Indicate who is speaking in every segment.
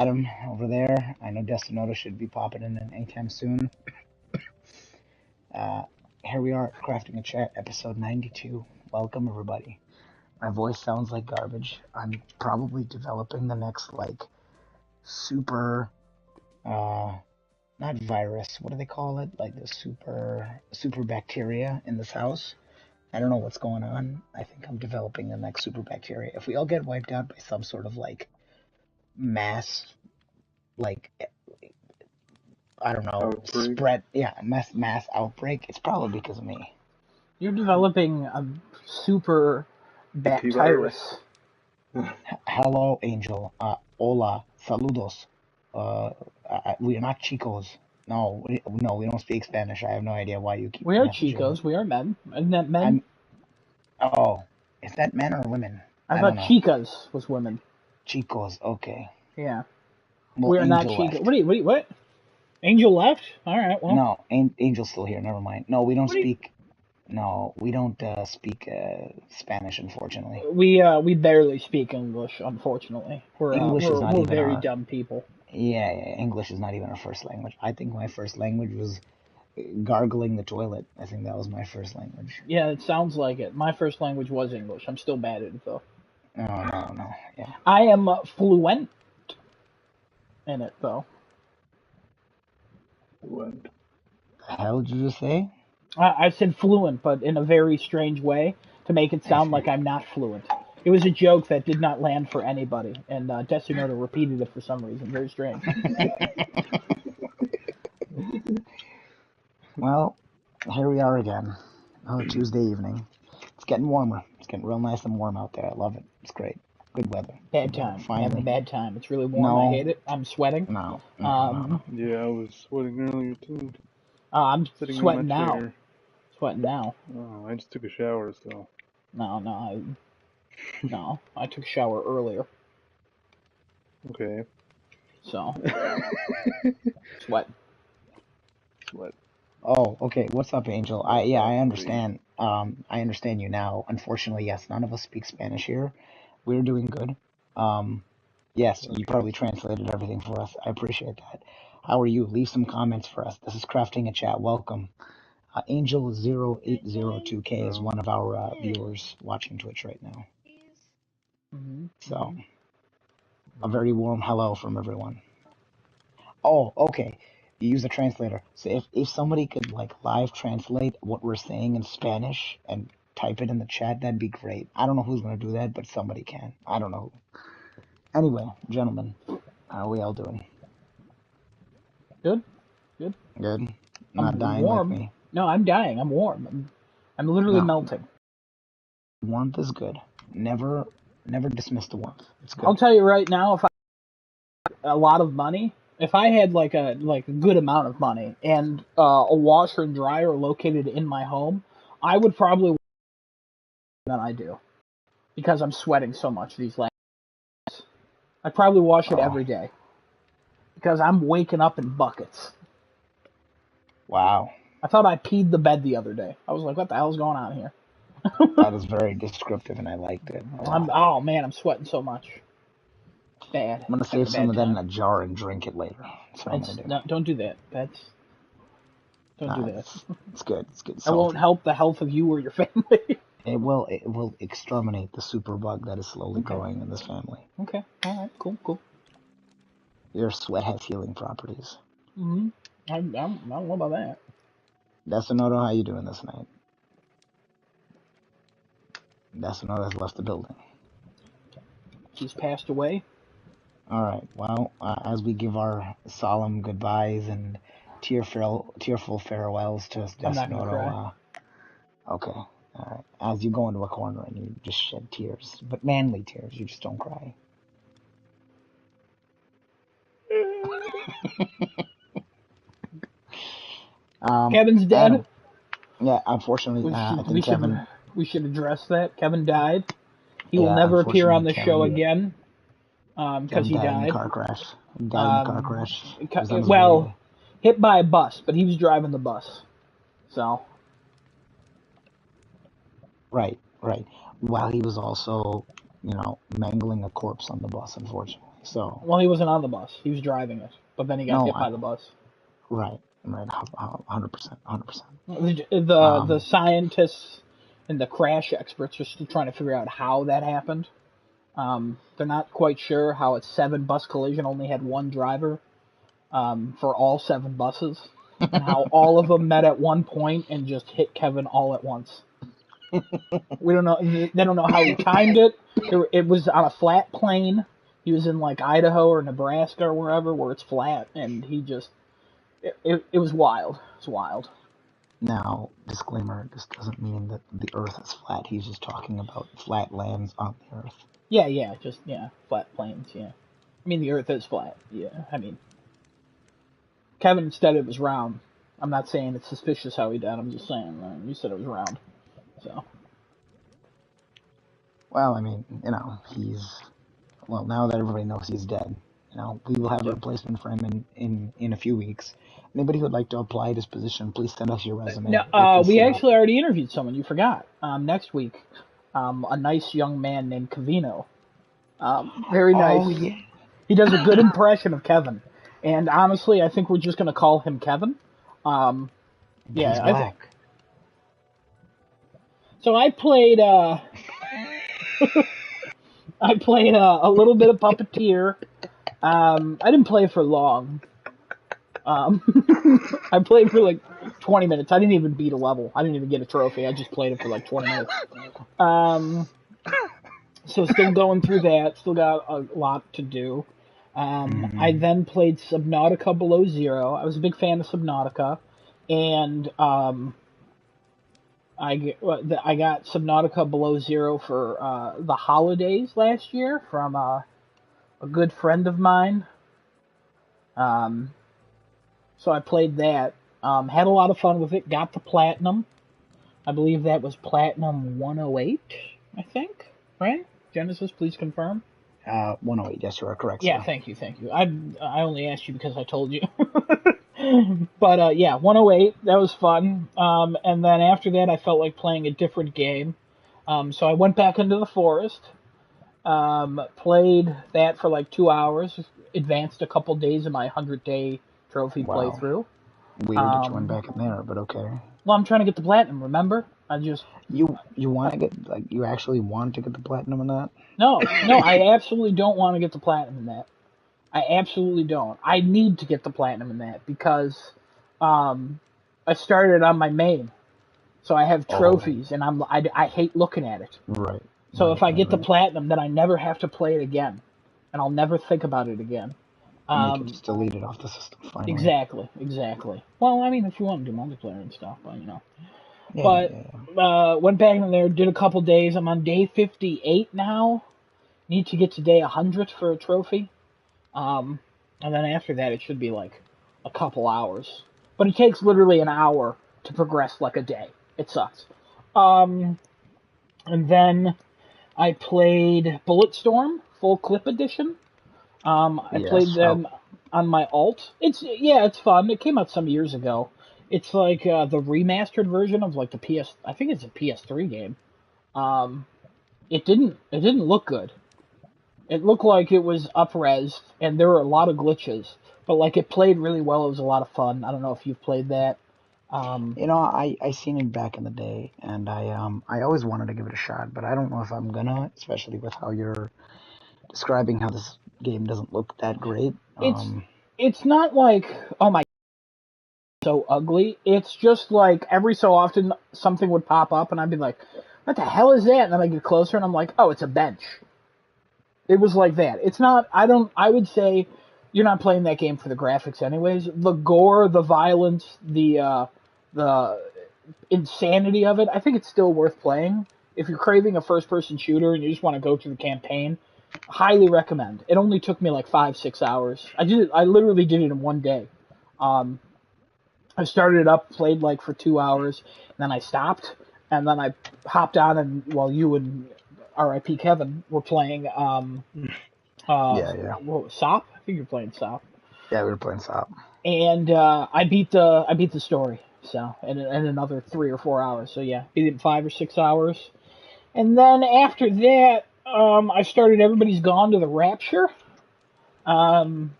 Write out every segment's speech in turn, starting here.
Speaker 1: Adam over there. I know Destinoto should be popping in anytime soon. Uh, Here we are, Crafting a Chat, episode 92. Welcome, everybody. My voice sounds like garbage. I'm probably developing the next, super, not virus, what do they call it? Like the super bacteria in this house. I don't know what's going on. I think I'm developing the next super bacteria. If we all get wiped out by some sort of, mass, like, I don't know,
Speaker 2: outbreak.
Speaker 1: spread, yeah, mass outbreak, it's probably because of me.
Speaker 3: You're developing a super bacterus.
Speaker 1: Hello, Angel. Hola, saludos. We are not chicos. No, we don't speak Spanish. I have no idea why you keep.
Speaker 3: We are chicos. We are men. Isn't that men?
Speaker 1: Oh, is that men or women?
Speaker 3: I thought chicas was women.
Speaker 1: Chicos, okay.
Speaker 3: Yeah.
Speaker 1: Well,
Speaker 3: we are not chicos. What? Angel left? All right. Well.
Speaker 1: No, Angel's still here. Never mind. No, we don't speak. No, we don't speak Spanish, unfortunately.
Speaker 3: We barely speak English, unfortunately.
Speaker 1: English is not
Speaker 3: we're
Speaker 1: even
Speaker 3: very dumb people.
Speaker 1: Yeah, English is not even our first language. I think my first language was gargling the toilet. I think that was my first language.
Speaker 3: Yeah, it sounds like it. My first language was English. I'm still bad at it, though.
Speaker 1: No. Yeah.
Speaker 3: I am fluent in it, though.
Speaker 2: Fluent.
Speaker 1: The hell did you just say?
Speaker 3: I said fluent, but in a very strange way to make it sound like I'm not fluent. It was a joke that did not land for anybody, and Destinoto repeated it for some reason. Very strange.
Speaker 1: Well, here we are again. Another Tuesday evening. It's getting warmer. It's getting real nice and warm out there. I love it. It's great. Good weather.
Speaker 3: Bad time.
Speaker 1: Finally.
Speaker 3: Having a bad time. It's really warm.
Speaker 1: No.
Speaker 3: I hate it. I'm sweating.
Speaker 1: No.
Speaker 2: Yeah, I was sweating earlier too.
Speaker 3: I'm
Speaker 2: Sitting
Speaker 3: sweating
Speaker 2: in my
Speaker 3: now.
Speaker 2: chair.
Speaker 3: Sweating now.
Speaker 2: Oh, I just took a shower, so.
Speaker 3: No, I took a shower earlier.
Speaker 2: Okay.
Speaker 3: So. Sweat.
Speaker 1: Oh, okay. What's up, Angel? I understand. I understand you now. Unfortunately, yes, none of us speak Spanish here. We're doing good. Yes, you probably translated everything for us. I appreciate that. How are you? Leave some comments for us. This is Crafting a Chat. Welcome. Angel0802K is one of our viewers watching Twitch right now. So, a very warm hello from everyone. Oh, okay. You use a translator. So if somebody could live translate what we're saying in Spanish and type it in the chat, that'd be great. I don't know who's gonna do that, but somebody can. I don't know. Anyway, gentlemen, how are we all doing?
Speaker 3: Good.
Speaker 1: Not dying
Speaker 3: warm.
Speaker 1: like me.
Speaker 3: No, I'm dying. I'm warm. I'm literally melting.
Speaker 1: Warmth is good. Never dismiss the warmth. It's good.
Speaker 3: I'll tell you right now, if I had a lot of money, if I had a good amount of money and a washer and dryer located in my home, I would probably than I do because I'm sweating so much these last days. I'd probably wash it every day because I'm waking up in buckets.
Speaker 1: Wow.
Speaker 3: I thought I peed the bed the other day. I was like, what the hell's going on here?
Speaker 1: That is very descriptive, and I liked it.
Speaker 3: Oh man, I'm sweating so much. Bad.
Speaker 1: I'm gonna save some of that in a jar and drink it later. That's what I'm gonna do.
Speaker 3: No, don't do that. Don't do that.
Speaker 1: It's good. It's good.
Speaker 3: It won't help the health of you or your family.
Speaker 1: It will exterminate the super bug that is slowly growing in this family.
Speaker 3: Okay. All right. Cool.
Speaker 1: Your sweat has healing properties.
Speaker 3: I don't know about that.
Speaker 1: Destinoto, how you doing this night? Destinoto has left the building.
Speaker 3: She's passed away.
Speaker 1: All right. Well, as we give our solemn goodbyes and tearful farewells to Destinoto.
Speaker 3: I'm not gonna cry.
Speaker 1: Okay. All right. As you go into a corner and you just shed tears, but manly tears. You just don't cry.
Speaker 3: Kevin's dead.
Speaker 1: Adam. Yeah, unfortunately, I think Kevin.
Speaker 3: We should address that. Kevin died. He will never appear on the show again because he died.
Speaker 1: In a car crash. Died in a car crash.
Speaker 3: Well, hit by a bus, but he was driving the bus. So.
Speaker 1: Right. While he was also, mangling a corpse on the bus, unfortunately. So.
Speaker 3: Well, he wasn't on the bus. He was driving it, but then he got hit by the bus.
Speaker 1: Right. 100%, 100%.
Speaker 3: The scientists and the crash experts are still trying to figure out how that happened. They're not quite sure how a 7-bus collision only had one driver for all 7 buses, and how all of them met at one point and just hit Kevin all at once. We don't know. They don't know how he timed it. It was on a flat plane. He was in like Idaho or Nebraska or wherever where it's flat, and he just it was wild. It's wild.
Speaker 1: Now, disclaimer: this doesn't mean that the Earth is flat. He's just talking about flat lands on the Earth.
Speaker 3: Yeah, flat planes. Yeah, I mean the Earth is flat. Yeah, I mean Kevin said it was round. I'm not saying it's suspicious how he died. I'm just saying you said it was round. So.
Speaker 1: Well, I mean, now that everybody knows he's dead, we will have a replacement for him in a few weeks. Anybody who would like to apply this position, please send us your resume.
Speaker 3: No, we actually already interviewed someone. You forgot. Next week, a nice young man named Cavino. Very nice.
Speaker 1: Oh, yeah.
Speaker 3: He does a good impression of Kevin. And honestly, I think we're just going to call him Kevin. Yeah,
Speaker 1: he's black.
Speaker 3: So I played I played a little bit of Puppeteer. I didn't play for long. I played for like 20 minutes. I didn't even beat a level. I didn't even get a trophy. I just played it for like 20 minutes. So still going through that. Still got a lot to do. I then played Subnautica Below Zero. I was a big fan of Subnautica. And I got Subnautica Below Zero for the holidays last year from a good friend of mine. So I played that. Had a lot of fun with it. Got the platinum. I believe that was platinum 108, I think. Right? Genesis, please confirm.
Speaker 1: 108, yes, you are correct.
Speaker 3: Yeah,
Speaker 1: sir.
Speaker 3: thank you. I only asked you because I told you. But yeah, 108, that was fun. And then after that, I felt like playing a different game. So I went back into the forest, played that for like 2 hours, advanced a couple days of my 100-day trophy playthrough.
Speaker 1: Weird that you went back in there, but okay.
Speaker 3: Well, I'm trying to get the platinum, remember?
Speaker 1: You want to get, you actually want to get the platinum in that?
Speaker 3: No, I absolutely don't want to get the platinum in that. I absolutely don't. I need to get the platinum in that because I started on my main, so I have trophies, and I hate looking at it.
Speaker 1: Right.
Speaker 3: So if I get the platinum, then I never have to play it again, and I'll never think about it again.
Speaker 1: You can just delete it off the system finally.
Speaker 3: Exactly. Well, I mean, if you want to do multiplayer and stuff, but
Speaker 1: Yeah.
Speaker 3: went back in there, did a couple days. I'm on day 58 now. Need to get to day 100 for a trophy. And then after that, it should be like a couple hours. But it takes literally an hour to progress like a day. It sucks. And then I played Bulletstorm Full Clip Edition. I played them on my alt. It's fun. It came out some years ago. It's like the remastered version of like the PS. I think it's a PS3 game. It didn't look good. It looked like it was up-res, and there were a lot of glitches. But like it played really well. It was a lot of fun. I don't know if you've played that.
Speaker 1: I seen it back in the day, and I always wanted to give it a shot, but I don't know if I'm gonna, especially with how you're describing how this game doesn't look that great.
Speaker 3: It's not like, oh my, so ugly. It's just like every so often something would pop up, and I'd be like, what the hell is that? And then I get closer, and I'm like, oh, it's a bench. It was like that. It's not. I would say you're not playing that game for the graphics, anyways. The gore, the violence, the insanity of it. I think it's still worth playing. If you're craving a first-person shooter and you just want to go through the campaign, highly recommend. It only took me like 5-6 hours. I literally did it in one day. I started it up, played like for 2 hours, and then I stopped, and then I hopped on, and while you and R.I.P. Kevin were playing SOP. I think you're playing SOP.
Speaker 1: Yeah, we were playing SOP.
Speaker 3: And I beat the story, so in another 3 or 4 hours. So yeah, beat it in 5 or 6 hours. And then after that, I started Everybody's Gone to the Rapture.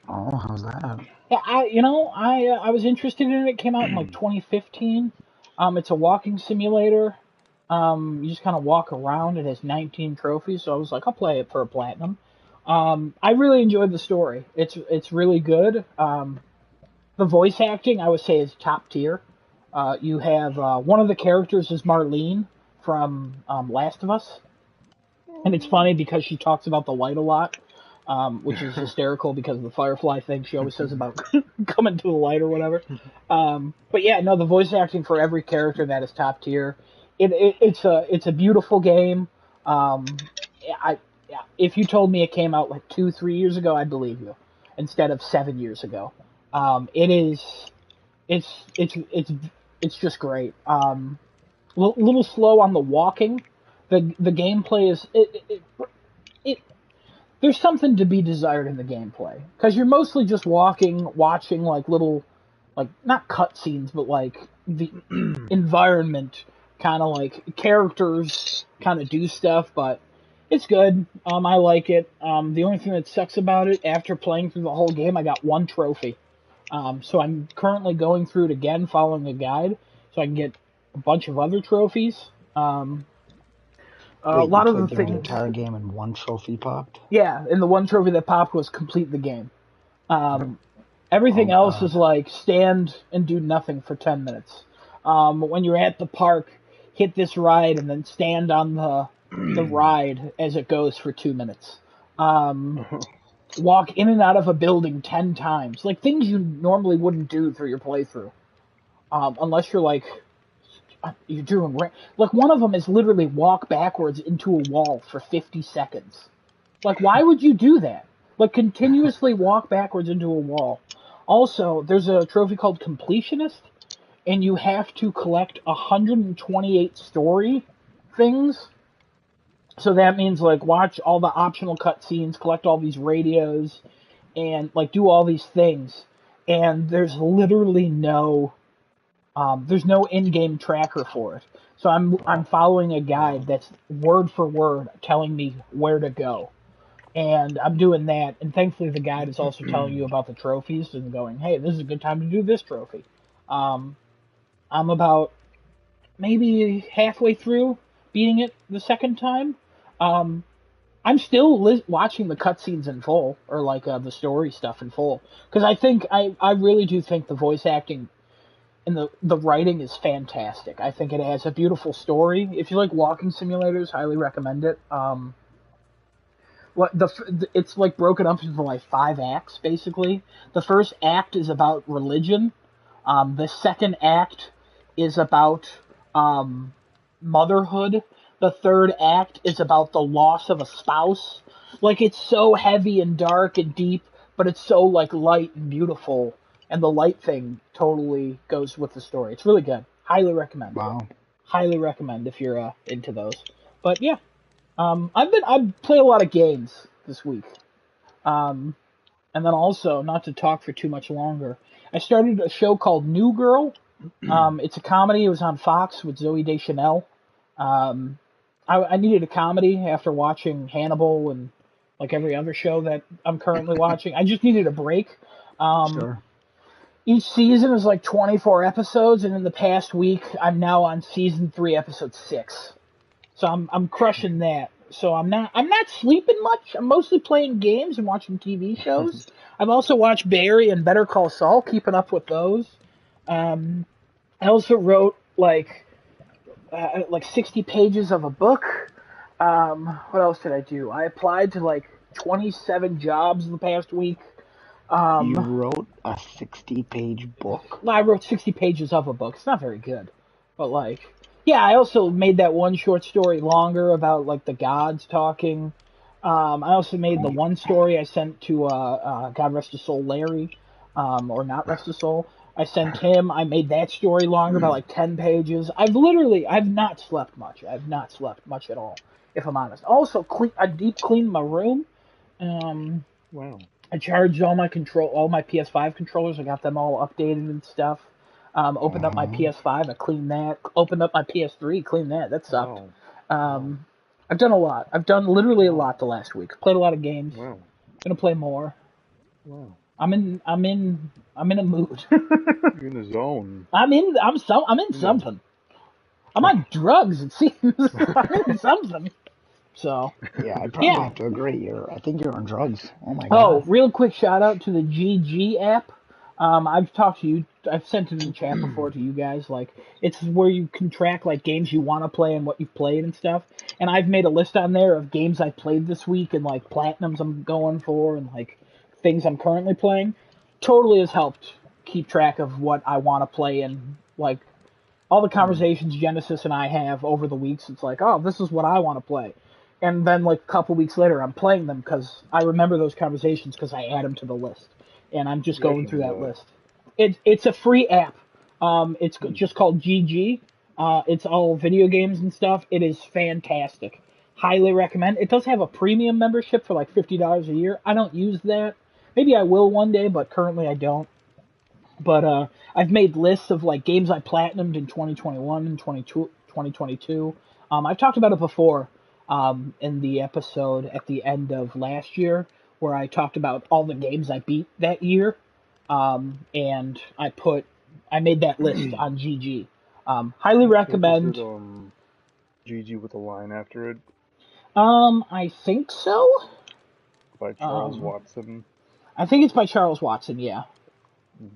Speaker 1: Oh, how's that?
Speaker 3: Yeah, I was interested in it. It came out in like 2015. It's a walking simulator. You just kind of walk around. It has 19 trophies, so I was like, I'll play it for a platinum. I really enjoyed the story. It's really good. The voice acting, I would say, is top tier. You have one of the characters is Marlene from Last of Us, and it's funny because she talks about the light a lot, which is hysterical because of the Firefly thing she always says about coming to the light or whatever. But yeah, no, the voice acting for every character that is top tier. It's a beautiful game. Yeah, if you told me it came out like 2-3 years ago, I'd believe you, instead of 7 years ago. It is it's it's it's it's just great. Little slow on the walking. The gameplay is it there's something to be desired in the gameplay because you're mostly just walking, watching like little, like not cutscenes, but like the environment, kind of like characters kind of do stuff. But it's good. I like it. The only thing that sucks about it, after playing through the whole game, I got one trophy. So I'm currently going through it again, following a guide, so I can get a bunch of other trophies. A
Speaker 1: Wait, you
Speaker 3: lot of
Speaker 1: played
Speaker 3: the
Speaker 1: through the
Speaker 3: things,
Speaker 1: entire game and one trophy popped?
Speaker 3: yeah, and the one trophy that popped was complete the game. Um,
Speaker 1: Oh
Speaker 3: Everything else is
Speaker 1: God.
Speaker 3: like stand and do nothing for 10 minutes. When you're at the park, hit this ride and then stand on the ride as it goes for 2 minutes. Walk in and out of a building 10 times. Like things you normally wouldn't do through your playthrough. Unless you're like, you're doing, like one of them is literally walk backwards into a wall for 50 seconds. Like, why would you do that? Like, continuously walk backwards into a wall. Also, there's a trophy called Completionist, and you have to collect 128 story things. So that means, like, watch all the optional cutscenes, collect all these radios, and, like, do all these things. And there's literally there's no in-game tracker for it. So I'm following a guide that's word for word telling me where to go, and I'm doing that. And thankfully, the guide is also telling you about the trophies and going, "Hey, this is a good time to do this trophy." Um, I'm about maybe halfway through beating it the second time. Um, I'm still watching the cutscenes in full, or like the story stuff in full, because I really do think the voice acting and the writing is fantastic. I think it has a beautiful story. If you like walking simulators, highly recommend it. What it's like broken up into like 5 acts basically. The first act is about religion. The second act is about um, motherhood. The third act is about the loss of a spouse. Like it's so heavy and dark and deep, but it's so like light and beautiful. And the light thing totally goes with the story. It's really good. Highly recommend.
Speaker 1: Wow.
Speaker 3: Highly recommend if you're into those. But yeah, I've played a lot of games this week. Um, and then also, not to talk for too much longer, I started a show called New Girl. It's a comedy. It was on Fox with Zoe Deschanel. Um, I needed a comedy after watching Hannibal and like every other show that I'm currently watching. I just needed a break. Um,
Speaker 1: Sure.
Speaker 3: each season is like 24 episodes, and in the past week, I'm now on season 3, episode 6. So I'm crushing that. So I'm not sleeping much. I'm mostly playing games and watching TV shows. I've also watched Barry and Better Call Saul, keeping up with those. Um, I also wrote like 60 pages of a book. What else did I do? I applied to like 27 jobs in the past week.
Speaker 1: You
Speaker 3: Um,
Speaker 1: wrote a 60-page book?
Speaker 3: I wrote 60 pages of a book. It's not very good, but like, yeah, I also made that one short story longer about like the gods talking. I also made the one story I sent to God rest his soul, Larry, or not rest his soul. I sent him. I made that story longer, about like 10 pages. I've not slept much. I've not slept much at all, if I'm honest. Also, I deep cleaned my room. Um,
Speaker 2: Wow.
Speaker 3: I charged all my PS5 controllers. I got them all updated and stuff. Opened up my
Speaker 1: Uh-huh.
Speaker 3: PS5. I cleaned that. Opened up my PS3. Cleaned that. That sucked.
Speaker 2: Wow. Wow.
Speaker 3: I've done a lot. I've done literally a
Speaker 2: Wow.
Speaker 3: lot the last week. Played a lot of games.
Speaker 2: Wow.
Speaker 3: Gonna play more.
Speaker 2: Wow.
Speaker 3: I'm in a mood.
Speaker 2: You're in the zone.
Speaker 3: I'm in
Speaker 2: Yeah.
Speaker 3: something. I'm on drugs, it seems. I'm in something. So,
Speaker 1: Yeah, I'd probably
Speaker 3: yeah.
Speaker 1: have to agree. I think you're on drugs. Oh my
Speaker 3: Oh,
Speaker 1: god.
Speaker 3: real quick shout out to the GG app. I've talked to you. I've sent it in the chat before to you guys. Like, it's where you can track like games you want to play and what you've played and stuff. And I've made a list on there of games I played this week and like platinums I'm going for and like things I'm currently playing. Totally has helped keep track of what I want to play and like all the conversations Genesis and I have over the weeks. It's like, oh, this is what I want to play. And then like a couple weeks later, I'm playing them because I remember those conversations because I add them to the list, and I'm just
Speaker 2: Yeah, I
Speaker 3: going
Speaker 2: can
Speaker 3: through
Speaker 2: do
Speaker 3: that
Speaker 2: that.
Speaker 3: list. It's a free app. It's just called GG. It's all video games and stuff. It is fantastic. Highly recommend. It does have a premium membership for like $50 a year. I don't use that. Maybe I will one day, but currently I don't. But I've made lists of like games I platinumed in 2021 and 2022. I've talked about it before in the episode at the end of last year where I talked about all the games I beat that year, and I made that list on GG. Highly
Speaker 2: Is it
Speaker 3: recommend.
Speaker 2: GG with a line after it
Speaker 3: I think so.
Speaker 2: by Charles
Speaker 3: Um,
Speaker 2: Watson?
Speaker 3: I think it's by Charles Watson. Yeah.
Speaker 2: Mhm.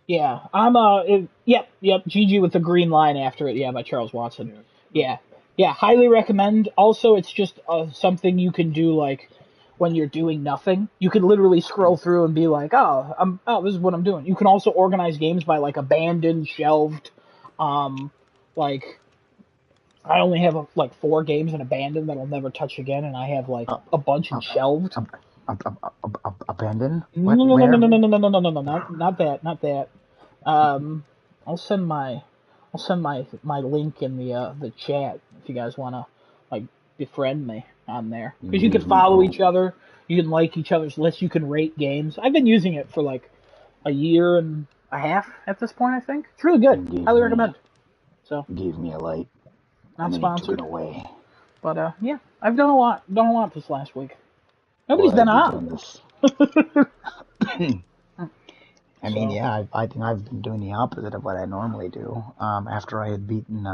Speaker 3: Yeah, yep, GG with the green line after it. Yeah, by Charles Watson.
Speaker 2: Yeah.
Speaker 3: Yeah,
Speaker 2: Okay.
Speaker 3: yeah, highly recommend. Also, it's just something you can do like when you're doing nothing. You can literally scroll through and be like, this is what I'm doing. You can also organize games by like abandoned, shelved. Um, like I only have like 4 games in abandoned that I'll never touch again, and I have like
Speaker 1: Uh,
Speaker 3: a bunch in
Speaker 1: uh,
Speaker 3: shelved.
Speaker 1: abandon? What?
Speaker 3: No, no, no, no,
Speaker 1: Where?
Speaker 3: no, no, no, no, no, no, no, not that, not that. Um, I'll send my my link in the chat if you guys want to like befriend me on there because you can
Speaker 1: Give me.
Speaker 3: follow each other, you can like each other's lists, you can rate games. I've been using it for like a year and a half at this point. I think it's really good.
Speaker 1: Give
Speaker 3: Highly
Speaker 1: me.
Speaker 3: recommend. So
Speaker 1: Give me a light.
Speaker 3: not
Speaker 1: And then he took it
Speaker 3: sponsored,
Speaker 1: away.
Speaker 3: but yeah, I've done a lot this last week. Nobody's
Speaker 1: What
Speaker 3: been
Speaker 1: have you
Speaker 3: on.
Speaker 1: done this? I mean,
Speaker 3: So
Speaker 1: yeah, I think I've been doing the opposite of what I normally do. After I had beaten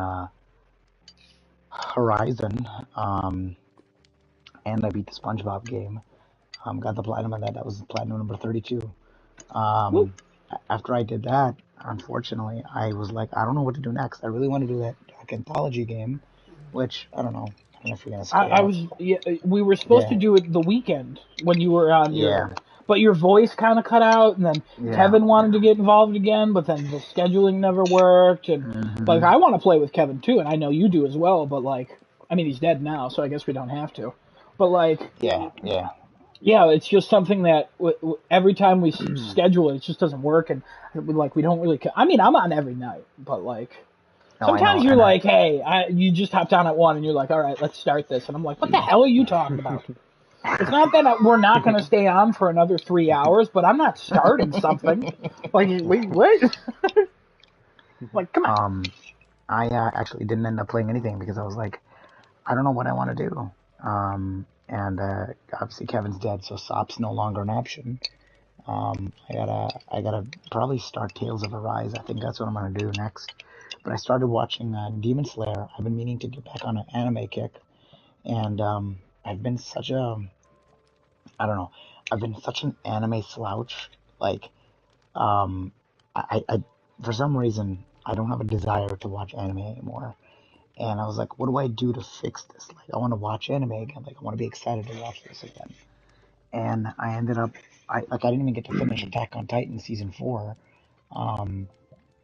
Speaker 1: Horizon, and I beat the SpongeBob game, got the platinum on that. That was platinum number 32.
Speaker 3: woo.
Speaker 1: Um, After I did that, unfortunately, I was like, I don't know what to do next. I really want to do that Dark Anthology game, which I don't know. I don't know if you're gonna stay
Speaker 3: I
Speaker 1: up.
Speaker 3: was yeah, we were supposed to
Speaker 1: Yeah,
Speaker 3: do it the weekend when you were on
Speaker 1: yeah,
Speaker 3: but your voice kind of cut out, and then
Speaker 1: yeah.
Speaker 3: Kevin wanted to get involved again, but then the scheduling never worked, and like
Speaker 1: Hmm.
Speaker 3: I want to play with Kevin too, and I know you do as well, but like I mean he's dead now, so I guess we don't have to, but like
Speaker 1: Yeah, yeah.
Speaker 3: yeah, it's just something that every time we schedule it, it just doesn't work, and we don't really. I mean I'm on every night, but like.
Speaker 1: No, I know,
Speaker 3: Sometimes you're
Speaker 1: and
Speaker 3: like, hey, you just hopped on at 1 and you're like, all right, let's start this. And I'm like, what the hell are you talking about? It's not that we're not going to stay on for another 3 hours, but I'm not starting something. Like, wait, what? Like, come on.
Speaker 1: I actually didn't end up playing anything because I was like, I don't know what I want to do. And obviously Kevin's dead, so SOP's no longer an option. I gotta probably start Tales of Arise. I think that's what I'm gonna do next. But I started watching Demon Slayer. I've been meaning to get back on an anime kick, and I've been such a, I don't know, I've been such an anime slouch. Like, um, I for some reason I don't have a desire to watch anime anymore. And I was like, what do I do to fix this? Like, I want to watch anime again. Like, I want to be excited to watch this again. And I ended up, I didn't even get to finish Attack on Titan season 4. Um,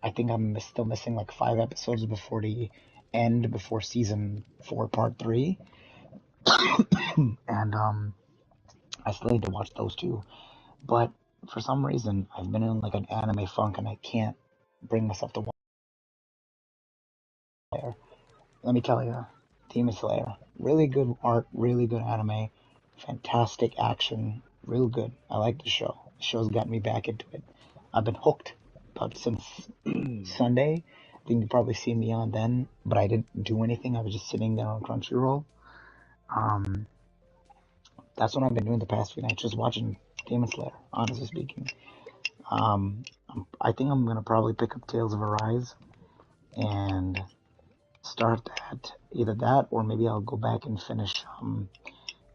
Speaker 1: I think I'm still missing like 5 episodes before the end, before season 4, part 3. And I still need to watch those two. But for some reason, I've been in like an anime funk, and I can't bring myself to watch it. Let me tell you, Demon Slayer, really good art, really good anime, fantastic action, real good. I like the show. The show's got me back into it. I've been hooked, but since Sunday, I think you probably seen me on then, but I didn't do anything. I was just sitting there on Crunchyroll. Um, that's what I've been doing the past few nights, just watching Demon Slayer, honestly speaking. I think I'm gonna probably pick up Tales of Arise and start that. Either that, or maybe I'll go back and finish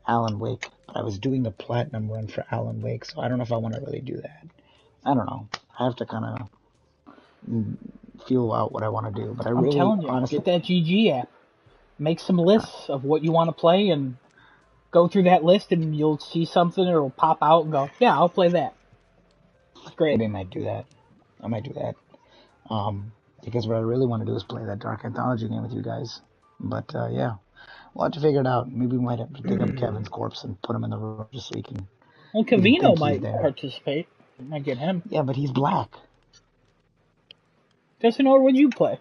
Speaker 1: Alan Wake. But I was doing the platinum run for Alan Wake, so I don't know if I want to really do that. I don't know. I have to kind of feel out what I want to do. But I
Speaker 3: I'm
Speaker 1: really,
Speaker 3: telling you,
Speaker 1: honestly,
Speaker 3: get that GG app. Make some lists of what you want to play and go through that list, and you'll see something, or it'll pop out and go, yeah, I'll play that. It's great.
Speaker 1: maybe I might do that. I might do that. Because what I really want to do is play that Dark Anthology game with you guys. But yeah, we'll have to figure it out. Maybe we might have to dig up Kevin's corpse and put him in the room just so
Speaker 3: Well,
Speaker 1: we can
Speaker 3: Cavino
Speaker 1: think he's
Speaker 3: might
Speaker 1: there.
Speaker 3: participate. Might get him.
Speaker 1: Yeah, but he's black.
Speaker 3: Justin, or would you play?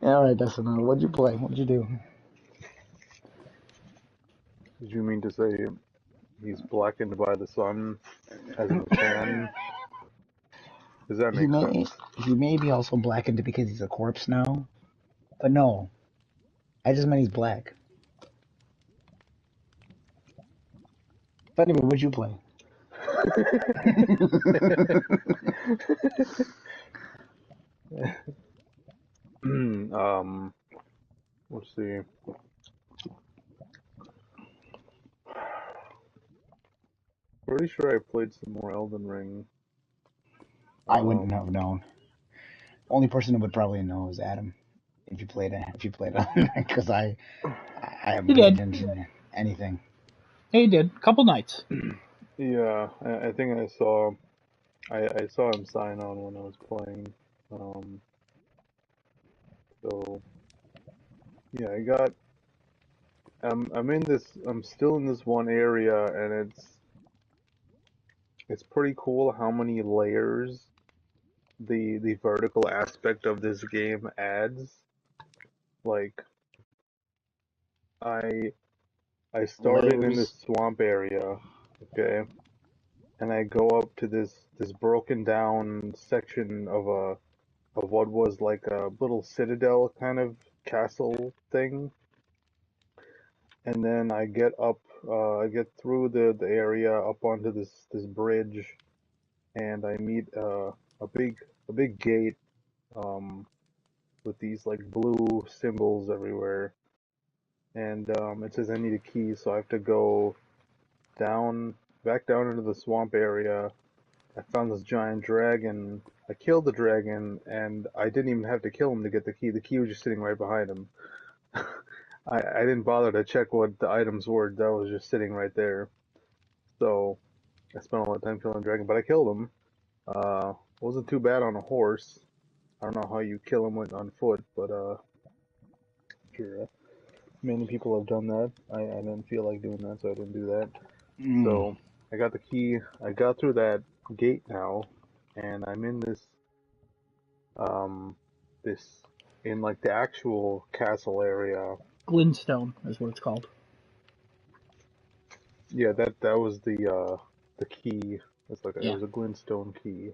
Speaker 1: All right, Dustin, what'd you play? What'd you do?
Speaker 2: Did you mean to say he's blackened by the sun, as in the tan? Does that make sense?
Speaker 1: He may be also blackened because he's a corpse now. But no, I just meant he's black. But anyway, what'd you play?
Speaker 2: Let's see. Pretty sure I played some more Elden Ring.
Speaker 1: I wouldn't have known. Only person who would probably know is Adam. If you played it, because I haven't paid attention to anything.
Speaker 3: He did. Couple nights.
Speaker 2: Yeah, I think I saw him sign on when I was playing. So yeah, I'm still in this one area, and it's pretty cool how many layers the vertical aspect of this game adds. Like I I started in this
Speaker 1: Layers.
Speaker 2: swamp area, okay, and I go up to this broken down section of what was like a little citadel kind of castle thing, and then I get through the area up onto this bridge, and I meet a big gate um, with these like blue symbols everywhere, and it says I need a key, so I have to go down back down into the swamp area. I found this giant dragon. I killed the dragon, and I didn't even have to kill him to get the key. The key was just sitting right behind him. I didn't bother to check what the items were. That was just sitting right there. So I spent a lot of time killing the dragon, but I killed him. Wasn't too bad on a horse. I don't know how you kill him on foot, but sure, many people have done that. I didn't feel like doing that, so I didn't do that. So I got the key. I got through that gate now, and I'm in um this in like the actual castle area.
Speaker 3: Glintstone is what it's called.
Speaker 2: Yeah, that was the key. It
Speaker 3: Yeah.
Speaker 2: was a glintstone key,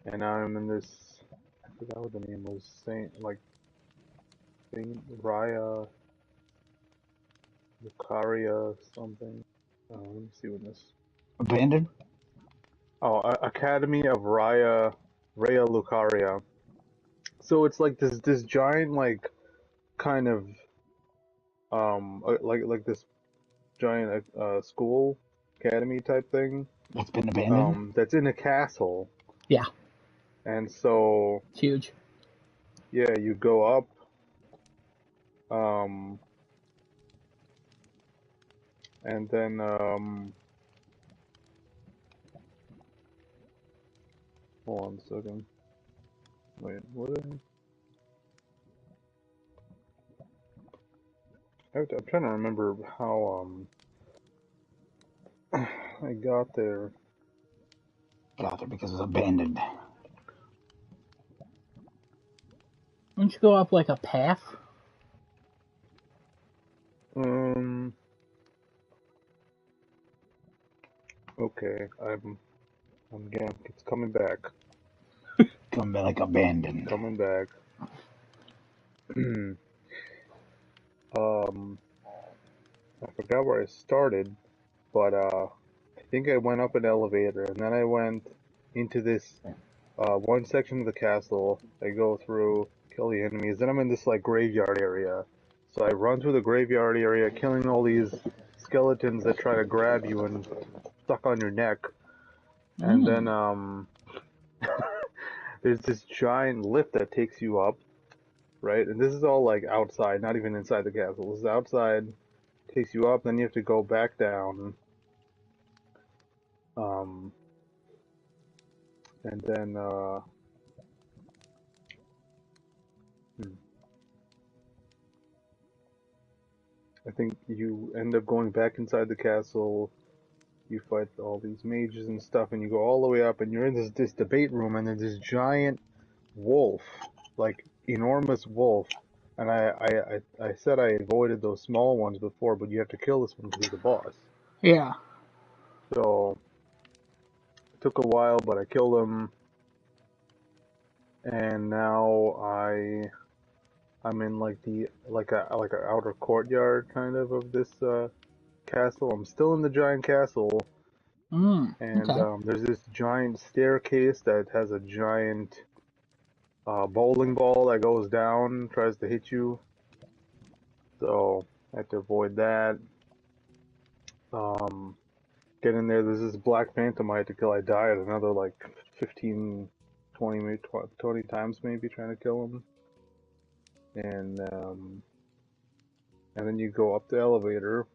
Speaker 2: and now I'm in this. I forgot what the name was. Saint Raya Lucaria something. Let me see what this.
Speaker 1: Abandoned?
Speaker 2: Oh, Academy of Raya Lucaria. So it's like this giant like kind of like this giant school academy type thing
Speaker 1: That's been abandoned?
Speaker 2: that's in a castle.
Speaker 3: Yeah.
Speaker 2: And so
Speaker 3: It's huge.
Speaker 2: yeah, you go up um and then hold on a second. Wait, what I'm trying to remember how I got there.
Speaker 1: Got there because it's abandoned.
Speaker 3: Don't you go up like a path?
Speaker 2: Um. Okay. Again. It's coming back.
Speaker 1: Come back like abandoned.
Speaker 2: Coming back. I forgot where I started, but I think I went up an elevator, and then I went into this one section of the castle. I go through, kill the enemies. Then I'm in this like graveyard area. So I run through the graveyard area, killing all these skeletons that try to grab you and suck on your neck. And then there's this giant lift that takes you up, right? And this is all like outside, not even inside the castle. This is outside, takes you up, then you have to go back down. Um, and then I think you end up going back inside the castle. You fight all these mages and stuff, and you go all the way up, and you're in this debate room, and there's this giant wolf, like enormous wolf. And I said I avoided those small ones before, but you have to kill this one because he's the boss.
Speaker 3: Yeah.
Speaker 2: So it took a while, but I killed him, and now I'm in like a outer courtyard kind of this castle. I'm still in the giant castle, and
Speaker 3: Okay.
Speaker 2: there's this giant staircase that has a giant bowling ball that goes down, tries to hit you. So I have to avoid that. Um, get in there. There's this black phantom I had to kill. I died another like 15, 20, maybe 20 times maybe trying to kill him. And then you go up the elevator,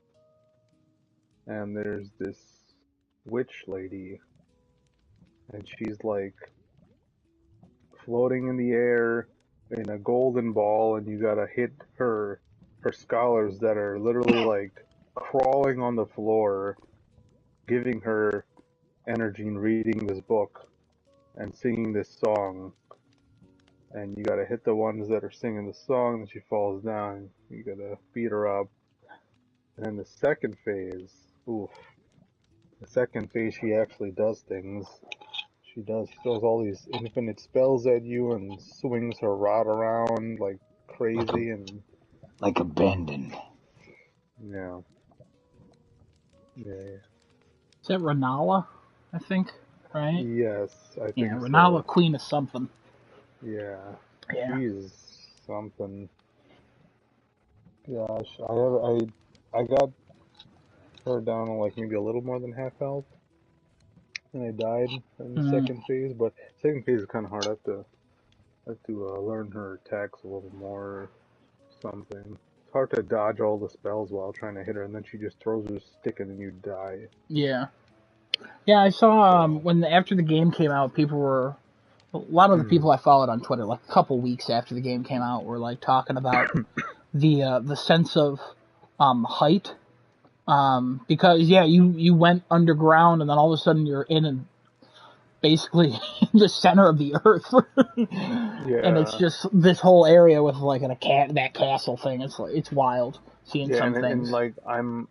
Speaker 2: and there's this witch lady, and she's like floating in the air in a golden ball, and you gotta hit her scholars that are literally like crawling on the floor, giving her energy and reading this book and singing this song. And you gotta hit the ones that are singing the song, and she falls down. You gotta beat her up. And then the second phase, oof. The second phase, she actually does things. She throws all these infinite spells at you and swings her rod around like crazy and
Speaker 1: Like abandoned.
Speaker 2: yeah, yeah.
Speaker 3: Is that Renala? I think, right?
Speaker 2: Yes, I
Speaker 3: Yeah,
Speaker 2: think
Speaker 3: Renala,
Speaker 2: so.
Speaker 3: Queen of something.
Speaker 2: Yeah,
Speaker 3: Yeah.
Speaker 2: she's something. Gosh, I got her down to like maybe a little more than half health, and I died in the
Speaker 3: Mm.
Speaker 2: second phase. But second phase is kind of hard. I have to learn her attacks a little more, or something. It's hard to dodge all the spells while trying to hit her, and then she just throws her stick, and then you die.
Speaker 3: Yeah. Yeah, I saw
Speaker 2: So,
Speaker 3: when after the game came out, people were a lot of the
Speaker 2: mm,
Speaker 3: people I followed on Twitter, like a couple weeks after the game came out, were like talking about the sense of height. Because yeah, you went underground and then all of a sudden you're in basically the center of the earth, and it's
Speaker 2: yeah,
Speaker 3: just this whole area with like that castle thing. It's wild seeing
Speaker 2: yeah,
Speaker 3: some
Speaker 2: and
Speaker 3: things.
Speaker 2: like I'm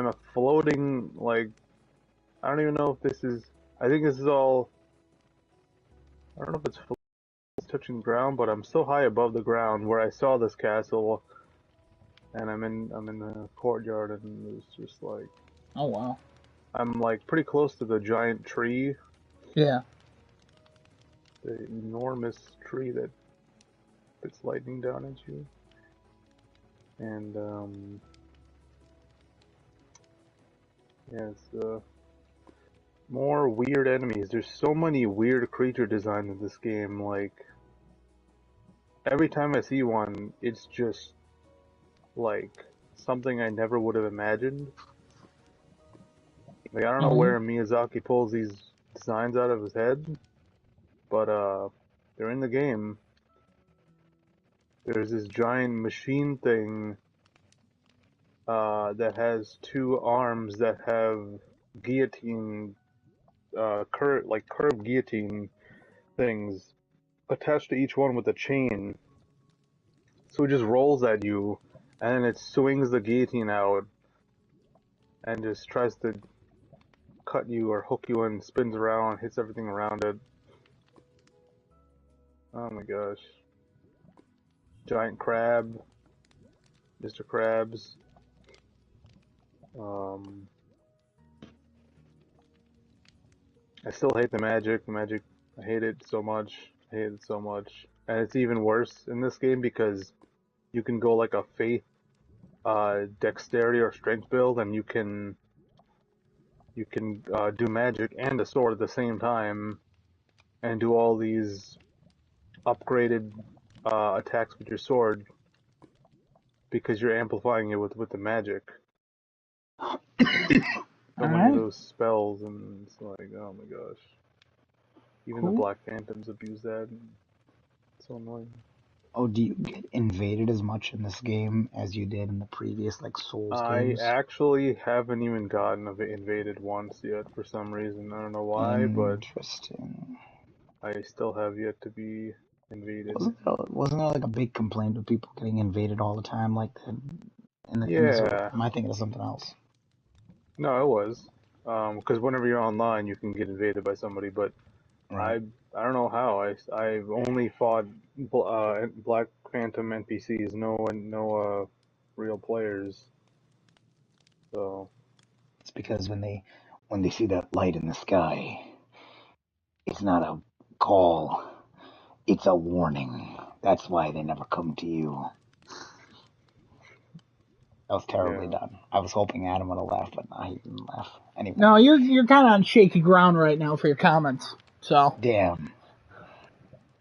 Speaker 2: a floating like I don't even know if this is. I think this is all. I don't know if it's touching ground, but I'm so high above the ground where I saw this castle, and I'm in the courtyard, and it's just like
Speaker 3: Oh wow.
Speaker 2: I'm like pretty close to the giant tree,
Speaker 3: Yeah.
Speaker 2: the enormous tree that spits lightning down at you, and yeah, it's more weird enemies. There's so many weird creature designs in this game. Like every time I see one, it's just like something I never would have imagined. Like I don't know
Speaker 3: Hmm.
Speaker 2: where Miyazaki pulls these designs out of his head, but they're in the game. There's this giant machine thing that has two arms that have guillotine, curved guillotine things attached to each one with a chain. So it just rolls at you, and then it swings the guillotine out and just tries to cut you or hook you and spins around, hits everything around it. Oh my gosh. Giant crab, Mr. Krabs. I still hate the magic. I hate it so much. I hate it so much. And it's even worse in this game because you can go like a faith, dexterity or strength build, and you can do magic and a sword at the same time, and do all these upgraded attacks with your sword because you're amplifying it with the magic. So many of those spells, and it's like, oh my gosh. Even the Black Phantoms abuse that. It's so annoying.
Speaker 1: Oh, do you get invaded as much in this game as you did in the previous, like, Souls
Speaker 2: I
Speaker 1: games?
Speaker 2: actually haven't even gotten invaded once yet for some reason. I don't know why, but
Speaker 1: Interesting.
Speaker 2: I still have yet to be invaded.
Speaker 1: Wasn't there like a big complaint of people getting invaded all the time like that in this? Or
Speaker 2: Yeah.
Speaker 1: am I thinking of something else?
Speaker 2: No, it was. Because whenever you're online, you can get invaded by somebody, but
Speaker 1: Right.
Speaker 2: I don't know how. I've only fought Black Phantom NPCs, no real players. So
Speaker 1: It's because when they see that light in the sky, it's not a call, it's a warning. That's why they never come to you. That was terribly
Speaker 2: yeah.
Speaker 1: done. I was hoping Adam would have laughed, but no, he didn't laugh. Anyway.
Speaker 3: No, you're kind of on shaky ground right now for your comments. So.
Speaker 1: Damn.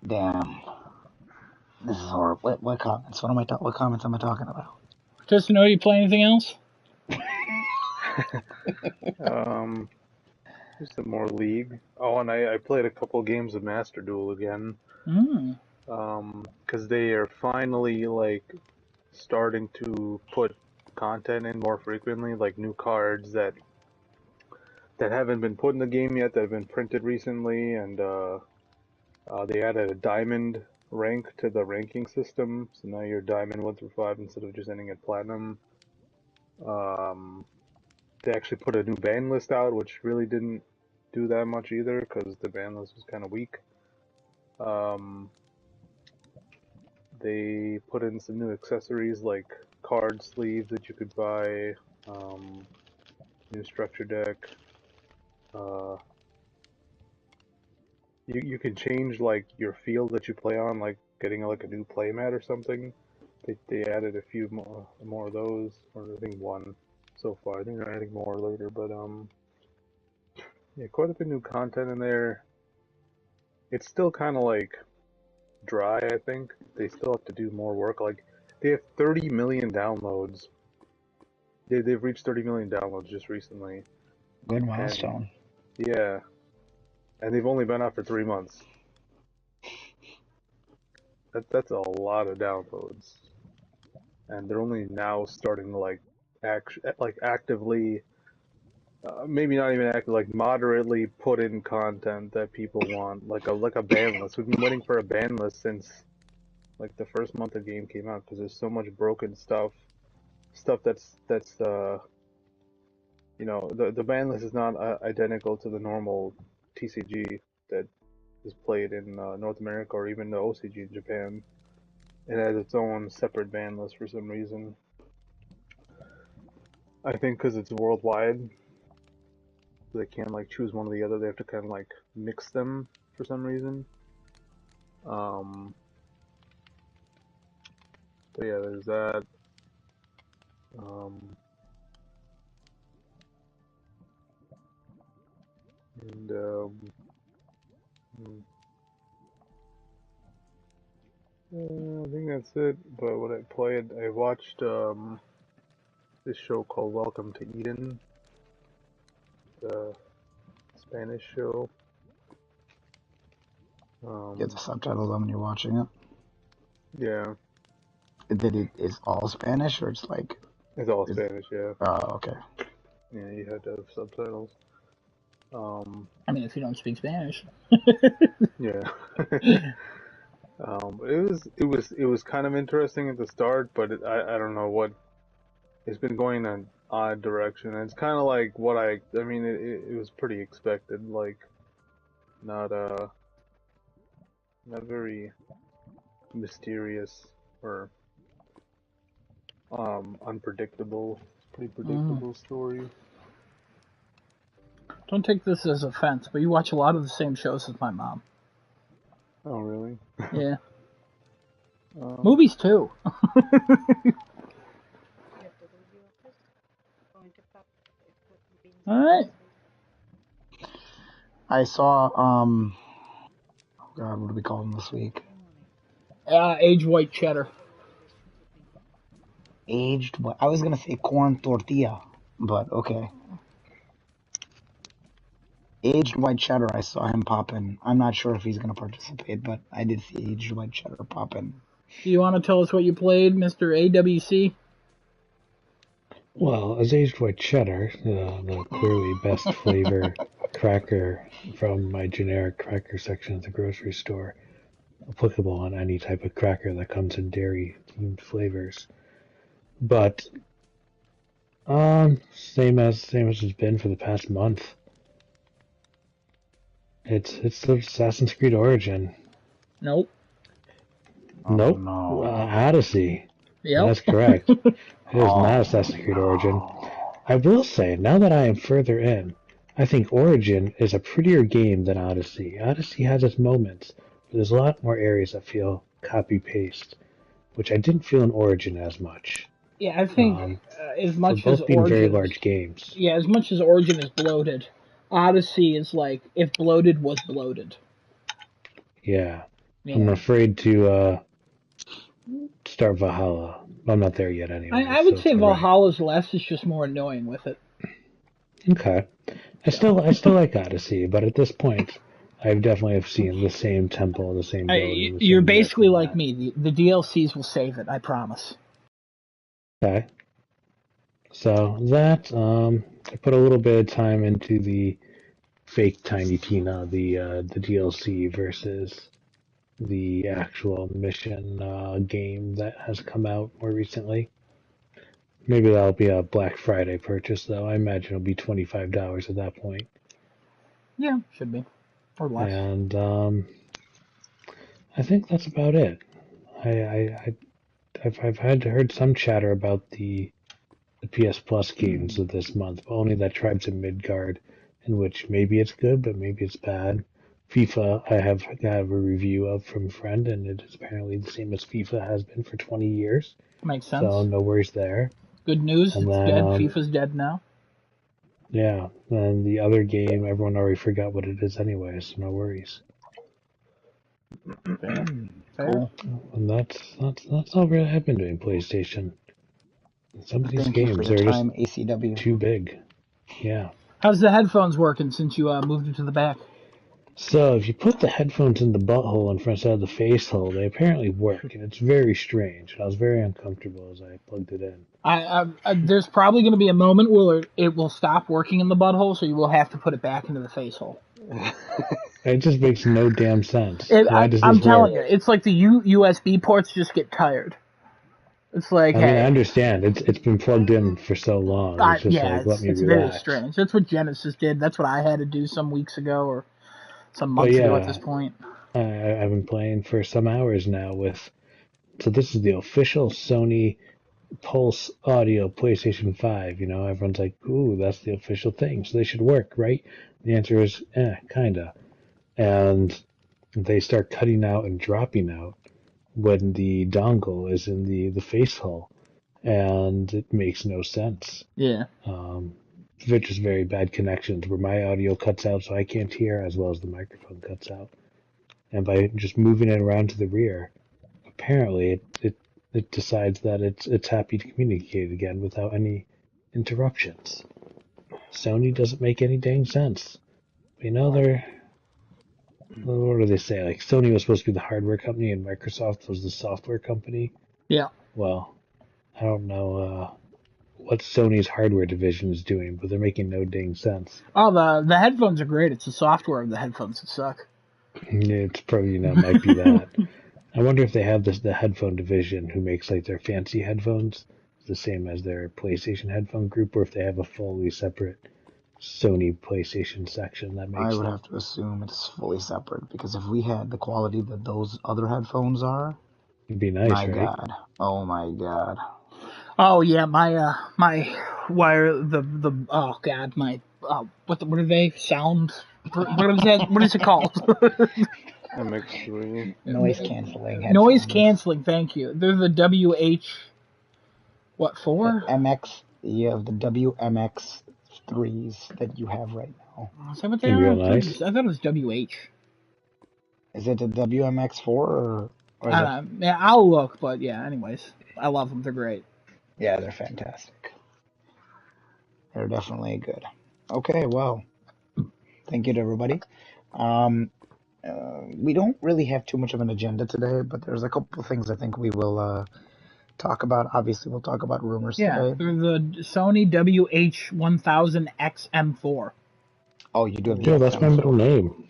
Speaker 1: This is horrible. What comments? What comments am I talking about?
Speaker 3: Just to know, you play anything else?
Speaker 2: Just some more League. Oh, and I played a couple games of Master Duel again. Because they are finally like starting to put content in more frequently, like new cards that haven't been put in the game yet, that have been printed recently, and they added a diamond rank to the ranking system, so now you're diamond 1 through 5 instead of just ending at platinum. They actually put a new ban list out, which really didn't do that much either because the ban list was kind of weak. They put in some new accessories like card sleeves that you could buy, new structure deck. You can change like your field that you play on, like getting like a new playmat or something. They added a few more of those, or I think one so far. I think they're adding more later, but yeah, quite a bit of new content in there. It's still kind of like dry, I think. They still have to do more work. Like, they have 30 million downloads. They've reached 30 million downloads just recently.
Speaker 1: Good
Speaker 2: And
Speaker 1: milestone.
Speaker 2: yeah, and they've only been out for 3 months. That's a lot of downloads, and they're only now starting to like actively, maybe not even active, like moderately put in content that people want, like a ban list. We've been waiting for a ban list since like the first month the game came out because there's so much broken stuff that's you know, the ban list is not identical to the normal TCG that is played in North America or even the OCG in Japan. It has its own separate ban list for some reason. I think because it's worldwide, they can't like choose one or the other. They have to kind of like mix them for some reason. Um, but yeah, there's that. Um, and I think that's it. But what I played, I watched this show called Welcome to Eden, the Spanish show.
Speaker 1: Get the subtitles on when you're watching it.
Speaker 2: Yeah,
Speaker 1: Is all Spanish or it's like?
Speaker 2: it's all Spanish. Yeah.
Speaker 1: Oh, okay.
Speaker 2: Yeah, you had to have subtitles.
Speaker 3: I mean, if you don't speak Spanish.
Speaker 2: Yeah. It was kind of interesting at the start, but I don't know what it's been going in an odd direction. And it's kind of like what I mean. It was pretty expected, like not not very mysterious or unpredictable. It's a pretty predictable story.
Speaker 3: Don't take this as offense, but you watch a lot of the same shows as my mom.
Speaker 2: Oh really?
Speaker 3: Yeah. Movies too. Alright.
Speaker 1: I saw oh god, what do we call them this week?
Speaker 3: Aged white cheddar.
Speaker 1: Aged what? I was gonna say corn tortilla, but okay. Aged white cheddar, I saw him pop in. I'm not sure if he's gonna participate, but I did see aged white cheddar pop in.
Speaker 3: Do you want to tell us what you played, Mr. AWC?
Speaker 4: Well, as aged white cheddar, the clearly best flavor cracker from my generic cracker section at the grocery store, applicable on any type of cracker that comes in dairy-themed flavors. But same as it's been for the past month. It's the Assassin's Creed Origin.
Speaker 3: Nope.
Speaker 4: Nope.
Speaker 1: No.
Speaker 4: Odyssey.
Speaker 3: Yep.
Speaker 4: That's correct. It is not Assassin's Creed Origin. I will say, now that I am further in, I think Origin is a prettier game than Odyssey. Odyssey has its moments, but there's a lot more areas that feel copy-paste, which I didn't feel in Origin as much.
Speaker 3: Yeah, I think as much
Speaker 4: both
Speaker 3: as
Speaker 4: being
Speaker 3: Origin,
Speaker 4: very large games.
Speaker 3: Yeah, as much as Origin is bloated, Odyssey is like if bloated was bloated.
Speaker 4: Yeah. I'm afraid to start Valhalla. I'm not there yet anyway.
Speaker 3: I would say Valhalla's less. It's just more annoying with it.
Speaker 4: Okay. I still like Odyssey, but at this point, I definitely have seen the same temple, the same building.
Speaker 3: You're basically like me. The DLCs will save it. I promise.
Speaker 4: Okay. So that I put a little bit of time into the fake Tiny Tina, the DLC versus the actual mission game that has come out more recently. Maybe that'll be a Black Friday purchase, though. I imagine it'll be $25 at that point.
Speaker 3: Yeah, should be. Or less.
Speaker 4: And I think that's about it. I've heard some chatter about the PS Plus games of this month, but only that Tribes of Midgard, in which maybe it's good, but maybe it's bad. FIFA, I have got a review of from a friend, and it is apparently the same as FIFA has been for 20 years.
Speaker 3: Makes sense.
Speaker 4: So no worries there.
Speaker 3: Good news,
Speaker 4: and
Speaker 3: it's
Speaker 4: then,
Speaker 3: dead. FIFA's dead now.
Speaker 4: Yeah, and the other game, everyone already forgot what it is anyway, so no worries.
Speaker 3: Fair.
Speaker 1: Cool.
Speaker 4: And that's all really I've been doing PlayStation. Some of these games are just
Speaker 1: ACW.
Speaker 4: too big. Yeah.
Speaker 3: How's the headphones working since you moved them to the back?
Speaker 4: So if you put the headphones in the butthole instead of the face hole, they apparently work, and it's very strange. I was very uncomfortable as I plugged it in.
Speaker 3: There's probably going to be a moment where it will stop working in the butthole, so you will have to put it back into the face hole.
Speaker 4: It just makes no damn sense.
Speaker 3: I'm telling you, it's like the USB ports just get tired. It's like,
Speaker 4: I mean, I understand. It's been plugged in for so long. It's just let me relax.
Speaker 3: It's very strange. That's what Genesis did. That's what I had to do some weeks ago or some months ago at this point.
Speaker 4: I've been playing for some hours now with... So this is the official Sony Pulse Audio PlayStation 5. You know, everyone's like, ooh, that's the official thing. So they should work, right? The answer is, kinda. And they start cutting out and dropping out when the dongle is in the face hole, and it makes no sense.
Speaker 3: Yeah.
Speaker 4: They're just very bad connections where my audio cuts out so I can't hear, as well as the microphone cuts out. And by just moving it around to the rear, apparently it decides that it's happy to communicate again without any interruptions. Sony doesn't make any dang sense. You know, what do they say? Like, Sony was supposed to be the hardware company and Microsoft was the software company.
Speaker 3: Yeah.
Speaker 4: Well, I don't know what Sony's hardware division is doing, but they're making no dang sense.
Speaker 3: Oh, the headphones are great. It's the software of the headphones that suck.
Speaker 4: It's probably, might be that. I wonder if they have the headphone division who makes like their fancy headphones the same as their PlayStation headphone group, or if they have a fully separate Sony PlayStation section that
Speaker 1: I
Speaker 4: makes
Speaker 1: would
Speaker 4: them.
Speaker 1: have to assume it's fully separate because if we had the quality that those other headphones are,
Speaker 4: It'd be nice,
Speaker 1: my
Speaker 4: right?
Speaker 1: God, oh my God,
Speaker 3: Oh yeah, my wire oh god my what are they sound what is that what is it called?
Speaker 2: MX3.
Speaker 1: noise canceling
Speaker 3: Noise
Speaker 1: headphones.
Speaker 3: canceling. Thank you. They're the WH what for?
Speaker 1: MX, you have the WMX threes that you have right now.
Speaker 3: Is that what they
Speaker 4: And real
Speaker 3: are?
Speaker 4: nice.
Speaker 3: I thought it was WH.
Speaker 1: Is it the WMX4 or is
Speaker 3: I
Speaker 1: it?
Speaker 3: don't know. Yeah, I'll look, but yeah. Anyways, I love them. They're great.
Speaker 1: Yeah, they're fantastic. They're definitely good. Okay, well, thank you to everybody. Um, we don't really have too much of an agenda today, but there's a couple of things I think we will talk about. Obviously, we'll talk about rumors
Speaker 3: Yeah,
Speaker 1: today.
Speaker 3: they're the Sony WH-1000XM4.
Speaker 1: Oh, you do have the
Speaker 4: Dude, that's my middle
Speaker 1: XM4.
Speaker 4: name.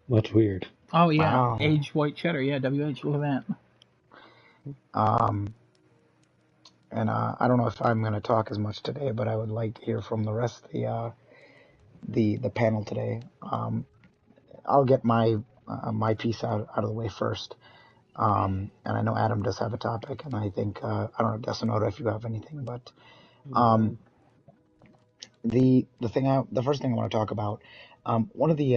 Speaker 4: That's weird.
Speaker 3: Oh yeah,
Speaker 1: Wow.
Speaker 3: aged white cheddar. Yeah, WH. Look at that.
Speaker 1: Um, and I don't know if I'm going to talk as much today, but I would like to hear from the rest of the panel today. I'll get my piece out of the way first. And I know Adam does have a topic, and I think I don't know, Desonoda, if you have anything, but um, the first thing I want to talk about, one of the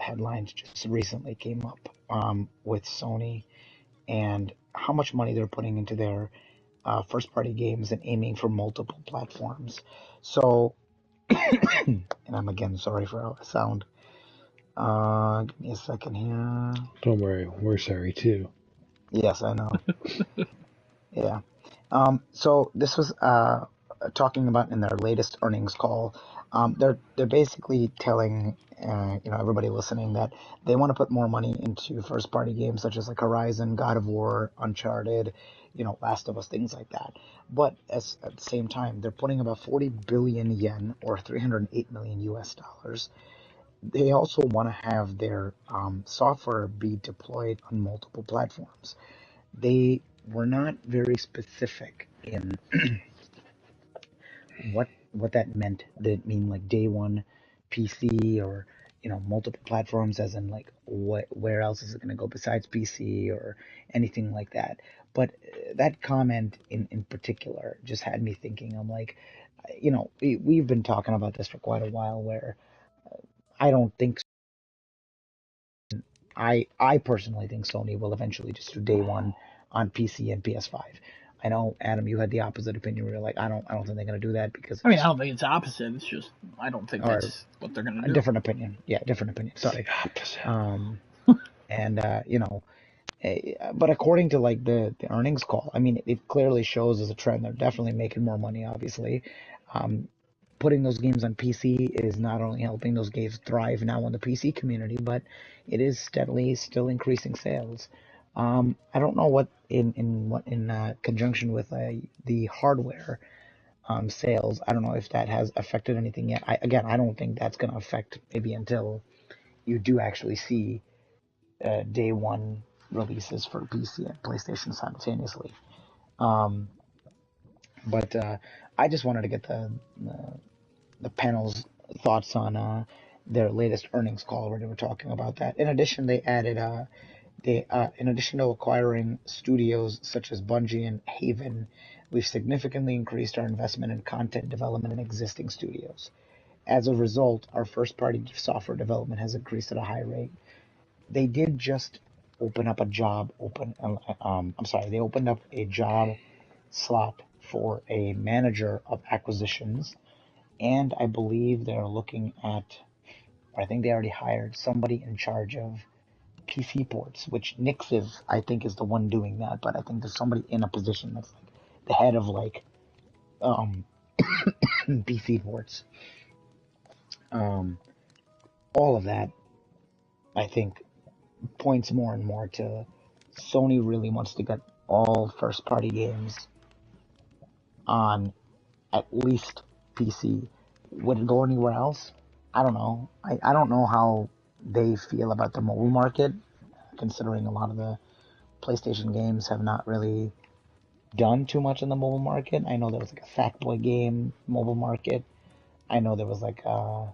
Speaker 1: headlines just recently came up with Sony and how much money they're putting into their first party games and aiming for multiple platforms. So, and I'm again sorry for how I sound. Give me a second here.
Speaker 4: Don't worry, we're sorry too.
Speaker 1: Yes, I know. Yeah. So this was talking about in their latest earnings call. They're basically telling everybody listening that they want to put more money into first party games such as like Horizon, God of War, Uncharted, Last of Us, things like that. But at the same time, they're putting about 40 billion yen or 308 million US dollars. They also want to have their software be deployed on multiple platforms. They were not very specific in what that meant. Did it mean like day one PC or multiple platforms, as in like where else is it going to go besides PC or anything like that? But that comment in particular just had me thinking. I'm like, we've been talking about this for quite a while. Where I don't think I personally think Sony will eventually just do day one on PC and PS5. I know Adam, you had the opposite opinion. Where you're like, I don't think they're gonna do that because
Speaker 3: I mean, I
Speaker 1: it's
Speaker 3: don't think it's opposite. It's just I don't think
Speaker 1: or
Speaker 3: that's what they're gonna
Speaker 1: a
Speaker 3: do.
Speaker 1: different opinion. Yeah, different opinion.
Speaker 4: It's the
Speaker 1: Sorry.
Speaker 4: opposite.
Speaker 1: And but according to like the earnings call, I mean, it clearly shows as a trend. They're definitely making more money. Obviously, um, putting those games on PC is not only helping those games thrive now in the PC community, but it is steadily still increasing sales. I don't know what in conjunction with the hardware sales. I don't know if that has affected anything yet. I don't think that's going to affect maybe until you do actually see day one releases for PC and PlayStation simultaneously. Um, but I just wanted to get the panel's thoughts on their latest earnings call where they were talking about that. In addition, they added in addition to acquiring studios such as Bungie and Haven, we've significantly increased our investment in content development in existing studios. As a result, our first-party software development has increased at a high rate. They did just open up a job open. I'm sorry, they opened up a job slot for a manager of acquisitions, and I believe they're looking at, or I think they already hired somebody in charge of PC ports, which Nix is, I think, is the one doing that. But I think there's somebody in a position that's like the head of like um, PC ports. Um, all of that, I think, points more and more to Sony really wants to get all first party games on at least PC. Would it go anywhere else? I don't know. I don't know how they feel about the mobile market. considering a lot of the PlayStation games have not really done too much in the mobile market. I know there was like a Sackboy game mobile market. I know there was like um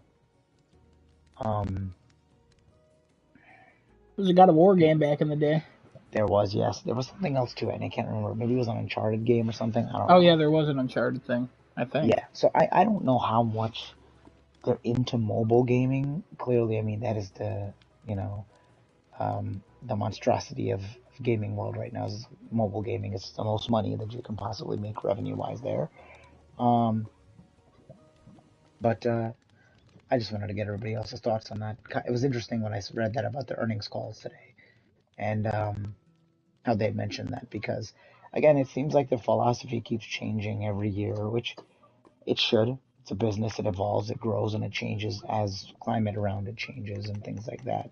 Speaker 3: It was a God of War game back in the day.
Speaker 1: there was, yes, there was something else too, and I can't remember. Maybe it was an Uncharted game or something. I don't
Speaker 3: Oh
Speaker 1: know.
Speaker 3: yeah, there was an Uncharted thing, I think.
Speaker 1: Yeah, so I don't know how much they're into mobile gaming. Clearly, I mean that is you know the monstrosity of gaming world right now is mobile gaming. It's the most money that you can possibly make revenue wise there. Um, but I just wanted to get everybody else's thoughts on that. It was interesting when I read that about the earnings calls today, and how they mentioned that because again, it seems like their philosophy keeps changing every year, which it should. It's a business. It evolves, it grows, and it changes as climate around it changes and things like that.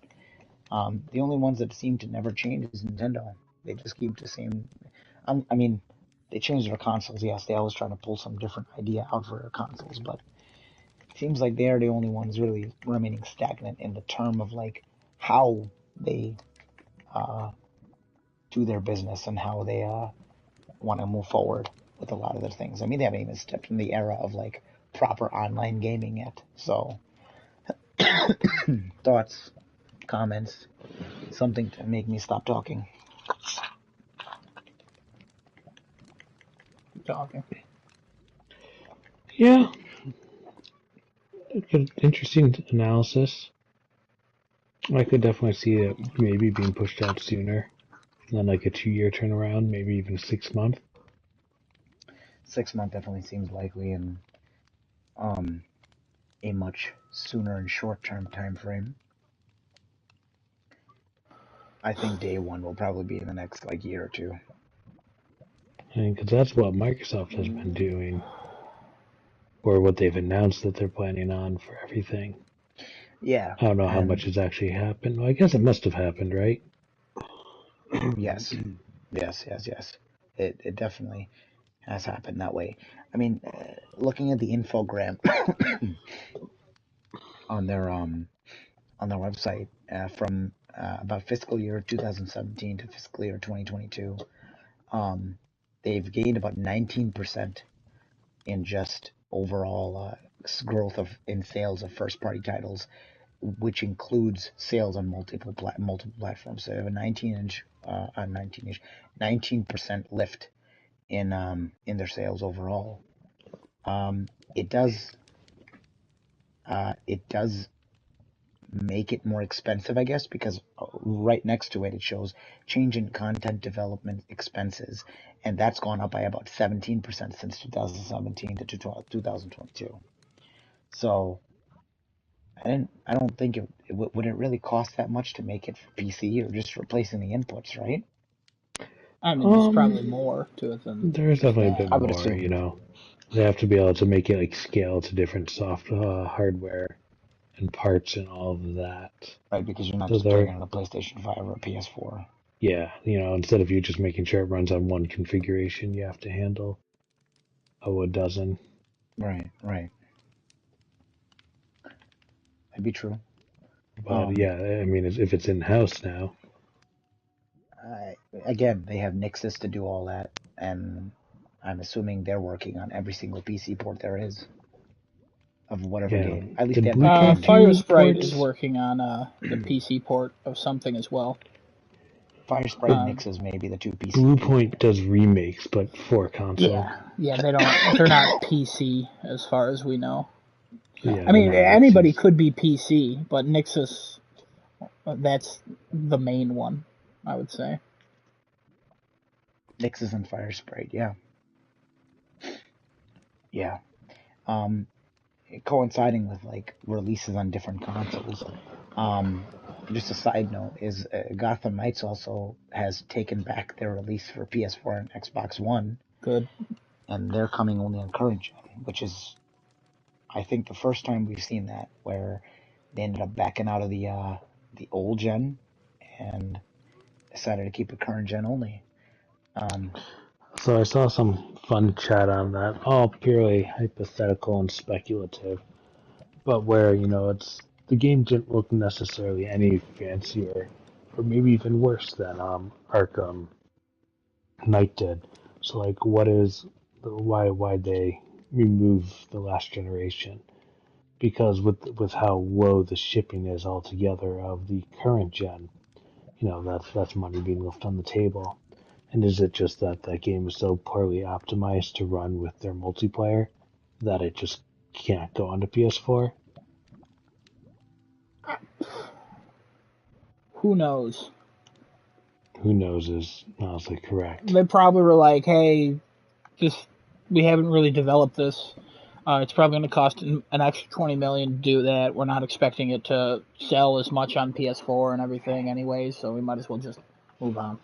Speaker 1: The only ones that seem to never change is Nintendo. They just keep the same. I mean, they change their consoles. Yes, they always try to pull some different idea out for their consoles, but it seems like they're the only ones really remaining stagnant in the term of like how they uh, do their business and how they want to move forward with a lot of their things. I mean, they haven't even stepped in the era of like proper online gaming yet. So, thoughts, comments, something to make me stop talking.
Speaker 3: Talking.
Speaker 4: Yeah, interesting analysis. I could definitely see it maybe being pushed out sooner than like a 2 year turnaround, maybe even 6 month.
Speaker 1: 6 month definitely seems likely, and um, a much sooner and short term time frame. I think day one will probably be in the next like year or two.
Speaker 4: I mean, because that's what Microsoft has been doing, or what they've announced that they're planning on for everything.
Speaker 1: Yeah,
Speaker 4: I don't know how much
Speaker 1: and
Speaker 4: has actually happened. Well, I guess it must have happened, right?
Speaker 1: yes, yes. It definitely has happened that way. I mean, looking at the infogram on their website from about fiscal year 2017 to fiscal year 2022, um, they've gained about 19% in just overall growth of in sales of first party titles, which includes sales on multiple platforms. So they have a 19% lift in their sales overall. It does make it more expensive, I guess, because right next to it it shows change in content development expenses, and that's gone up by about 17% since 2017 to 2022. So I don't think would it really cost that much to make it for PC or just replacing the inputs, right?
Speaker 3: I mean, there's probably
Speaker 4: Um,
Speaker 3: more to it than
Speaker 4: there's
Speaker 3: just
Speaker 4: definitely a
Speaker 3: that.
Speaker 4: bit
Speaker 1: I would
Speaker 4: more,
Speaker 1: assume,
Speaker 4: They have to be able to make it like scale to different soft hardware and parts and all of that.
Speaker 1: right? Because you're not
Speaker 4: So
Speaker 1: just putting it
Speaker 4: they're,
Speaker 1: on a PlayStation 5 or a PS4.
Speaker 4: yeah, instead of you just making sure it runs on one configuration, you have to handle a dozen.
Speaker 1: Right. That'd be true.
Speaker 4: But
Speaker 1: Um,
Speaker 4: yeah, I mean, if it's in house now,
Speaker 1: Again, they have Nixus to do all that, and I'm assuming they're working on every single PC port there is of whatever
Speaker 4: yeah,
Speaker 1: game. At least they
Speaker 4: did
Speaker 1: have the front
Speaker 4: Bluepoint
Speaker 1: end.
Speaker 3: Fire
Speaker 4: do
Speaker 3: Sprite is
Speaker 4: ports?
Speaker 3: working on the PC port of something as well.
Speaker 1: Firesprite and
Speaker 3: Um,
Speaker 1: Nixus may be the two PC.
Speaker 4: Bluepoint does remakes, but for console.
Speaker 3: yeah, they're not PC as far as we know.
Speaker 4: Yeah,
Speaker 3: I
Speaker 4: but
Speaker 3: mean,
Speaker 4: not
Speaker 3: anybody
Speaker 4: Nixus.
Speaker 3: could be PC, but Nixus, that's the main one, I would say.
Speaker 1: Nixus and Firesprite, yeah. Yeah. Um, Coinciding with like releases on different consoles. Um, just a side note is Gotham Knights also has taken back their release for PS4 and Xbox One,
Speaker 3: Good.
Speaker 1: and they're coming only on current gen, which is I think the first time we've seen that where they ended up backing out of the old gen and decided to keep it current gen only. Um,
Speaker 4: So I saw some fun chat on that, all purely hypothetical and speculative, but where, it's the game didn't look necessarily any fancier or maybe even worse than Arkham Knight did. So like, why they remove the last generation? Because with how low the shipping is altogether of the current gen, that's money being left on the table. And is it just that that game is so poorly optimized to run with their multiplayer that it just can't go onto PS4?
Speaker 3: Who knows?
Speaker 4: Who knows is honestly correct.
Speaker 3: They probably were like, hey, we haven't really developed this. It's probably going to cost an extra $20 million to do that. We're not expecting it to sell as much on PS4 and everything anyways, so we might as well just move on.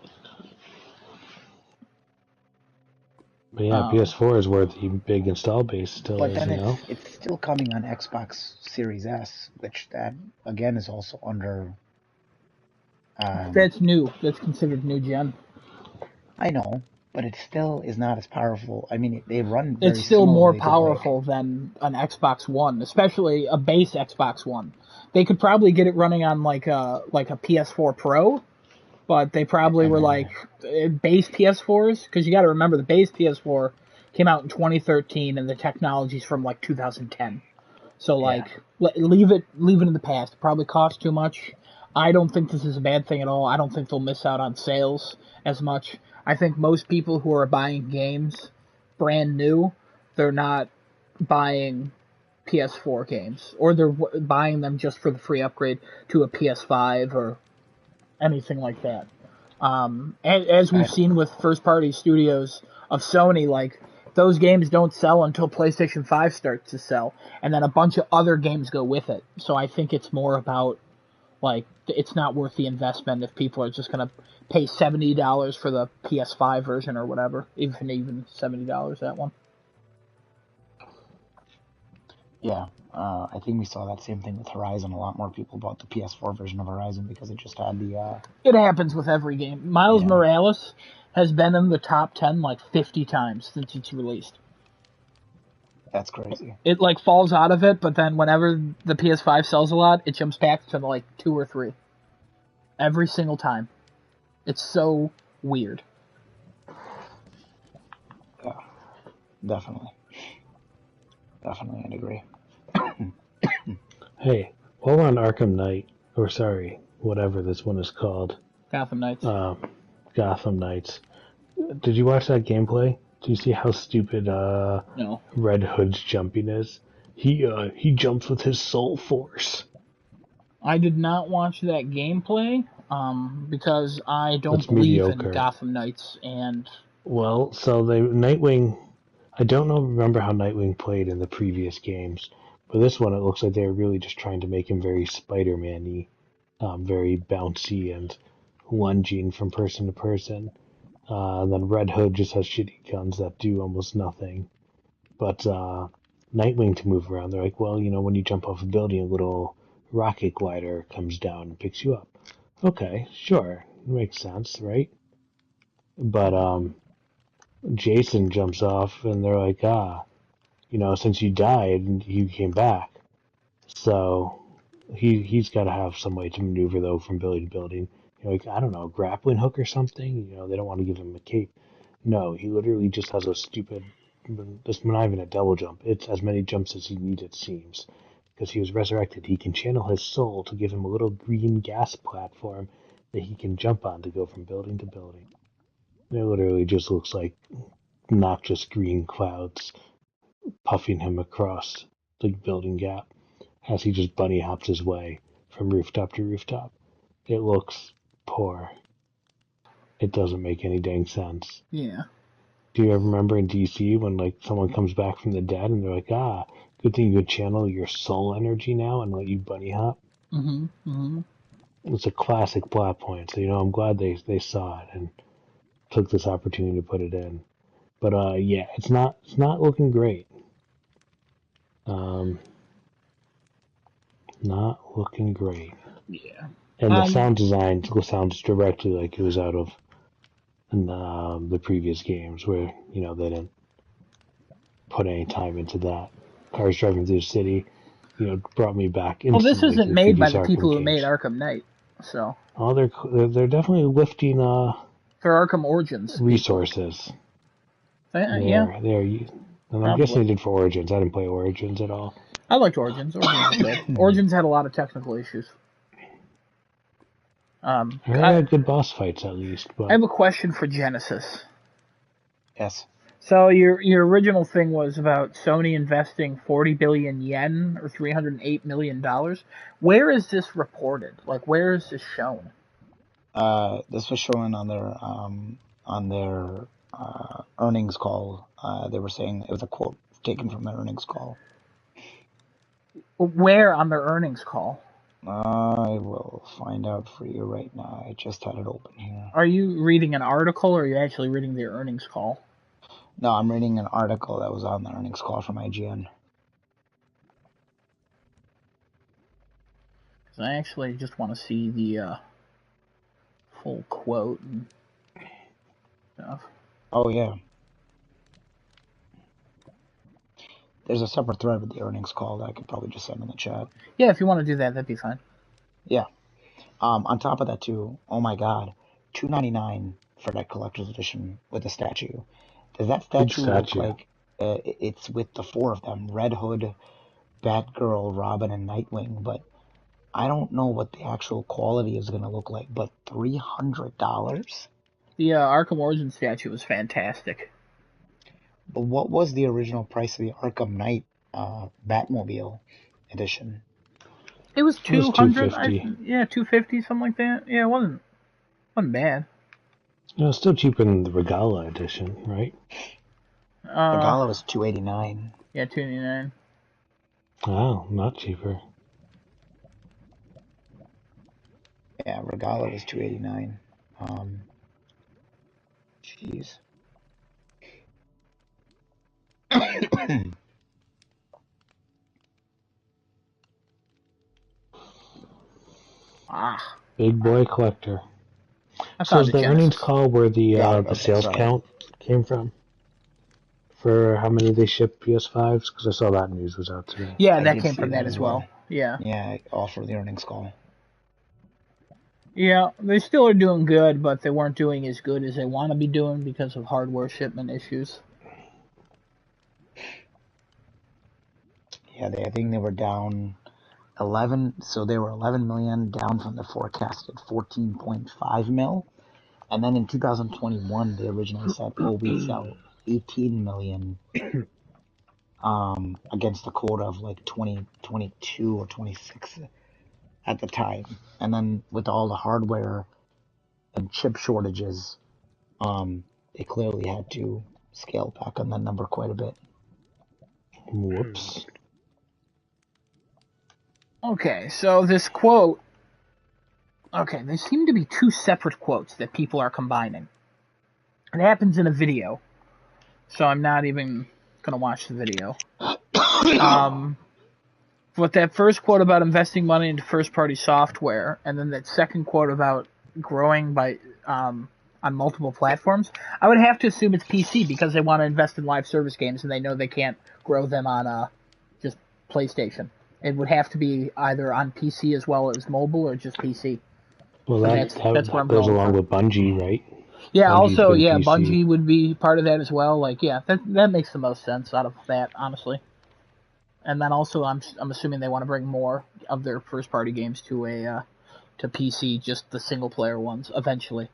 Speaker 4: But yeah, PS4 is where the big install base still
Speaker 1: But
Speaker 4: is,
Speaker 1: then it's still coming on Xbox Series S, which that again is also under.
Speaker 3: That's new. That's considered new gen.
Speaker 1: I know, but it still is not as powerful. I mean, they run very
Speaker 3: It's still more
Speaker 1: similarly to,
Speaker 3: powerful than an Xbox One, especially a base Xbox One. They could probably get it running on like a PS4 Pro, but they probably were like base PS4s, because you got to remember the base PS4 came out in 2013 and the technology's from like 2010. So like leave it in the past. It probably costs too much. I don't think this is a bad thing at all. I don't think they'll miss out on sales as much. I think most people who are buying games brand new, they're not buying PS4 games, or they're buying them just for the free upgrade to a PS5 or anything like that. As we've seen with first-party studios of Sony, like, those games don't sell until PlayStation 5 starts to sell, and then a bunch of other games go with it. So I think it's more about, like, it's not worth the investment if people are just going to pay $70 for the PS5 version or whatever, even $70 that one.
Speaker 1: Yeah, I think we saw that same thing with Horizon. A lot more people bought the PS4 version of Horizon because it just had the.
Speaker 3: It happens with every game. Miles Morales has been in the top 10 like 50 times since it's released.
Speaker 1: That's crazy.
Speaker 3: It like falls out of it, but then whenever the PS5 sells a lot, it jumps back to like 2 or 3. Every single time. It's so weird.
Speaker 1: Yeah, definitely. Definitely, I'd agree.
Speaker 4: Hey, while we're on Arkham Knight, or sorry, whatever this one is called.
Speaker 3: Gotham Knights.
Speaker 4: Gotham Knights. Did you watch that gameplay? Do you see how stupid
Speaker 3: No.
Speaker 4: Red Hood's jumping is? He jumps with his soul force.
Speaker 3: I did not watch that gameplay, because I don't
Speaker 4: That's
Speaker 3: believe
Speaker 4: mediocre.
Speaker 3: in Gotham Knights and.
Speaker 4: Well, so Nightwing. I don't remember how Nightwing played in the previous games, but this one it looks like they're really just trying to make him very Spider-Man-y, very bouncy and lunging from person to person. And then Red Hood just has shitty guns that do almost nothing. But Nightwing to move around, they're like, well, when you jump off a building, a little rocket glider comes down and picks you up. Okay, sure, makes sense, right? But Jason jumps off, and they're like, since you died, you came back. So he's got to have some way to maneuver, though, from building to building. Like, I don't know, a grappling hook or something? They don't want to give him a cape. No, he literally just has a stupid, it's not even a double jump. It's as many jumps as he needs, it seems. Because he was resurrected, he can channel his soul to give him a little green gas platform that he can jump on to go from building to building. It literally just looks like noxious green clouds puffing him across the building gap as he just bunny hops his way from rooftop to rooftop. It looks poor. It doesn't make any dang sense.
Speaker 3: Yeah.
Speaker 4: Do you ever remember in DC when someone comes back from the dead and they're like, good thing you could channel your soul energy now and let you bunny hop?
Speaker 3: Mm-hmm. Mm-hmm.
Speaker 4: It's a classic plot point, so I'm glad they saw it and took this opportunity to put it in. But yeah, it's not looking great. Not looking great.
Speaker 3: Yeah.
Speaker 4: And the sound design sounds directly like it was out of the previous games where, they didn't put any time into that. Cars driving through the city, brought me back instantly.
Speaker 3: Well, this isn't
Speaker 4: to
Speaker 3: made by
Speaker 4: previous
Speaker 3: the
Speaker 4: Arkham
Speaker 3: people who
Speaker 4: games.
Speaker 3: made Arkham Knight. So.
Speaker 4: Oh, they're definitely lifting
Speaker 3: For Arkham Origins.
Speaker 4: resources.
Speaker 3: Yeah.
Speaker 4: And I'm guessing they did for Origins. I didn't play Origins at all.
Speaker 3: I liked Origins. Origins was good. Origins had a lot of technical issues.
Speaker 4: I heard I had good boss fights at least. But
Speaker 3: I have a question for Genesis.
Speaker 1: Yes.
Speaker 3: So your original thing was about Sony investing 40 billion yen or $308 million. Where is this reported? Like, where is this shown?
Speaker 1: This was shown on their earnings call. They were saying it was a quote taken from their earnings call.
Speaker 3: Where on their earnings call?
Speaker 1: I will find out for you right now. I just had it open here.
Speaker 3: Are you reading an article, or are you actually reading their earnings call?
Speaker 1: No, I'm reading an article that was on the earnings call from IGN.
Speaker 3: Because I actually just want to see the full quote and stuff.
Speaker 1: Oh, yeah. There's a separate thread with the earnings call that I could probably just send in the chat.
Speaker 3: Yeah, if you want to do that, that'd be fine.
Speaker 1: Yeah. On top of that, too, oh my god, $2.99 for that collector's edition with the statue. Does that statue look like it's with the four of them, Red Hood, Batgirl, Robin, and Nightwing, but I don't know what the actual quality is going to look like, but $300?
Speaker 3: The Arkham Origins statue was fantastic.
Speaker 1: But what was the original price of the Arkham Knight Batmobile edition?
Speaker 3: It was $200.
Speaker 4: $250.
Speaker 3: Yeah, $250, something like that. Yeah, it wasn't bad.
Speaker 4: It was still cheaper than the Regala edition, right?
Speaker 1: Regala was $289.
Speaker 3: Yeah, $289.
Speaker 4: Wow, not cheaper.
Speaker 1: Yeah, Regala was $289. Jeez.
Speaker 4: Big boy collector.
Speaker 3: I
Speaker 4: So
Speaker 3: found
Speaker 4: is the earnings call where the sales
Speaker 1: sorry.
Speaker 4: count came from? For how many they shipped PS5s? Because I saw that news was out today.
Speaker 3: Yeah, that came from that as well. Yeah.
Speaker 1: Yeah, all for the earnings call.
Speaker 3: Yeah, they still are doing good, but they weren't doing as good as they want to be doing because of hardware shipment issues.
Speaker 1: Yeah, I think they were down 11, so they were 11 million down from the forecasted 14.5 mil. And then in 2021, they originally said, we sell 18 million against a quota of like 22 or 26 at the time. And then with all the hardware and chip shortages, they clearly had to scale back on that number quite a bit.
Speaker 4: Whoops.
Speaker 3: Okay, so this quote... Okay, there seem to be two separate quotes that people are combining. It happens in a video, so I'm not even going to watch the video. But that first quote about investing money into first-party software, and then that second quote about growing by on multiple platforms, I would have to assume it's PC because they want to invest in live service games and they know they can't grow them on just PlayStation. It would have to be either on PC as well as mobile or just PC.
Speaker 4: Well, that's what I'm goes along with Bungie, right?
Speaker 3: Yeah,
Speaker 4: Bungie's
Speaker 3: also,
Speaker 4: PC.
Speaker 3: Bungie would be part of that as well. Like, yeah, that makes the most sense out of that, honestly. And then also, I'm assuming they want to bring more of their first-party games to PC, just the single-player ones, eventually.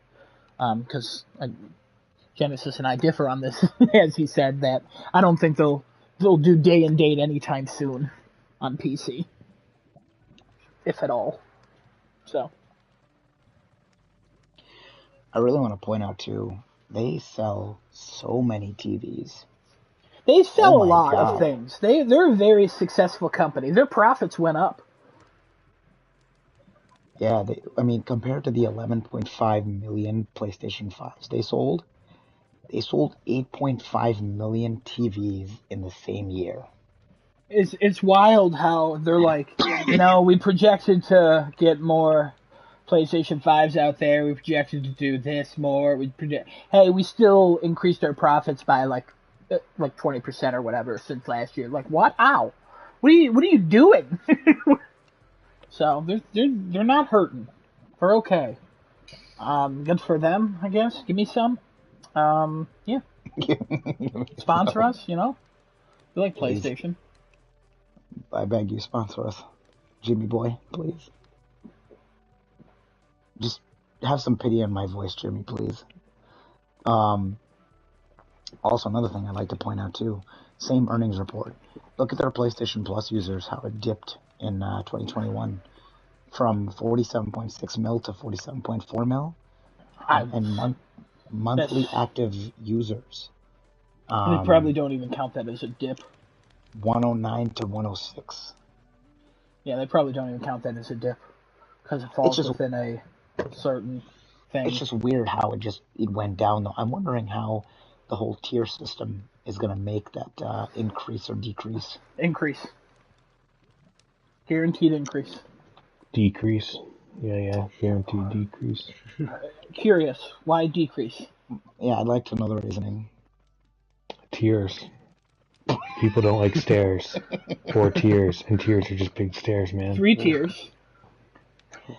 Speaker 3: Because Genesis and I differ on this, as he said, that I don't think they'll do day and date anytime soon on PC, if at all. So.
Speaker 1: I really want to point out, too, they sell so many TVs.
Speaker 3: They sell a lot of things. They're a very successful company. Their profits went up.
Speaker 1: Yeah, compared to the 11.5 million PlayStation 5s they sold 8.5 million TVs in the same year.
Speaker 3: It's wild how they're like, we projected to get more PlayStation 5s out there. We projected to do this more. We still increased our profits by like 20% or whatever since last year. Like, what? Ow! What are you doing? So they're not hurting. We're okay. Good for them, I guess. Give me some. Yeah. Sponsor us, you know? We like
Speaker 1: Please.
Speaker 3: PlayStation.
Speaker 1: I beg you, sponsor us. Jimmy boy, please. Just have some pity on my voice, Jimmy, please. Also, another thing I'd like to point out, too. Same earnings report. Look at their PlayStation Plus users, how it dipped in 2021 from 47.6 mil to 47.4 mil. And monthly active users.
Speaker 3: They probably don't even count that as a dip.
Speaker 1: 109 to 106.
Speaker 3: Yeah, they probably don't even count that as a dip because it falls within a certain thing.
Speaker 1: It's just weird how it went down, though. I'm wondering how the whole tier system is going to make that increase or decrease.
Speaker 3: Increase. Guaranteed increase.
Speaker 4: Decrease. Yeah, guaranteed decrease.
Speaker 3: Curious, why decrease?
Speaker 1: Yeah, I'd like to know the reasoning.
Speaker 4: Tiers. People don't like stairs. 4 tiers, and tiers are just big stairs, man.
Speaker 3: 3 tiers.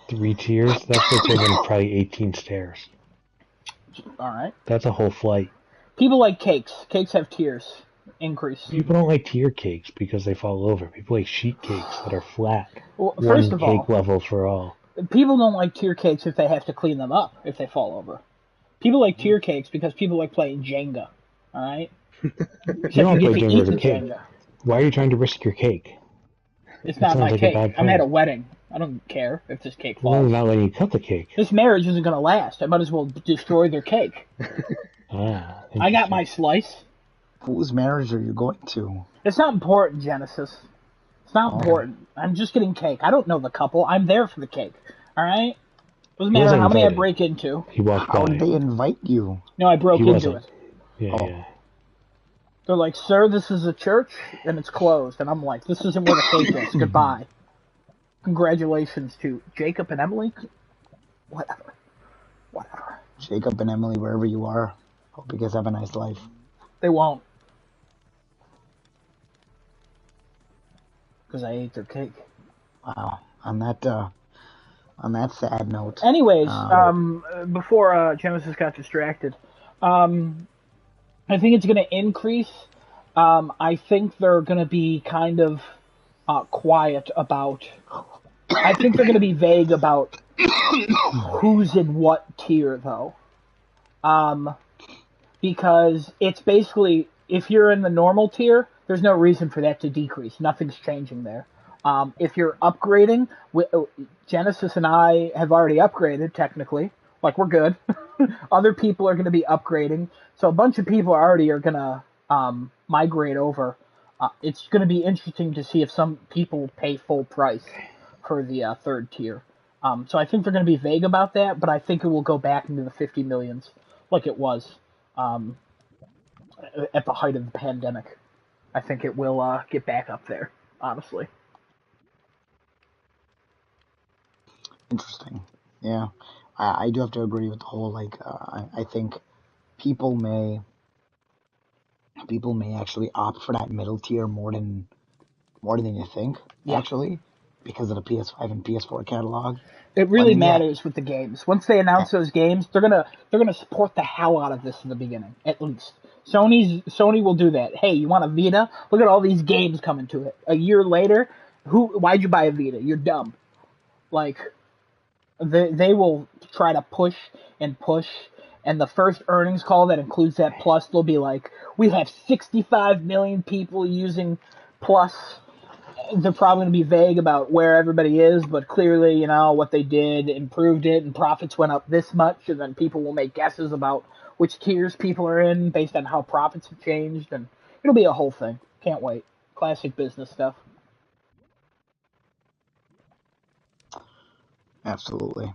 Speaker 4: 3 tiers? That's equivalent to probably 18 stairs.
Speaker 3: Alright.
Speaker 4: That's a whole flight.
Speaker 3: People like cakes. Cakes have tiers. Increase.
Speaker 4: People don't like tier cakes because they fall over. People like sheet cakes that are flat.
Speaker 3: Well, first of all,
Speaker 4: cake level for all.
Speaker 3: People don't like tier cakes if they have to clean them up if they fall over. People like tier cakes because people like playing Jenga. Alright?
Speaker 4: You don't play Jenga with a cake.
Speaker 3: Jenga.
Speaker 4: Why are you trying to risk your cake?
Speaker 3: It's not my cake. I'm at a wedding. I don't care if this cake falls.
Speaker 4: Well, I'm not letting you cut the cake.
Speaker 3: This marriage isn't going to last. I might as well destroy their cake. I got my slice.
Speaker 1: Whose marriage are you going to?
Speaker 3: It's not important, Genesis. It's not important. I'm just getting cake. I don't know the couple. I'm there for the cake. Alright? Doesn't matter how many I break into.
Speaker 4: He walked by.
Speaker 1: How did they invite you?
Speaker 3: No, I broke into it.
Speaker 4: Yeah.
Speaker 3: They're like, sir, this is a church, and it's closed. And I'm like, this isn't where the cake is. Goodbye. Congratulations to Jacob and Emily. Whatever.
Speaker 1: Jacob and Emily, wherever you are, hope you guys have a nice life.
Speaker 3: They won't. Because I ate their cake.
Speaker 1: Wow. On that sad note.
Speaker 3: Anyways, before Genesis got distracted, I think it's going to increase. I think they're going to be kind of quiet about... I think they're going to be vague about who's in what tier, though. Because it's basically, if you're in the normal tier, there's no reason for that to decrease. Nothing's changing there. If you're upgrading, Genesis and I have already upgraded, technically. Like, we're good. Other people are going to be upgrading. So a bunch of people are going to migrate over. It's going to be interesting to see if some people pay full price for the third tier. So I think they're going to be vague about that, but I think it will go back into the 50 millions like it was at the height of the pandemic. I think it will get back up there, honestly.
Speaker 1: Interesting. Yeah. I do have to agree with the whole, I think people may actually opt for that middle tier more than you think, actually, because of the PS5 and PS4 catalog.
Speaker 3: It really matters with the games. Once they announce those games, they're gonna support the hell out of this in the beginning, at least. Sony will do that. Hey, you want a Vita? Look at all these games coming to it. A year later, why'd you buy a Vita? You're dumb. Like, they will try to push, and the first earnings call that includes that Plus, they'll be like, we have 65 million people using Plus. They're probably going to be vague about where everybody is, but clearly, what they did improved it, and profits went up this much, and then people will make guesses about which tiers people are in based on how profits have changed, and it'll be a whole thing. Can't wait. Classic business stuff.
Speaker 1: Absolutely.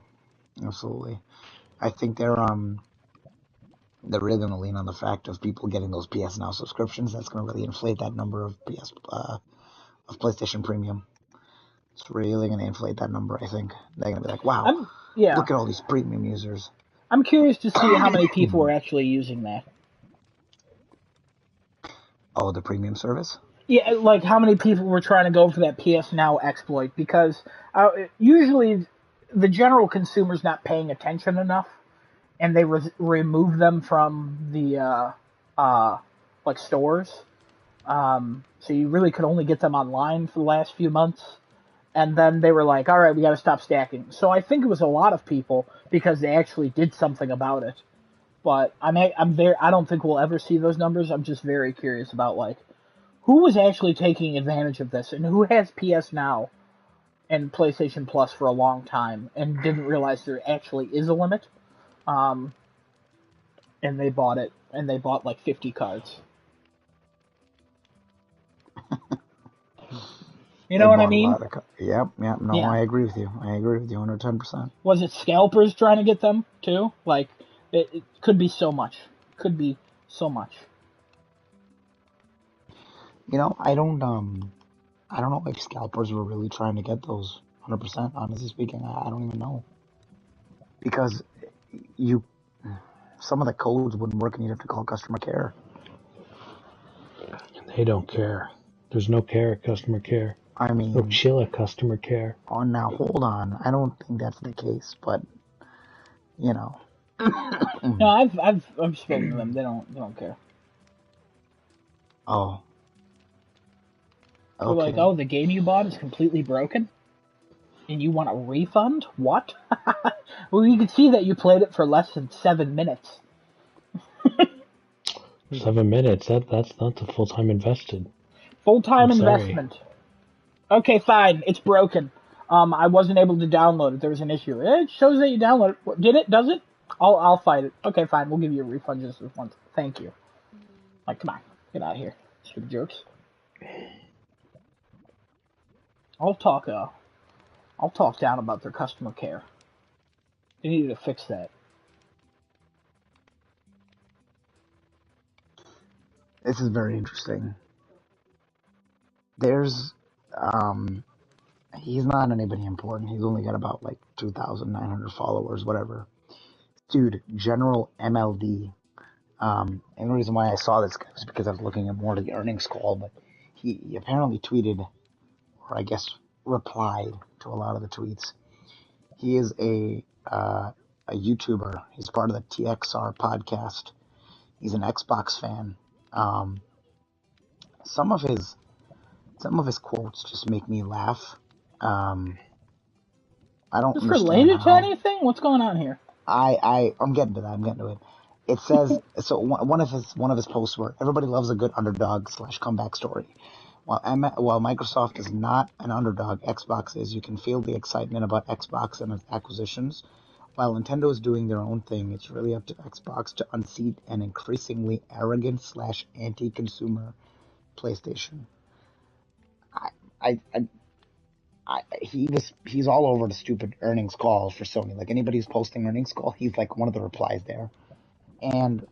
Speaker 1: I think they're really going to lean on the fact of people getting those PS Now subscriptions. That's going to really inflate that number of of PlayStation Premium. It's really going to inflate that number, I think. They're going to be like, wow, look at all these premium users.
Speaker 3: I'm curious to see how many people are actually using that.
Speaker 1: Oh, the premium service?
Speaker 3: Yeah, like how many people were trying to go for that PS Now exploit, because usually the general consumer's not paying attention enough, and they remove them from the like stores. So you really could only get them online for the last few months. And then they were like, all right, we got to stop stacking. So I think it was a lot of people because they actually did something about it. But I'm there. I don't think we'll ever see those numbers. I'm just very curious about like who was actually taking advantage of this and who has PS Now and PlayStation Plus for a long time and didn't realize there actually is a limit. And they bought it, and they bought like 50 cards. You know what I mean?
Speaker 1: Yep. No, yeah. I agree with you. I agree with you 110%.
Speaker 3: Was it scalpers trying to get them too? Like, it could be so much. Could be so much.
Speaker 1: You know, I don't know if scalpers were really trying to get those 100%. Honestly speaking, I don't even know, because some of the codes wouldn't work, and you'd have to call customer care.
Speaker 4: They don't care. There's no care at customer care.
Speaker 1: I mean,
Speaker 4: no chill at customer care.
Speaker 1: Oh, now hold on. I don't think that's the case, but you know.
Speaker 3: No, I've spoken to them. They don't care.
Speaker 1: Oh.
Speaker 3: They're like, oh, the game you bought is completely broken, and you want a refund? What? Well, you can see that you played it for less than 7 minutes.
Speaker 4: 7 minutes? That's not the full-time invested.
Speaker 3: Full-time investment. Okay, fine. It's broken. I wasn't able to download it. There was an issue. It shows that you downloaded it. Did it? Does it? I'll fight it. Okay, fine. We'll give you a refund just this once. Thank you. Like, come on. Get out of here. Stupid jerks. I'll talk down about their customer care. They needed to fix that.
Speaker 1: This is very interesting. There's, he's not anybody important. He's only got about like 2,900 followers, whatever. Dude, General MLD. And the reason why I saw this guy was because I was looking at more of the earnings call, but he apparently tweeted, or I guess replied to a lot of the tweets. He is a YouTuber. He's part of the TXR podcast. He's an Xbox fan. Some of his quotes just make me laugh. I don't understand.
Speaker 3: Is related to anything? What's going on here?
Speaker 1: I'm getting to that. I'm getting to it. It says so. One of his posts were, everybody loves a good underdog / comeback story. While Microsoft is not an underdog, Xbox is. You can feel the excitement about Xbox and its acquisitions. While Nintendo is doing their own thing, it's really up to Xbox to unseat an increasingly arrogant / anti-consumer PlayStation. He's all over the stupid earnings call for Sony. Like, anybody who's posting earnings call, he's like one of the replies there. And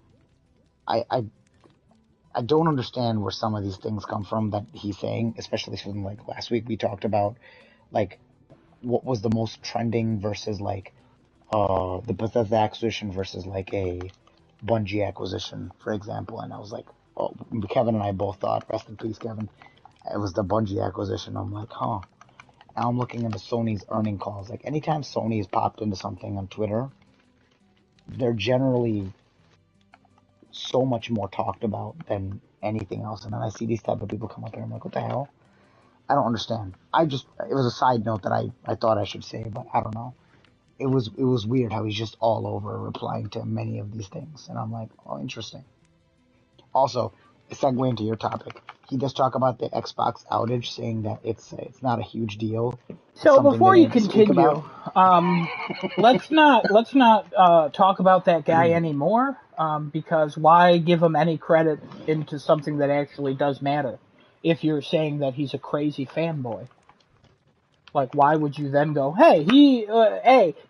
Speaker 1: I don't understand where some of these things come from that he's saying, especially from like last week we talked about like what was the most trending versus like the Bethesda acquisition versus like a Bungie acquisition, for example. And I was like, oh, Kevin and I both thought, rest in peace, Kevin, it was the Bungie acquisition. I'm like, huh. Now I'm looking into Sony's earning calls. Like, anytime Sony's popped into something on Twitter, they're generally so much more talked about than anything else. And then I see these type of people come up here, I'm like, what the hell? I don't understand. It was a side note that I thought I should say, but I don't know. It was weird how he's just all over replying to many of these things. And I'm like, oh, interesting. Also, segue into your topic. He does talk about the Xbox outage, saying that it's not a huge deal.
Speaker 3: So before you continue, let's not talk about that guy anymore, because why give him any credit into something that actually does matter? If you're saying that he's a crazy fanboy, like, why would you then go, hey,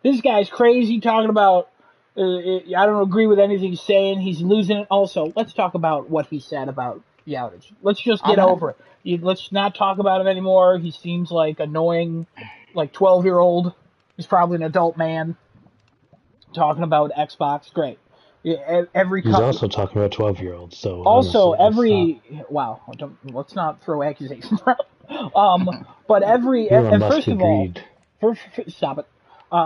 Speaker 3: this guy's crazy talking about, I don't agree with anything he's saying, he's losing it. Also, let's talk about what he said about the outage. Let's just get over it. Let's not talk about it anymore. He seems like annoying, like 12-year-old. He's probably an adult man talking about Xbox. Great. Yeah,
Speaker 4: he's also talking about 12-years. So
Speaker 3: also let's not throw accusations around. But first of all, stop it.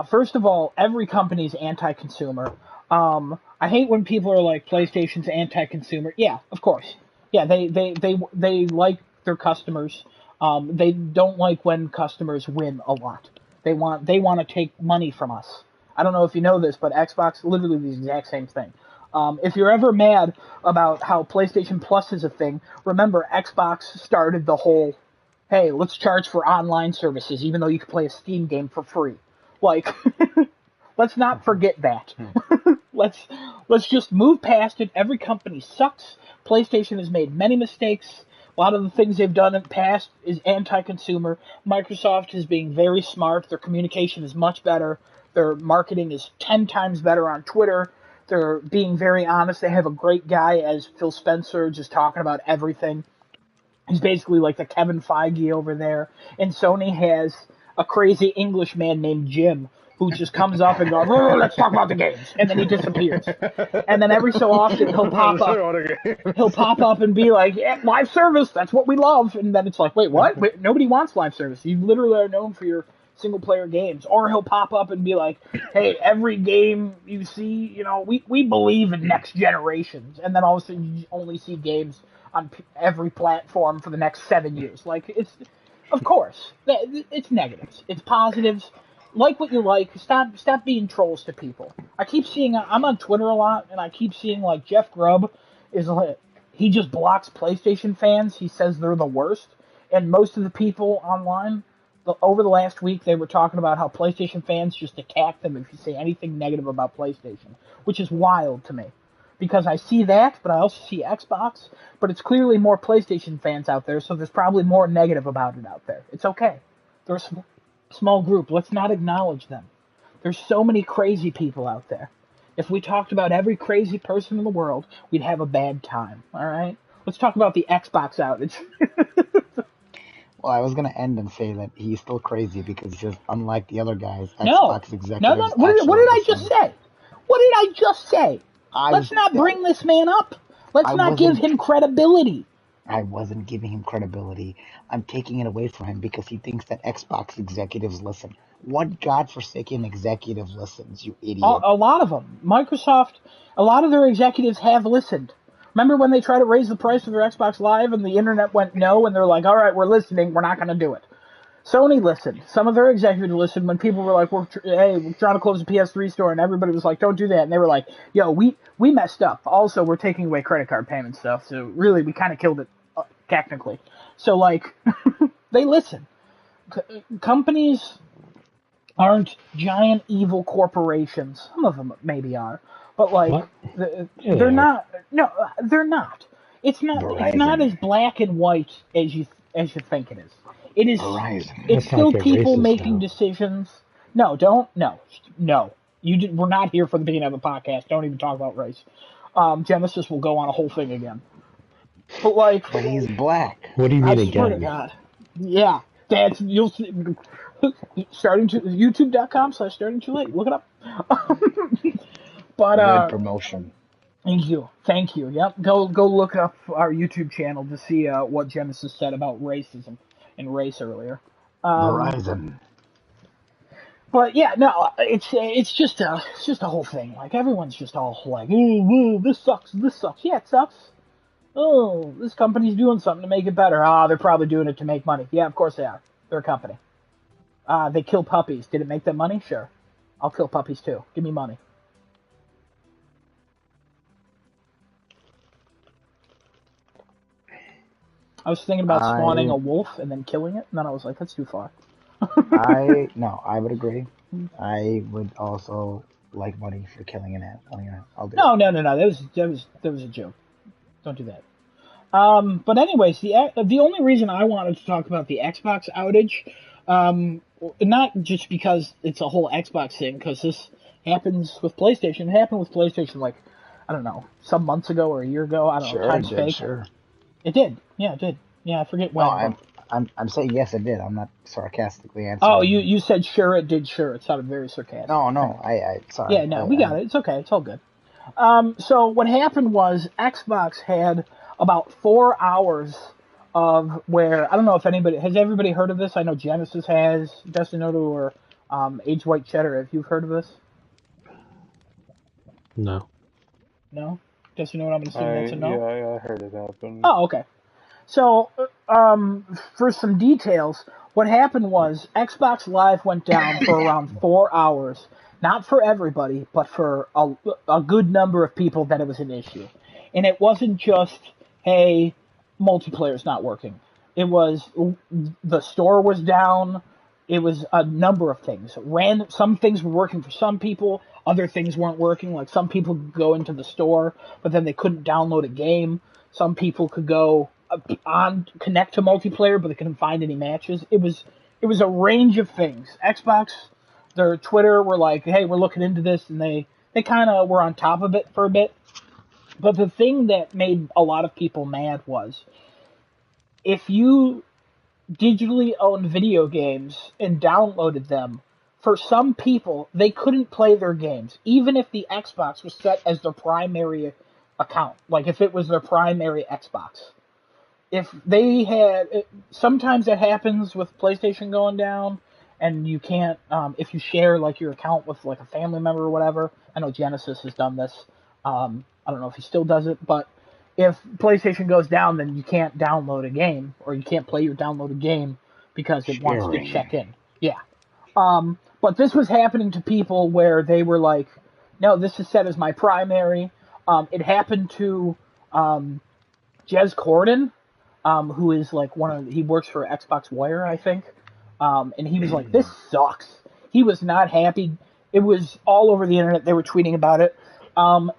Speaker 3: First of all, every company's anti-consumer. I hate when people are like, PlayStation's anti-consumer. Yeah, of course. Yeah, they like their customers. They don't like when customers win a lot. They want to take money from us. I don't know if you know this, but Xbox, literally the exact same thing. If you're ever mad about how PlayStation Plus is a thing, remember Xbox started the whole, hey, let's charge for online services, even though you can play a Steam game for free. Like, let's not forget that. let's just move past it. Every company sucks. PlayStation has made many mistakes. A lot of the things they've done in the past is anti-consumer. Microsoft is being very smart. Their communication is much better. Their marketing is 10 times better on Twitter. They're being very honest. They have a great guy as Phil Spencer, just talking about everything. He's basically like the Kevin Feige over there. And Sony has a crazy English man named Jim who just comes up and goes, oh, let's talk about the games. And then he disappears. And then every so often he'll pop up. He'll pop up and be like, yeah, live service, that's what we love. And then it's like, wait, what? Wait, nobody wants live service. You literally are known for your single-player games. Or he'll pop up and be like, hey, every game you see, you know, we believe in next generations. And then all of a sudden you only see games on every platform for the next 7 years. Like, it's, of course, it's negatives. It's positives. Like what you like. Stop being trolls to people. I keep seeing, I'm on Twitter a lot, and I keep seeing, like, Jeff Grubb is like, he just blocks PlayStation fans. He says they're the worst. And most of the people online, over the last week, they were talking about how PlayStation fans just attack them if you say anything negative about PlayStation, which is wild to me. Because I see that, but I also see Xbox, but it's clearly more PlayStation fans out there, so there's probably more negative about it out there. It's okay. They're a small group. Let's not acknowledge them. There's so many crazy people out there. If we talked about every crazy person in the world, we'd have a bad time, all right? Let's talk about the Xbox outage.
Speaker 1: Well, I was going to end and say that he's still crazy because he says, unlike the other guys,
Speaker 3: No.
Speaker 1: Xbox executives.
Speaker 3: No. What did I just say? What did I just say? Let's not bring this man up. Let's not give him credibility.
Speaker 1: I wasn't giving him credibility. I'm taking it away from him because he thinks that Xbox executives listen. What godforsaken executive listens, you idiot?
Speaker 3: A lot of them. Microsoft, a lot of their executives have listened. Remember when they tried to raise the price of their Xbox Live and the internet went no, and they're like, all right, we're listening, we're not going to do it. Sony listened. Some of their executives listened when people were like, we're trying to close the PS3 store, and everybody was like, don't do that. And they were like, yo, we messed up. Also, we're taking away credit card payment stuff, so really, we kind of killed it, technically. So, like, they listen. Companies aren't giant evil corporations. Some of them maybe are. But, like, they're not. No, they're not. It's not as black and white as you think it is. It is.
Speaker 1: Verizon.
Speaker 3: It's still people making decisions. No. We're not here for the beginning of the podcast. Don't even talk about race. Genesis will go on a whole thing again. But
Speaker 1: he's black.
Speaker 4: What do you mean again?
Speaker 3: I swear to God. Yeah, you'll see. YouTube.com/starting too late. Look it up. But
Speaker 1: good promotion.
Speaker 3: Thank you. Yep. Go look up our YouTube channel to see what Genesis said about racism and race earlier.
Speaker 1: Verizon.
Speaker 3: But yeah, no, it's just a whole thing. Like, everyone's just all like, ooh, this sucks. Yeah, it sucks. Oh, this company's doing something to make it better. They're probably doing it to make money. Yeah, of course they are. They're a company. They kill puppies. Did it make them money? Sure. I'll kill puppies too. Give me money. I was thinking about spawning a wolf and then killing it, and then I was like, that's too far.
Speaker 1: I would agree. I would also like money for killing an animal. Yeah, I'll do it.
Speaker 3: No. That was a joke. Don't do that. But anyways, the only reason I wanted to talk about the Xbox outage, not just because it's a whole Xbox thing, because this happens with PlayStation. It happened with PlayStation, like, I don't know, some months ago or a year ago. I don't know. Time's fake.
Speaker 1: Sure.
Speaker 3: It did. Yeah, it did. Yeah, I forget when.
Speaker 1: No, I'm saying yes, it did. I'm not sarcastically answering.
Speaker 3: Oh, you said sure it did. Sure, it sounded very sarcastic.
Speaker 1: No, I sorry.
Speaker 3: Yeah, no, we got it. It's okay. It's all good. So what happened was Xbox had about 4 hours of where, I don't know if everybody heard of this. I know Genesis has, Destinoto Age White Cheddar. Have you heard of this?
Speaker 4: No.
Speaker 3: No. Guess you know what I'm assuming that's a no.
Speaker 2: I heard it happen.
Speaker 3: Oh, okay. So, for some details, what happened was Xbox Live went down for around 4 hours. Not for everybody, but for a good number of people that it was an issue. And it wasn't just, hey, multiplayer's not working. It was the store was down. It was a number of things. Some things were working for some people, other things weren't working. Like some people could go into the store, but then they couldn't download a game. Some people could go connect to multiplayer, but they couldn't find any matches. It was a range of things. Xbox, their Twitter were like, "Hey, we're looking into this," and they kind of were on top of it for a bit. But the thing that made a lot of people mad was if you digitally owned video games and downloaded them, for some people, they couldn't play their games, even if the Xbox was set as their primary account. Like if it was their primary Xbox. If they had, sometimes it happens with PlayStation going down, and you can't, if you share like your account with like a family member or whatever. I know Genesis has done this. I don't know if he still does it, but if PlayStation goes down, then you can't download a game or you can't play your downloaded game because it wants to check in. Yeah. But this was happening to people where they were like, no, this is set as my primary. It happened to Jez Corden, who is like he works for Xbox Wire, I think. And he was like, this sucks. He was not happy. It was all over the internet. They were tweeting about it.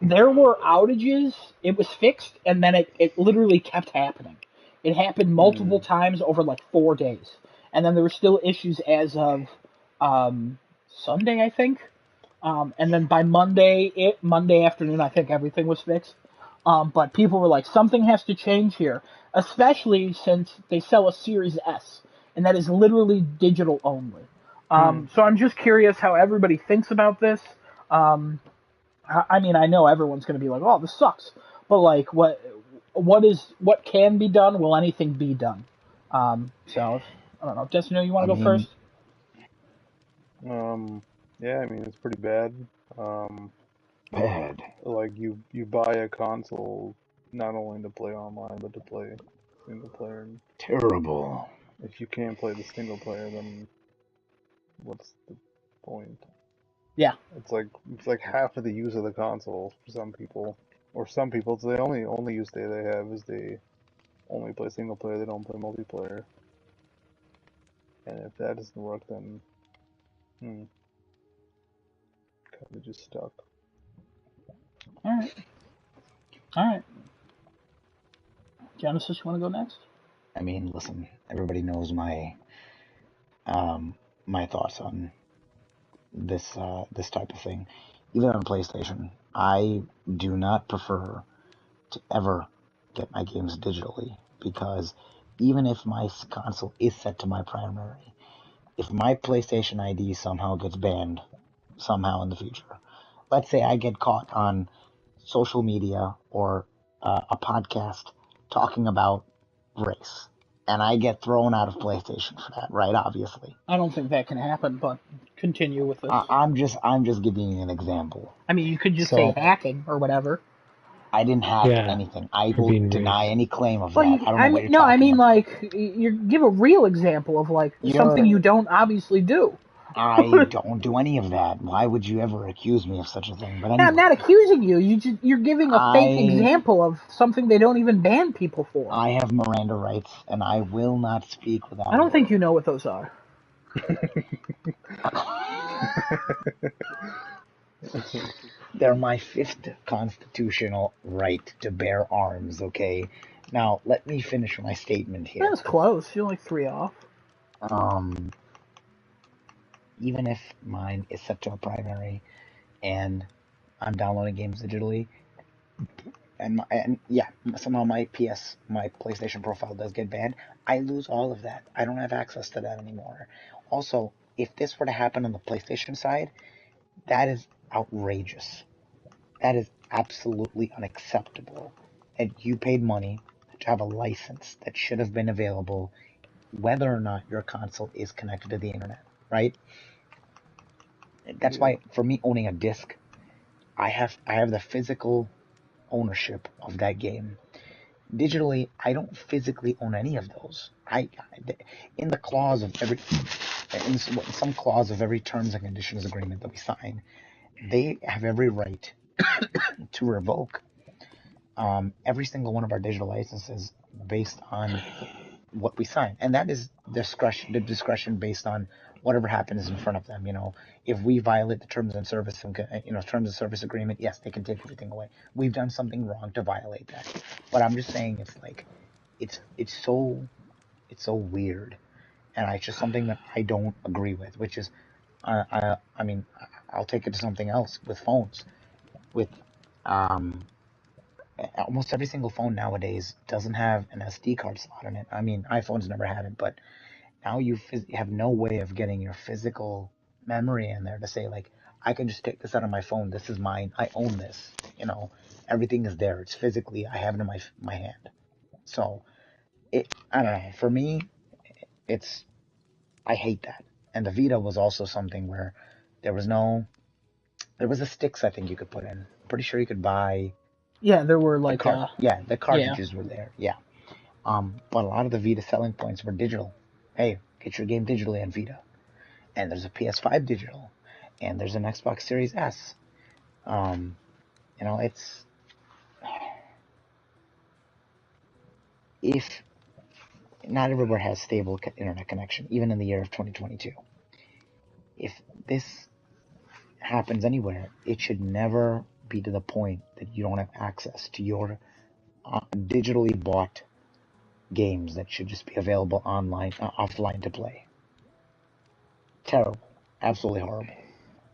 Speaker 3: There were outages. It was fixed, and then it literally kept happening. It happened multiple times over like 4 days. And then there were still issues as of Sunday, I think. And then by Monday afternoon, I think everything was fixed. But people were like, something has to change here, especially since they sell a Series S, and that is literally digital only. So I'm just curious how everybody thinks about this. I mean, I know everyone's going to be like, "Oh, this sucks," but like, what can be done? Will anything be done? So I don't know. Destino, you want to go first?
Speaker 2: Yeah, I mean it's pretty bad.
Speaker 1: Bad.
Speaker 2: Like you buy a console not only to play online but to play single player. And
Speaker 1: Terrible.
Speaker 2: if you can't play the single player, then what's the point?
Speaker 3: Yeah.
Speaker 2: It's like half of the use of the console for some people, or some people it's the only use they have is they only play single player. They don't play multiplayer. And if that doesn't work, then kind of just stuck.
Speaker 3: All right. All right. Genesis, you want to go next?
Speaker 1: I mean, listen, everybody knows my thoughts on this type of thing. Even on PlayStation, I do not prefer to ever get my games digitally because even if my console is set to my primary, if my PlayStation ID somehow gets banned somehow in the future, let's say I get caught on social media or a podcast talking about race, and I get thrown out of PlayStation for that, right? Obviously.
Speaker 3: I don't think that can happen, but continue with this.
Speaker 1: I'm just giving you an example.
Speaker 3: I mean, you could just say hacking or whatever.
Speaker 1: I didn't hack
Speaker 4: Yeah,
Speaker 1: anything. I
Speaker 4: for
Speaker 1: will
Speaker 4: being
Speaker 1: deny
Speaker 4: racist.
Speaker 1: any claim of
Speaker 3: Well,
Speaker 1: that. I don't know what you're talking
Speaker 3: I mean,
Speaker 1: about.
Speaker 3: like, you give a real example of like something you don't obviously do.
Speaker 1: I don't do any of that. Why would you ever accuse me of such a thing? But
Speaker 3: I'm not
Speaker 1: anyway,
Speaker 3: accusing you. You're giving a fake example of something they don't even ban people for.
Speaker 1: I have Miranda rights, and I will not speak without.
Speaker 3: I don't think you know what those are.
Speaker 1: They're my fifth constitutional right to bear arms. Okay. Now let me finish my statement here.
Speaker 3: That's close. You're like 3 off.
Speaker 1: Even if mine is set to a primary, and I'm downloading games digitally, and somehow my PlayStation profile does get banned, I lose all of that. I don't have access to that anymore. Also, if this were to happen on the PlayStation side, that is outrageous. That is absolutely unacceptable. And you paid money to have a license that should have been available whether or not your console is connected to the internet, right? That's why, for me, owning a disc, I have the physical ownership of that game. Digitally, I don't physically own any of those. In the clause of every, in some clause of every terms and conditions agreement that we sign, they have every right to revoke every single one of our digital licenses based on what we sign, and that is the discretion based on whatever happens in front of them. If we violate the terms and service, terms of service agreement, yes, they can take everything away. We've done something wrong to violate that, but I'm just saying it's like, it's so weird, and it's just something that I don't agree with. Which is, I mean, I'll take it to something else with phones. With almost every single phone nowadays doesn't have an SD card slot in it. I mean, iPhones never had it, but now you have no way of getting your physical memory in there to say, like, I can just take this out of my phone. This is mine. I own this. Everything is there. It's physically, I have it in my hand. So I don't know. For me, I hate that. And the Vita was also something where there was the sticks I think you could put in. Pretty sure you could buy
Speaker 3: Yeah, there were
Speaker 1: the
Speaker 3: like
Speaker 1: the cartridges were there. Yeah. But a lot of the Vita selling points were digital. Hey, get your game digitally on Vita. And there's a PS5 digital, and there's an Xbox Series S. It's, if not everywhere has stable internet connection, even in the year of 2022. If this happens anywhere, it should never be to the point that you don't have access to your digitally bought games that should just be available online, offline to play. Terrible, absolutely horrible.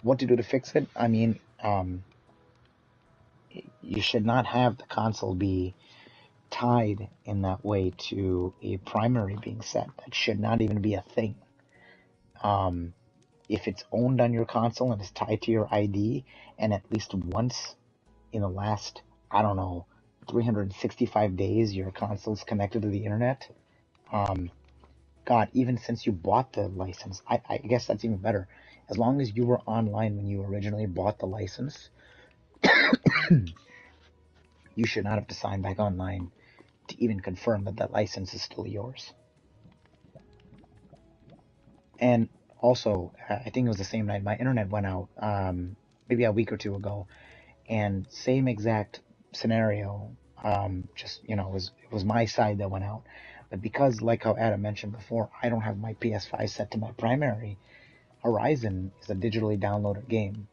Speaker 1: What to do to fix it? I mean, you should not have the console be tied in that way to a primary being set. That should not even be a thing. If it's owned on your console and is tied to your ID, and at least once in the last, I don't know, 365 days, your console's connected to the internet, God, even since you bought the license, I guess that's even better. As long as you were online when you originally bought the license, you should not have to sign back online to even confirm that that license is still yours. And also, I think it was the same night my internet went out, maybe a week or two ago, and same exact scenario. Just it was my side that went out, but because, like how Adam mentioned before, I don't have my PS5 set to my primary. Horizon is a digitally downloaded game.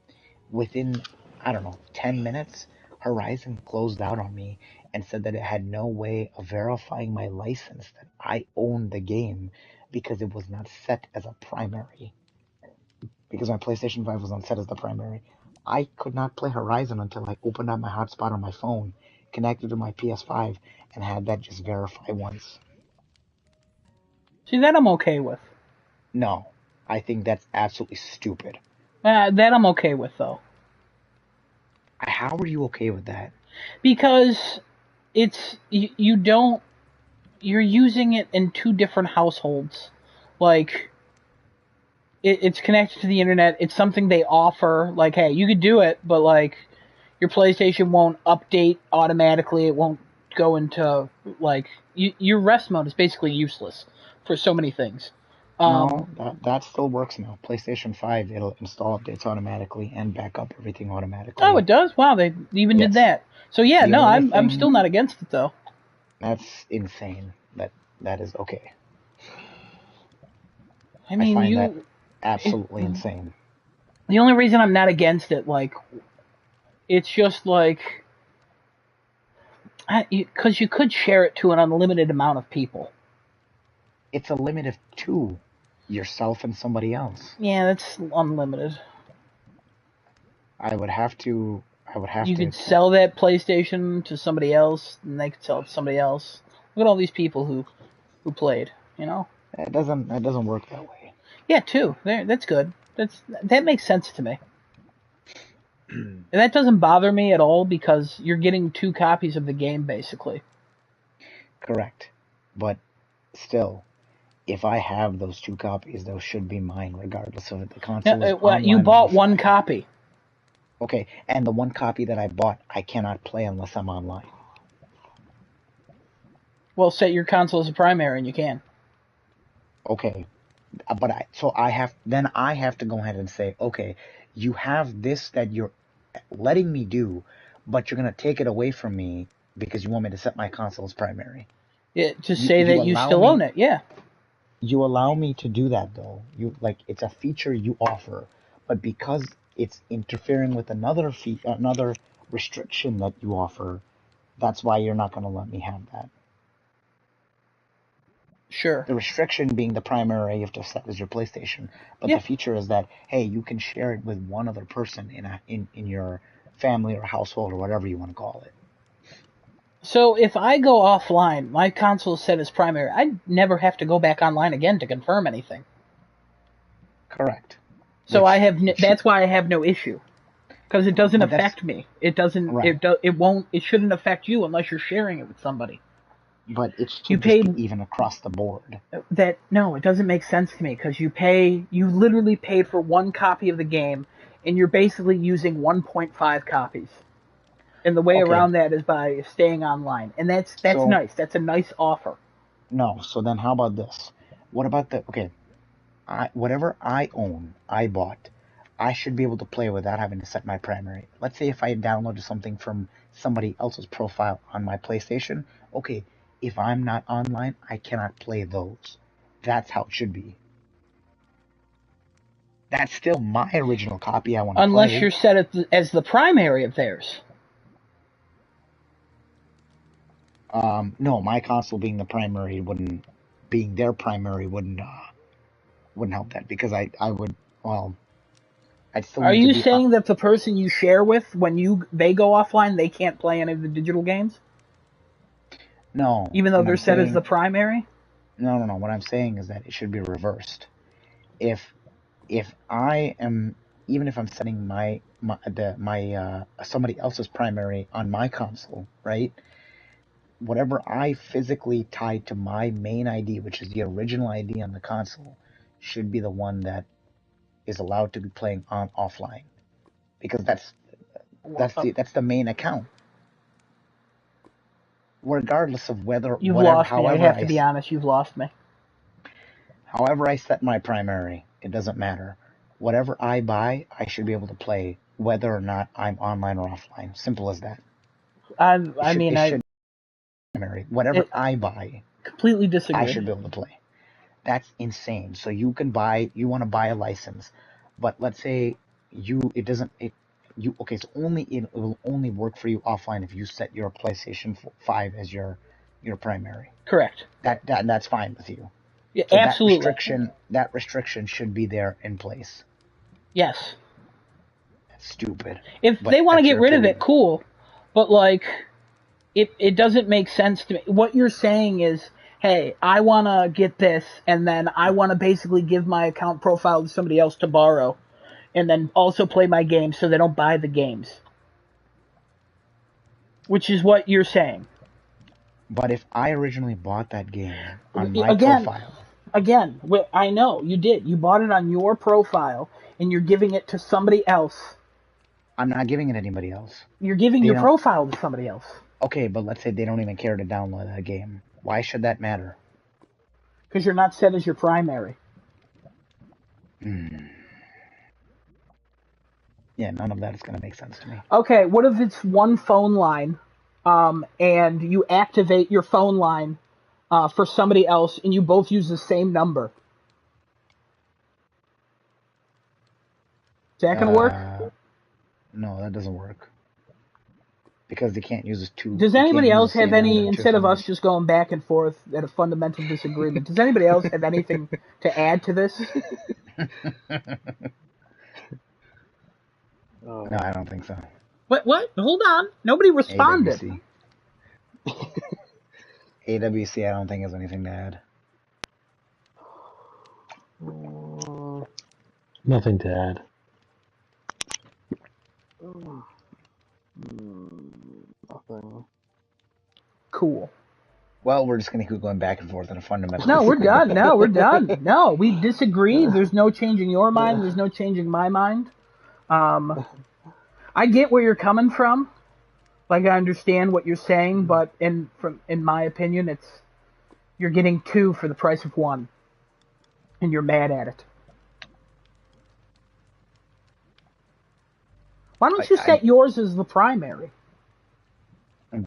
Speaker 1: Within, I don't know, 10 minutes, Horizon closed out on me and said that it had no way of verifying my license that I owned the game because it was not set as a primary. Because my PlayStation 5 was not set as the primary. I could not play Horizon until I opened up my hotspot on my phone, connected to my PS5, and had that just verify once.
Speaker 3: See, that I'm okay with.
Speaker 1: No, I think that's absolutely stupid.
Speaker 3: That I'm okay with, though.
Speaker 1: How are you okay with that?
Speaker 3: Because you don't, you're using it in two different households. Like, it's connected to the internet. It's something they offer. Like, hey, you could do it, but like, your PlayStation won't update automatically. It won't go into like your rest mode is basically useless for so many things.
Speaker 1: No, that still works now. PlayStation 5, it'll install updates automatically and back up everything automatically.
Speaker 3: Oh, it does? Wow, they even did that. So yeah, no, I'm still not against it though.
Speaker 1: That's insane. That is okay.
Speaker 3: I mean,
Speaker 1: I find that absolutely insane.
Speaker 3: The only reason I'm not against it, like, it's just like, because you could share it to an unlimited amount of people.
Speaker 1: It's a limit of 2, yourself and somebody else.
Speaker 3: Yeah, that's unlimited.
Speaker 1: I would have to.
Speaker 3: You could sell that PlayStation to somebody else, and they could sell it to somebody else. Look at all these people who played.
Speaker 1: It doesn't work that way.
Speaker 3: Yeah, too. That's good. That makes sense to me. And that doesn't bother me at all because you're getting 2 copies of the game basically.
Speaker 1: Correct, but still, if I have those 2 copies, those should be mine, regardless of if the console is
Speaker 3: Well, you
Speaker 1: online or
Speaker 3: bought
Speaker 1: offline.
Speaker 3: 1 copy.
Speaker 1: Okay, and the 1 copy that I bought, I cannot play unless I'm online.
Speaker 3: Well, set your console as a primary, and you can.
Speaker 1: Okay, but I have to go ahead and say, okay, you have this that you're letting me do, but you're gonna take it away from me because you want me to set my console as primary.
Speaker 3: Just say that you still own it. Yeah.
Speaker 1: You allow me to do that though. It's a feature you offer, but because it's interfering with another restriction that you offer, that's why you're not gonna let me have that.
Speaker 3: Sure.
Speaker 1: The restriction being the primary you have to set as your PlayStation, but the feature is that, hey, you can share it with one other person in your family or household or whatever you want to call it.
Speaker 3: So if I go offline, my console is set as primary, I'd never have to go back online again to confirm anything.
Speaker 1: Correct.
Speaker 3: So that's why I have no issue, because it doesn't affect me. It doesn't.
Speaker 1: Right.
Speaker 3: It won't. It shouldn't affect you unless you're sharing it with somebody.
Speaker 1: But it should just be even across the board.
Speaker 3: No, it doesn't make sense to me, because you literally paid for 1 copy of the game, and you're basically using 1.5 copies. And the way around that is by staying online, and that's nice. That's a nice offer.
Speaker 1: No, so then how about this? What about whatever I own, I bought, I should be able to play without having to set my primary. Let's say if I downloaded something from somebody else's profile on my PlayStation, okay, if I'm not online, I cannot play those. That's how it should be. That's still my original copy I want to play.
Speaker 3: Unless you're set as the primary of theirs.
Speaker 1: No, my console being the primary being their primary wouldn't help that, because I would, well, I'd still
Speaker 3: Are
Speaker 1: need to
Speaker 3: you
Speaker 1: be
Speaker 3: saying that the person you share with, when they go offline, they can't play any of the digital games?
Speaker 1: No.
Speaker 3: Even though they're set as the primary?
Speaker 1: No. What I'm saying is that it should be reversed. If I am, even if I'm setting my somebody else's primary on my console, right? Whatever I physically tied to my main ID, which is the original ID on the console, should be the one that is allowed to be playing offline, because that's the main account. Regardless of whether
Speaker 3: you've lost me. I have to be honest. You've lost me.
Speaker 1: However I set my primary, it doesn't matter. Whatever I buy, I should be able to play whether or not I'm online or offline. Simple as that. Whatever I buy,
Speaker 3: completely disagree.
Speaker 1: I should be able to play. That's insane. So you want to buy a license, but let's say it will only work for you offline if you set your PlayStation 5 as your primary.
Speaker 3: Correct.
Speaker 1: That's fine with you.
Speaker 3: Yeah, so absolutely.
Speaker 1: That restriction should be there in place.
Speaker 3: Yes.
Speaker 1: That's stupid.
Speaker 3: If they want to get rid of it, cool. But it doesn't make sense to me. What you're saying is, hey, I want to get this, and then I want to basically give my account profile to somebody else to borrow, and then also play my games so they don't buy the games. Which is what you're saying.
Speaker 1: But if I originally bought that game on my profile...
Speaker 3: Again, I know, you did. You bought it on your profile, and you're giving it to somebody else.
Speaker 1: I'm not giving it to anybody else.
Speaker 3: You're giving your profile to somebody else.
Speaker 1: Okay, but let's say they don't even care to download that game. Why should that matter?
Speaker 3: Because you're not set as your primary.
Speaker 1: Yeah, none of that is going to make sense to me.
Speaker 3: Okay, what if it's one phone line, and you activate your phone line for somebody else, and you both use the same number? Is that going to work?
Speaker 1: No, that doesn't work. Because they can't use two.
Speaker 3: Does anybody else have any, instead of us just going back and forth at a fundamental disagreement, does anybody else have anything to add to this?
Speaker 1: No, I don't think so.
Speaker 3: What? Hold on. Nobody responded.
Speaker 1: AWC, I don't think has anything to add.
Speaker 4: Nothing to add.
Speaker 2: Nothing.
Speaker 3: Cool.
Speaker 1: Well, we're just going to keep going back and forth on a fundamental.
Speaker 3: No, we're done. No, we're done. No, we disagree. There's no changing your mind. There's no changing my mind. I get where you're coming from. Like, I understand what you're saying, but in my opinion, you're getting 2 for the price of 1, and you're mad at it. Why don't you set yours as the primary?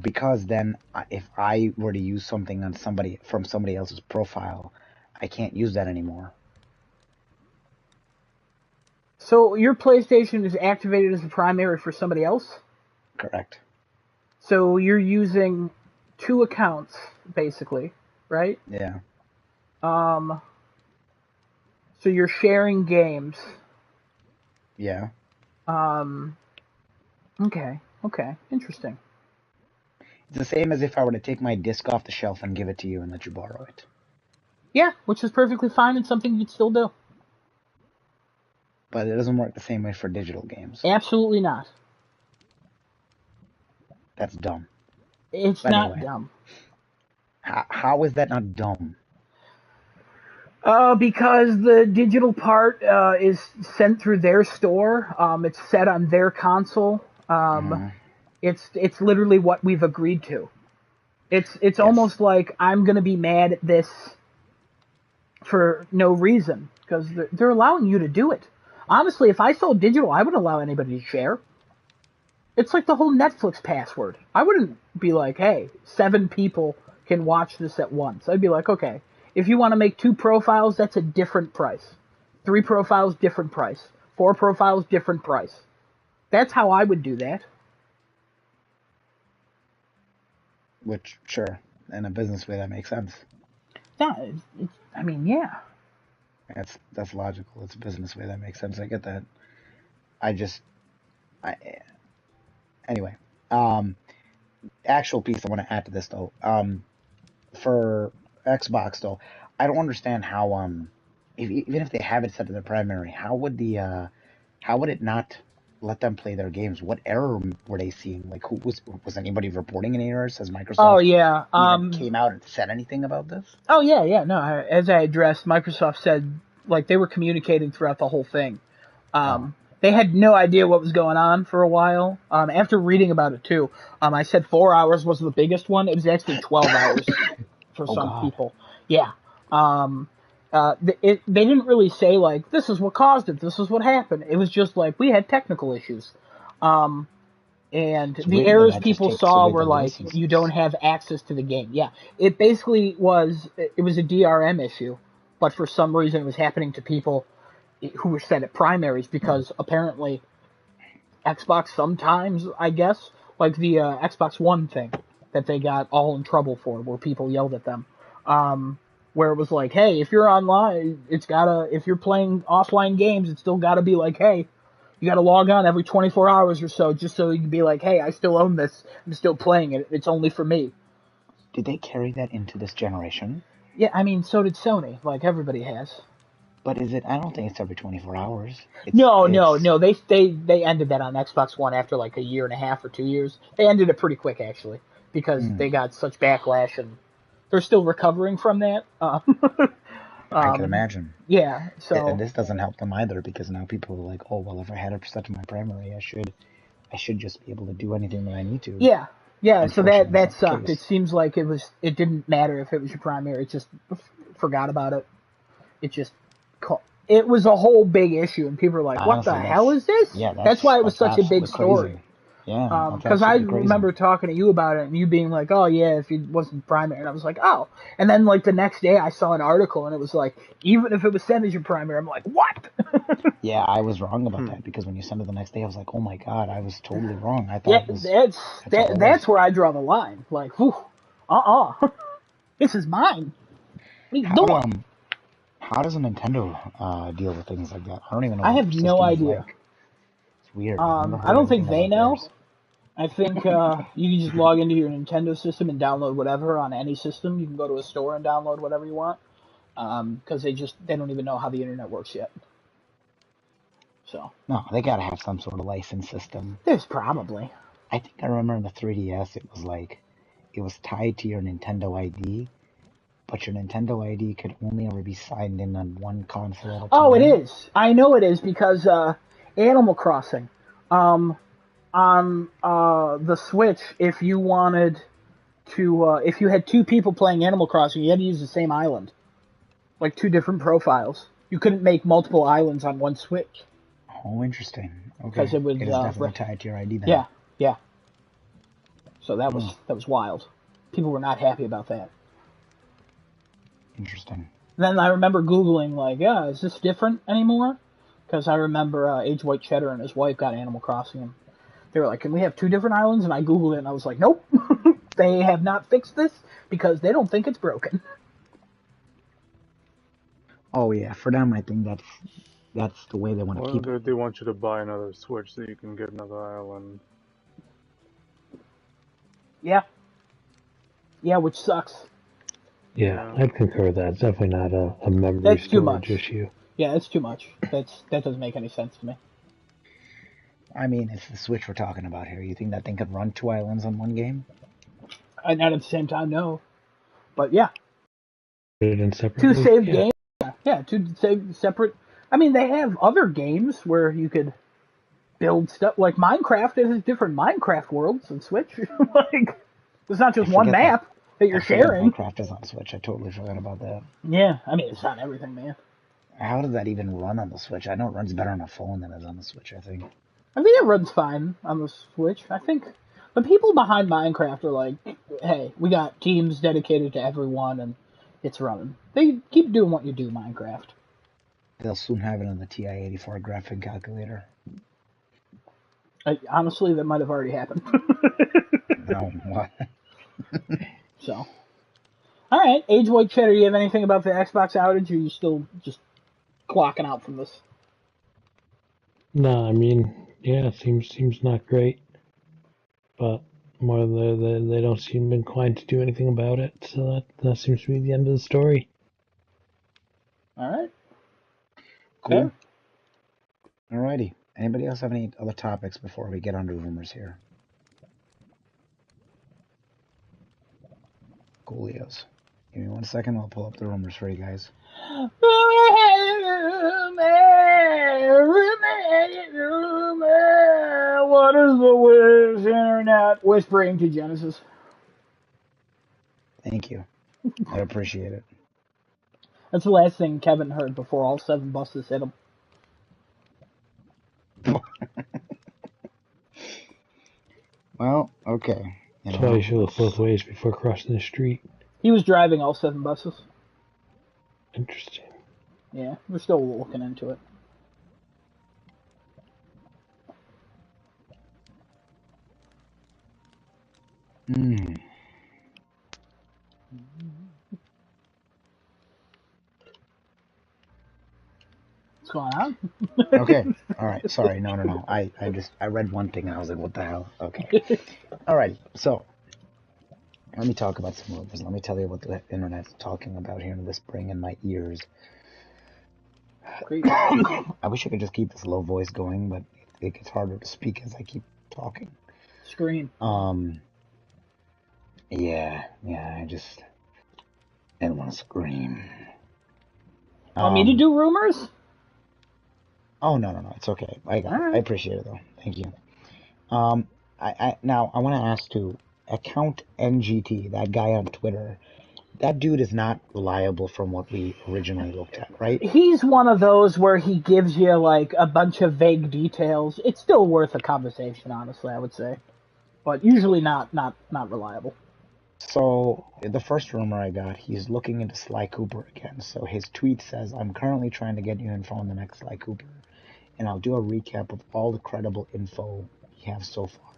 Speaker 1: Because then, if I were to use something on from somebody else's profile, I can't use that anymore.
Speaker 3: So your PlayStation is activated as the primary for somebody else?
Speaker 1: Correct.
Speaker 3: So you're using 2 accounts, basically, right?
Speaker 1: Yeah.
Speaker 3: So you're sharing games.
Speaker 1: Yeah.
Speaker 3: Okay, interesting.
Speaker 1: It's the same as if I were to take my disc off the shelf and give it to you and let you borrow it.
Speaker 3: Yeah, which is perfectly fine and something you'd still do.
Speaker 1: But it doesn't work the same way for digital games.
Speaker 3: Absolutely not.
Speaker 1: That's dumb.
Speaker 3: It's not dumb.
Speaker 1: How is that not dumb?
Speaker 3: Because the digital part is sent through their store. It's set on their console. It's literally what we've agreed to. It's almost like I'm gonna be mad at this for no reason because they're allowing you to do it. Honestly, if I sold digital, I wouldn't allow anybody to share. It's like the whole Netflix password. I wouldn't be like, hey, 7 people can watch this at once. I'd be like, okay, if you want to make 2 profiles, that's a different price. 3 profiles, different price. 4 profiles, different price. That's how I would do that.
Speaker 1: Which, sure, in a business way, that makes sense.
Speaker 3: Yeah, yeah.
Speaker 1: That's logical. It's a business way that makes sense. I get that. Anyway, actual piece I want to add to this though. For Xbox though, I don't understand how even if they have it set to the primary, how would it not let them play their games? What error were they seeing? Like, was anybody reporting any errors? Has Microsoft
Speaker 3: Oh yeah,
Speaker 1: even came out and said anything about this?
Speaker 3: Oh yeah. No, as I addressed, Microsoft said like they were communicating throughout the whole thing. They had no idea what was going on for a while. After reading about it too, I said 4 hours was the biggest one. It was actually 12 hours for some people. Yeah. They didn't really say like this is what caused it. This is what happened. It was just like we had technical issues. And the errors people saw were like you don't have access to the game. Yeah, it basically was. It was a DRM issue, but for some reason it was happening to people who were set at primaries because apparently Xbox sometimes, I guess, like the Xbox One thing that they got all in trouble for, where people yelled at them, where it was like, hey, if you're online, if you're playing offline games, it's still gotta be like, hey, you gotta log on every 24 hours or so, just so you can be like, hey, I still own this, I'm still playing it, it's only for me.
Speaker 1: Did they carry that into this generation?
Speaker 3: Yeah, I mean, so did Sony, like everybody has.
Speaker 1: But is it? I don't think it's every 24 hours.
Speaker 3: No. They ended that on Xbox One after like a year and a half or 2 years. They ended it pretty quick actually because they got such backlash and they're still recovering from that.
Speaker 1: I can imagine.
Speaker 3: Yeah. So
Speaker 1: and this doesn't help them either because now people are like, oh well, if I had it set to my primary, I should just be able to do anything that I need to.
Speaker 3: Yeah. Yeah. So that sucked. It seems like it didn't matter if it was your primary. It just forgot about it. It was a whole big issue, and people were like, "What the hell is this?"
Speaker 1: Yeah,
Speaker 3: that's why it was such a big story.
Speaker 1: Crazy. Yeah,
Speaker 3: because I remember talking to you about it, and you being like, "Oh yeah, if it wasn't primary," and I was like, "Oh," and then like the next day, I saw an article, and it was like, even if it was sent as your primary, I'm like, "What?"
Speaker 1: Yeah, I was wrong about that because when you sent it the next day, I was like, "Oh my god, I was totally wrong." I thought
Speaker 3: that's where I draw the line. Like, whew, this is mine. What are you doing?
Speaker 1: How does a Nintendo deal with things like that? I don't even know.
Speaker 3: I have no idea.
Speaker 1: Like. It's weird.
Speaker 3: I don't think they know. I think you can just log into your Nintendo system and download whatever on any system. You can go to a store and download whatever you want because they don't even know how the internet works yet. So
Speaker 1: no, they gotta have some sort of license system.
Speaker 3: There's probably.
Speaker 1: I think I remember in the 3DS it was like it was tied to your Nintendo ID, but your Nintendo ID could only ever be signed in on one console at a time.
Speaker 3: Oh, it is. I know it is because Animal Crossing, on the Switch, if you wanted to, if you had two people playing Animal Crossing, you had to use the same island, like two different profiles. You couldn't make multiple islands on one Switch.
Speaker 1: Oh, interesting. Okay.
Speaker 3: Because it was
Speaker 1: is definitely tied to your ID then.
Speaker 3: Yeah, yeah. So that was wild. People were not happy about that.
Speaker 1: Interesting.
Speaker 3: Then I remember Googling, like, yeah, is this different anymore? Because I remember Age White Cheddar and his wife got Animal Crossing, and they were like, can we have two different islands? And I Googled it, and I was like, nope. They have not fixed this because they don't think it's broken.
Speaker 1: Oh, yeah. For them, I think that's the way they want to keep it.
Speaker 2: They want you to buy another Switch so you can get another island.
Speaker 3: Yeah. Yeah, which sucks.
Speaker 4: Yeah, I'd concur with that. It's definitely not a memory storage issue.
Speaker 3: Yeah, it's too much. That doesn't make any sense to me.
Speaker 1: I mean, it's the Switch we're talking about here. You think that thing could run two islands on one game?
Speaker 3: Not at the same time, no. But yeah.
Speaker 4: Put it in separate.
Speaker 3: Two saved games? Yeah, two separate. I mean, they have other games where you could build stuff. Like Minecraft, it has different Minecraft worlds on Switch. Like, there's not just one map that you're sharing.
Speaker 1: Minecraft is on Switch. I totally forgot about that.
Speaker 3: Yeah, I mean, it's not everything, man.
Speaker 1: How does that even run on the Switch? I know it runs better on a phone than it is on the Switch, I think.
Speaker 3: I think it runs fine on the Switch. I think the people behind Minecraft are like, hey, we got teams dedicated to everyone, and it's running. They keep doing what you do, Minecraft.
Speaker 1: They'll soon have it on the TI-84 graphic calculator.
Speaker 3: Honestly, that might have already happened.
Speaker 1: No, what?
Speaker 3: So, all right, Age White Cheddar, you have anything about the Xbox outage, or are you still just clocking out from this?
Speaker 4: No, I mean, yeah, seems not great, but more they don't seem inclined to do anything about it, so that seems to be the end of the story.
Speaker 3: All right.
Speaker 1: Cool. Alrighty. Anybody else have any other topics before we get on to rumors here? Coolios. Give me 1 second, I'll pull up the rumors for you guys.
Speaker 3: What is the Wiz Internet whispering to Genesis?
Speaker 1: Thank you. I appreciate it.
Speaker 3: That's the last thing Kevin heard before all 7 buses hit him.
Speaker 1: Well, okay.
Speaker 4: That's why you should look both ways before crossing the street.
Speaker 3: He was driving all 7 buses.
Speaker 4: Interesting.
Speaker 3: Yeah, we're still looking into it. What's going on?
Speaker 1: Okay. All right. Sorry. No. I read one thing and I was like, what the hell? Okay. All right. So, let me talk about some rumors. Let me tell you what the internet's talking about here and whispering in my ears.
Speaker 3: Great.
Speaker 1: I wish I could just keep this low voice going, but it gets harder to speak as I keep talking.
Speaker 3: Scream.
Speaker 1: Yeah, I just didn't want to scream.
Speaker 3: Want me to do rumors?
Speaker 1: Oh, no, it's okay. I appreciate it, though. Thank you. Now, I want to ask, too, Account NGT, that guy on Twitter, that dude is not reliable from what we originally looked at, right?
Speaker 3: He's one of those where he gives you, like, a bunch of vague details. It's still worth a conversation, honestly, I would say. But usually not reliable.
Speaker 1: So, the first rumor I got, he's looking into Sly Cooper again. So his tweet says, I'm currently trying to get you info on the next Sly Cooper, and I'll do a recap of all the credible info we have so far.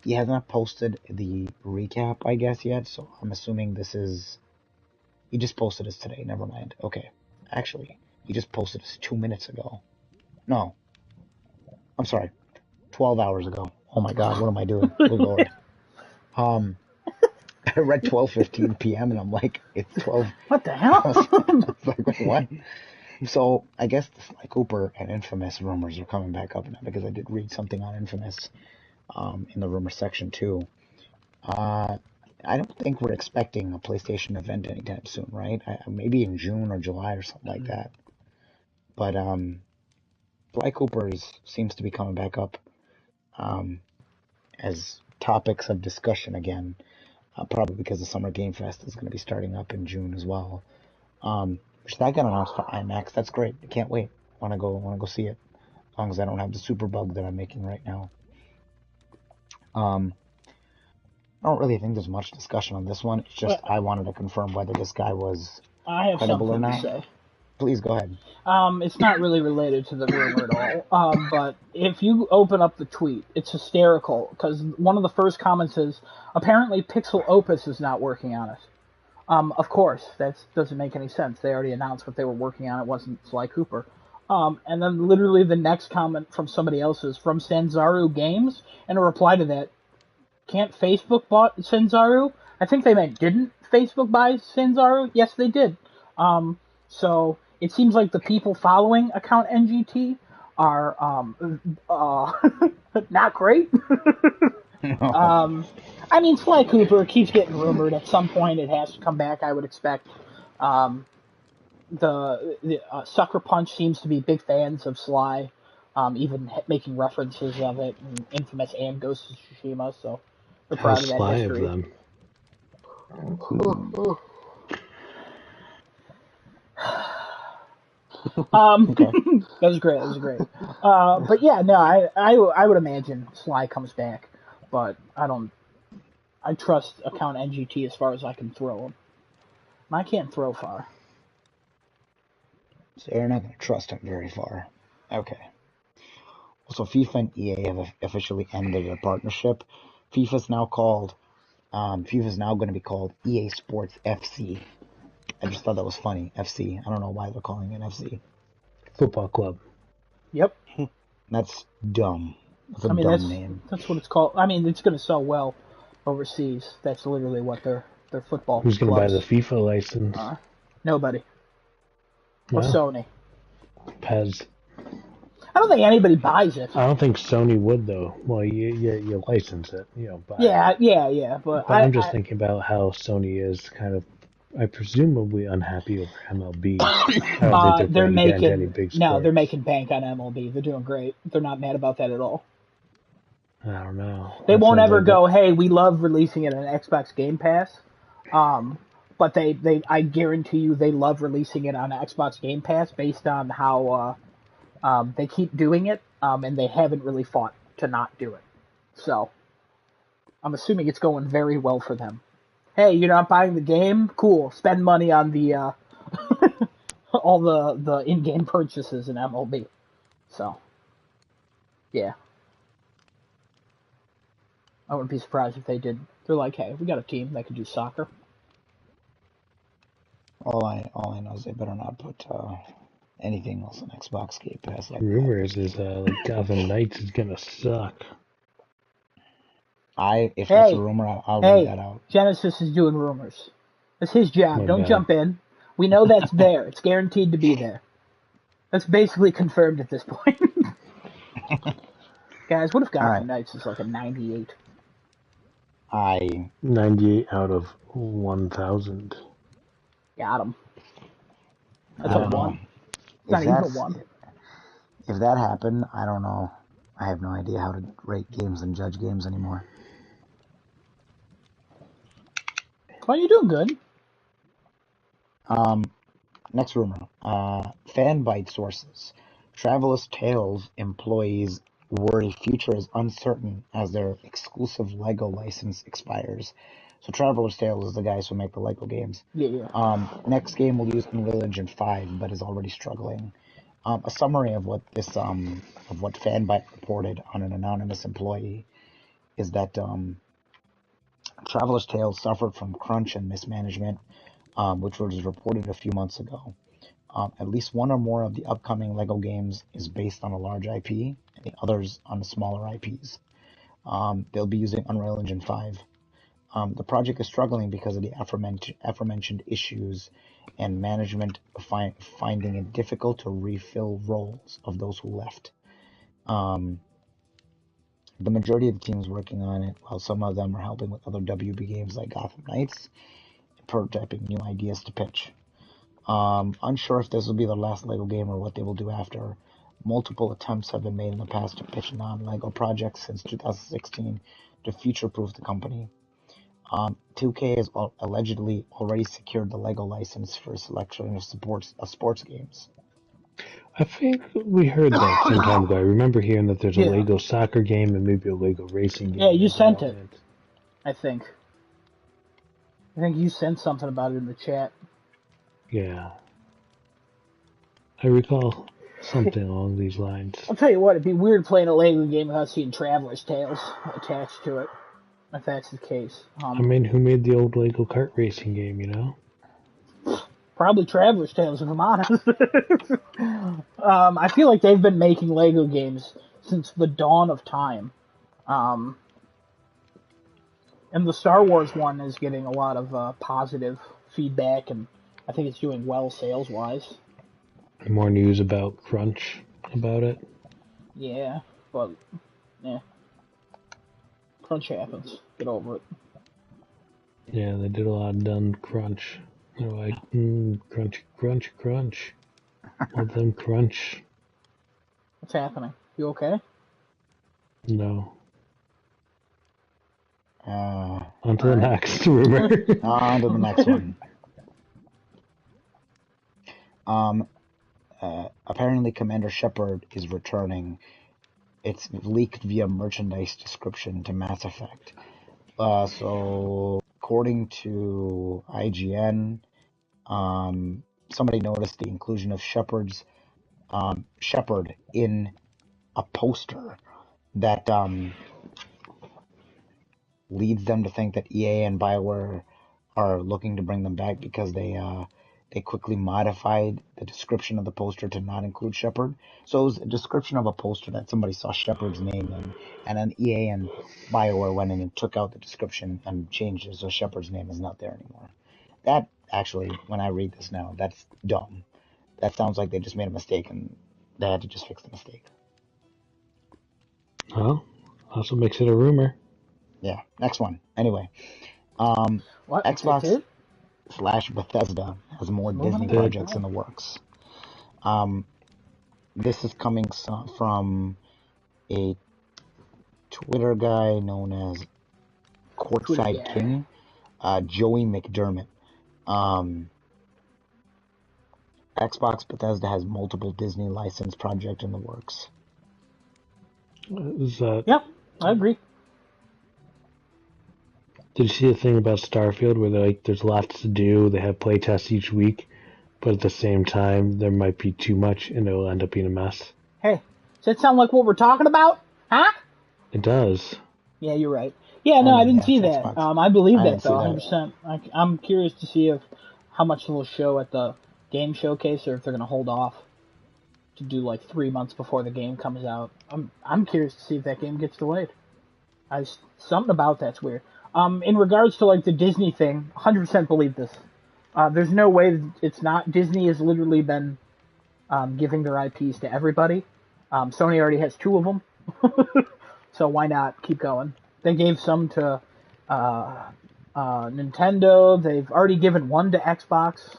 Speaker 1: He has not posted the recap, I guess, yet, so I'm assuming this is... He just posted this today, never mind. Okay. Actually, he just posted this 2 minutes ago. No. I'm sorry. 12 hours ago. Oh my god, what am I doing? Good lord. I read 12:15 p.m. and I'm like, it's 12.
Speaker 3: What the hell?
Speaker 1: I was like, wait, what? So I guess the Sly Cooper and Infamous rumors are coming back up now because I did read something on Infamous in the rumor section too. I I don't think we're expecting a PlayStation event anytime soon, right? Maybe in June or July or something like that. But Sly Cooper's seems to be coming back up as topics of discussion again. Probably because the Summer Game Fest is going to be starting up in June as well. Which that got announced for IMAX. That's great. I can't wait. Want to go see it. As long as I don't have the super bug that I'm making right now. I don't really think there's much discussion on this one. It's just I wanted to confirm whether this guy was
Speaker 3: I have
Speaker 1: credible or
Speaker 3: something
Speaker 1: not.
Speaker 3: to say.
Speaker 1: Please go ahead.
Speaker 3: It's not really related to the rumor at all. But if you open up the tweet, it's hysterical because one of the first comments is apparently Pixel Opus is not working on it. Of course, that doesn't make any sense. They already announced what they were working on. It wasn't Sly Cooper. And then literally the next comment from somebody else is from Sanzaru Games, and a reply to that, can't Facebook buy Sanzaru? I think they meant didn't Facebook buy Sanzaru? Yes, they did. So it seems like the people following account NGT are not great. I mean, Sly Cooper keeps getting rumored. At some point, it has to come back, I would expect. The Sucker Punch seems to be big fans of Sly, even making references of it in Infamous and Ghost of Tsushima, so they're
Speaker 4: How
Speaker 3: proud of that
Speaker 4: sly of
Speaker 3: history.
Speaker 4: them.
Speaker 1: Okay.
Speaker 3: That was great. That was great. But yeah, no, I would imagine Sly comes back, but I don't. I trust account NGT as far as I can throw him. I can't throw far.
Speaker 1: So you're not going to trust him very far. Okay. So FIFA and EA have officially ended their partnership. FIFA's now called. FIFA's now going to be called EA Sports FC. I just thought that was funny. FC. I don't know why they're calling it FC.
Speaker 4: Football club.
Speaker 3: Yep.
Speaker 1: That's dumb. That's a
Speaker 3: I mean,
Speaker 1: dumb name.
Speaker 3: that's what it's called. I mean, it's going to sell well overseas. That's literally what their football.
Speaker 4: Who's going to buy
Speaker 3: clubs.
Speaker 4: the FIFA license?
Speaker 3: Nobody. Or
Speaker 4: No.
Speaker 3: Sony.
Speaker 4: Pez.
Speaker 3: I don't think anybody buys it.
Speaker 4: I don't think Sony would though. Well, you license it, you know. Buy
Speaker 3: Yeah. But
Speaker 4: I'm just thinking about how Sony is kind of, I presumably unhappy over MLB. I don't think they're making any big sports.
Speaker 3: No, they're making bank on MLB. They're doing great. They're not mad about that at all.
Speaker 4: I don't know.
Speaker 3: They won't ever go, hey, we love releasing it on Xbox Game Pass. But I guarantee you they love releasing it on Xbox Game Pass based on how they keep doing it, and they haven't really fought to not do it. So I'm assuming it's going very well for them. Hey, you're not buying the game? Cool. Spend money on the all the in-game purchases in MLB. So, yeah. I wouldn't be surprised if they did. They're like, hey, we got a team that can do soccer.
Speaker 1: All I know is they better not put anything else on Xbox Game Pass. Like
Speaker 4: rumors is like Gotham Knights is gonna suck.
Speaker 1: If that's a rumor, I'll read that out.
Speaker 3: Genesis is doing rumors. It's his job. Don't jump in. We know that's there. It's guaranteed to be there. That's basically confirmed at this point. Guys, what if Gotham Knights is like a 98?
Speaker 4: 98 out of 1,000.
Speaker 3: Got him. That's a 1. It's not even a 1.
Speaker 1: If that happened, I don't know. I have no idea how to rate games and judge games anymore.
Speaker 3: Well, you're doing good.
Speaker 1: Next rumor. Fanbyte sources. Traveler's Tales employees worry future is uncertain as their exclusive LEGO license expires. So Traveler's Tales is the guys who make the LEGO games.
Speaker 3: Yeah.
Speaker 1: Next game will use Unreal Engine 5, but is already struggling. A summary of what Fanbyte reported on an anonymous employee is that Traveler's Tales suffered from crunch and mismanagement, which was reported a few months ago. At least one or more of the upcoming LEGO games is based on a large IP, and the others on smaller IPs. They'll be using Unreal Engine 5. The project is struggling because of the aforementioned issues and management finding it difficult to refill roles of those who left. The majority of the teams working on it, while some of them are helping with other WB games like Gotham Knights, prototyping new ideas to pitch. Unsure if this will be their last LEGO game or what they will do after. Multiple attempts have been made in the past to pitch non-LEGO projects since 2016 to future-proof the company. 2K has allegedly already secured the LEGO license for a selection of sports games.
Speaker 4: I think we heard that some time ago. I remember hearing that there's a
Speaker 3: Yeah.
Speaker 4: Lego soccer game and maybe a Lego racing game.
Speaker 3: Yeah, you
Speaker 4: in
Speaker 3: sent it.
Speaker 4: development.
Speaker 3: I think you sent something about it in the chat.
Speaker 4: Yeah. I recall something along these lines.
Speaker 3: I'll tell you what, it'd be weird playing a Lego game without seeing Traveler's Tales attached to it, if that's the case.
Speaker 4: I mean, who made the old Lego kart racing game, you know?
Speaker 3: Probably Traveler's Tales, if I'm honest. I feel like they've been making Lego games since the dawn of time. And the Star Wars one is getting a lot of positive feedback, and I think it's doing well sales-wise.
Speaker 4: More news about Crunch about it.
Speaker 3: Yeah, but, yeah. Crunch happens. Get over it.
Speaker 4: Yeah, they did a lot of done Crunch. They're like, crunch, crunch, crunch. Well, then crunch.
Speaker 3: What's happening? You okay?
Speaker 4: No. On to the
Speaker 3: Alright.
Speaker 4: next rumor.
Speaker 1: On to the next one. Apparently Commander Shepard is returning. It's leaked via merchandise description to Mass Effect. So according to IGN, somebody noticed the inclusion of Shepard in a poster that leads them to think that EA and BioWare are looking to bring them back because they quickly modified the description of the poster to not include Shepard. So it was a description of a poster that somebody saw Shepard's name in, and then EA and BioWare went in and took out the description and changed it so Shepard's name is not there anymore. That actually, when I read this now, that's dumb. That sounds like they just made a mistake and they had to just fix the mistake.
Speaker 4: Well, also makes it a rumor.
Speaker 1: Yeah, next one. Anyway,
Speaker 3: What?
Speaker 1: Xbox / Bethesda has more Disney projects in the works. This is coming from a Twitter guy known as Courtside King, Joey McDermott. Xbox Bethesda has multiple Disney license projects in the works.
Speaker 4: Is that...
Speaker 3: Yep, I agree.
Speaker 4: Did you see the thing about Starfield where they're like, there's lots to do, they have playtests each week, but at the same time, there might be too much and it'll end up being a mess?
Speaker 3: Hey, does that sound like what we're talking about? Huh?
Speaker 4: It does.
Speaker 3: Yeah, you're right. Yeah, no, I didn't see that. I believe that, though, 100%. I'm curious to see how much they'll show at the game showcase, or if they're going to hold off to do like 3 months before the game comes out. I'm curious to see if that game gets delayed. Something about that's weird. In regards to like the Disney thing, 100% believe this. There's no way it's not. Disney has literally been giving their IPs to everybody. Sony already has 2 of them, so why not keep going? They gave some to Nintendo. They've already given 1 to Xbox.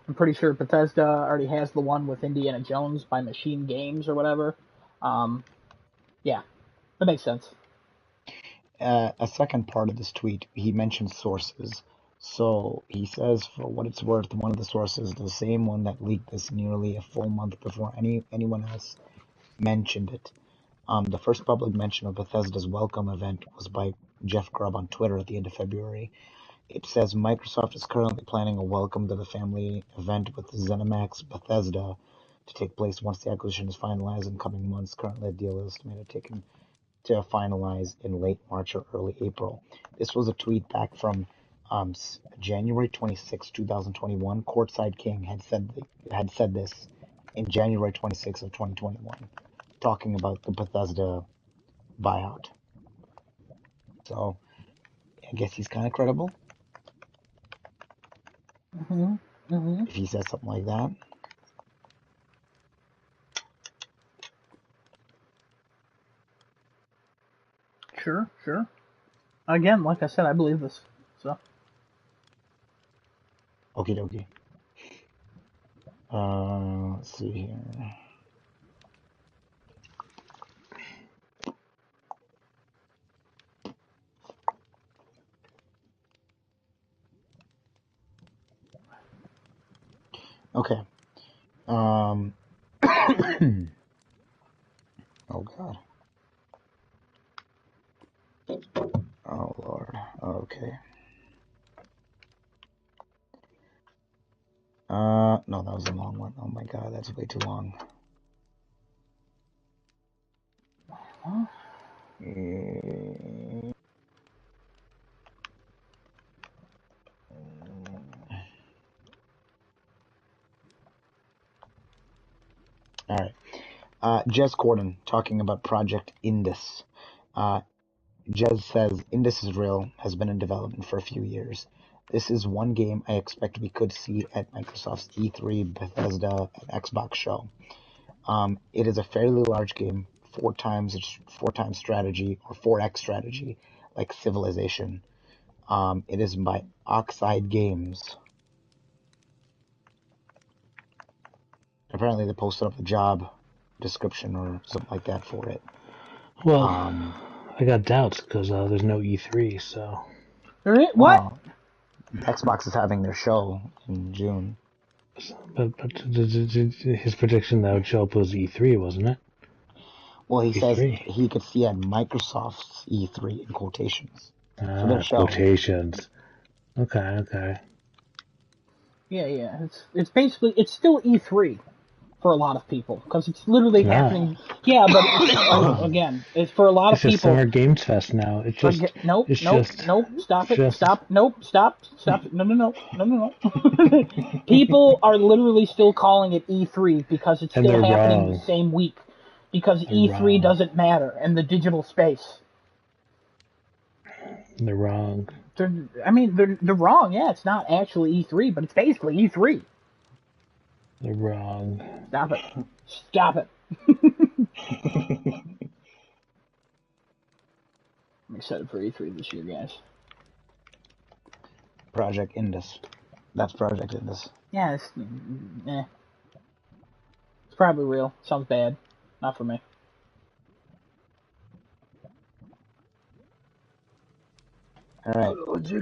Speaker 3: I'm pretty sure Bethesda already has the one with Indiana Jones by Machine Games or whatever. Yeah, that makes sense.
Speaker 1: A second part of this tweet, he mentioned sources. So he says, for what it's worth, one of the sources, the same one that leaked this nearly a full month before anyone else mentioned it. The first public mention of Bethesda's welcome event was by Jeff Grubb on Twitter at the end of February. It says Microsoft is currently planning a welcome to the family event with ZeniMax Bethesda to take place once the acquisition is finalized in coming months. Currently, the deal is estimated to finalize in late March or early April. This was a tweet back from January 26, 2021. Courtside King had said this in January 26 of 2021, talking about the Bethesda buyout. So I guess he's kind of credible. If he says something like that.
Speaker 3: sure. Again, like I said, I believe this. So.
Speaker 1: Okie dokie. Let's see here. Okay. Oh God. Oh Lord. Okay. No, that was a long one. Oh my God, that's way too long.
Speaker 3: Huh?
Speaker 1: All right. Jez Corden talking about Project Indus. Jez says Indus is real, has been in development for a few years. This is one game I expect we could see at Microsoft's E3, Bethesda, and Xbox show. It is a fairly large game, four times strategy or 4x strategy, like Civilization. It is by Oxide Games. Apparently, they posted up a job description or something like that for it.
Speaker 4: Well, I got doubts because there's no E3, so.
Speaker 3: What?
Speaker 1: Well, Xbox is having their show in June.
Speaker 4: But his prediction that would show up was E3, wasn't it?
Speaker 1: Well, he says
Speaker 4: E3.
Speaker 1: he could see at Microsoft's E3 in quotations for their show.
Speaker 4: Quotations. Okay.
Speaker 3: Yeah. It's basically it's still E3 for a lot of people because it's literally happening. Yeah, but again, it's for a lot of
Speaker 4: It's just
Speaker 3: people.
Speaker 4: Summer Games Fest now. It's just
Speaker 3: Nope. Stop it.
Speaker 4: just-
Speaker 3: Stop. Nope. Stop. No. People are literally still calling it E3 because it's
Speaker 4: And
Speaker 3: still
Speaker 4: they're
Speaker 3: happening
Speaker 4: wrong.
Speaker 3: the same week. Because
Speaker 4: They're
Speaker 3: E3
Speaker 4: wrong.
Speaker 3: doesn't matter in the digital space.
Speaker 4: They're wrong.
Speaker 3: They're wrong. Yeah, it's not actually E3, but it's basically E3.
Speaker 4: They're wrong.
Speaker 3: Stop it. I'm excited for E3 this year, guys.
Speaker 1: Project Indus. That's Project Indus.
Speaker 3: Yeah, it's probably real. Sounds bad. Not for me.
Speaker 1: All right.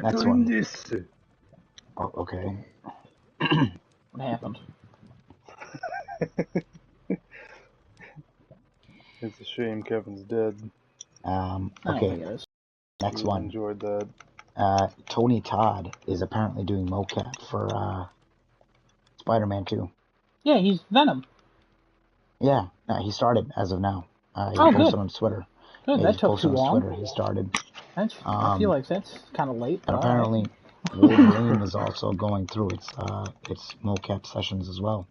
Speaker 1: Next one. Oh, okay.
Speaker 3: What happened?
Speaker 2: It's a shame Kevin's dead.
Speaker 1: Okay. Next
Speaker 2: Really
Speaker 1: one.
Speaker 2: Enjoyed that.
Speaker 1: Tony Todd is apparently doing mocap for Spider-Man 2.
Speaker 3: Yeah, he's Venom.
Speaker 1: Yeah, he started as of now. He
Speaker 3: Oh,
Speaker 1: posted
Speaker 3: good.
Speaker 1: on Twitter.
Speaker 3: Good,
Speaker 1: Yeah,
Speaker 3: that took too long.
Speaker 1: Twitter. He started.
Speaker 3: I feel like that's kind of late.
Speaker 1: And apparently, Wolverine is also going through its mocap sessions as well.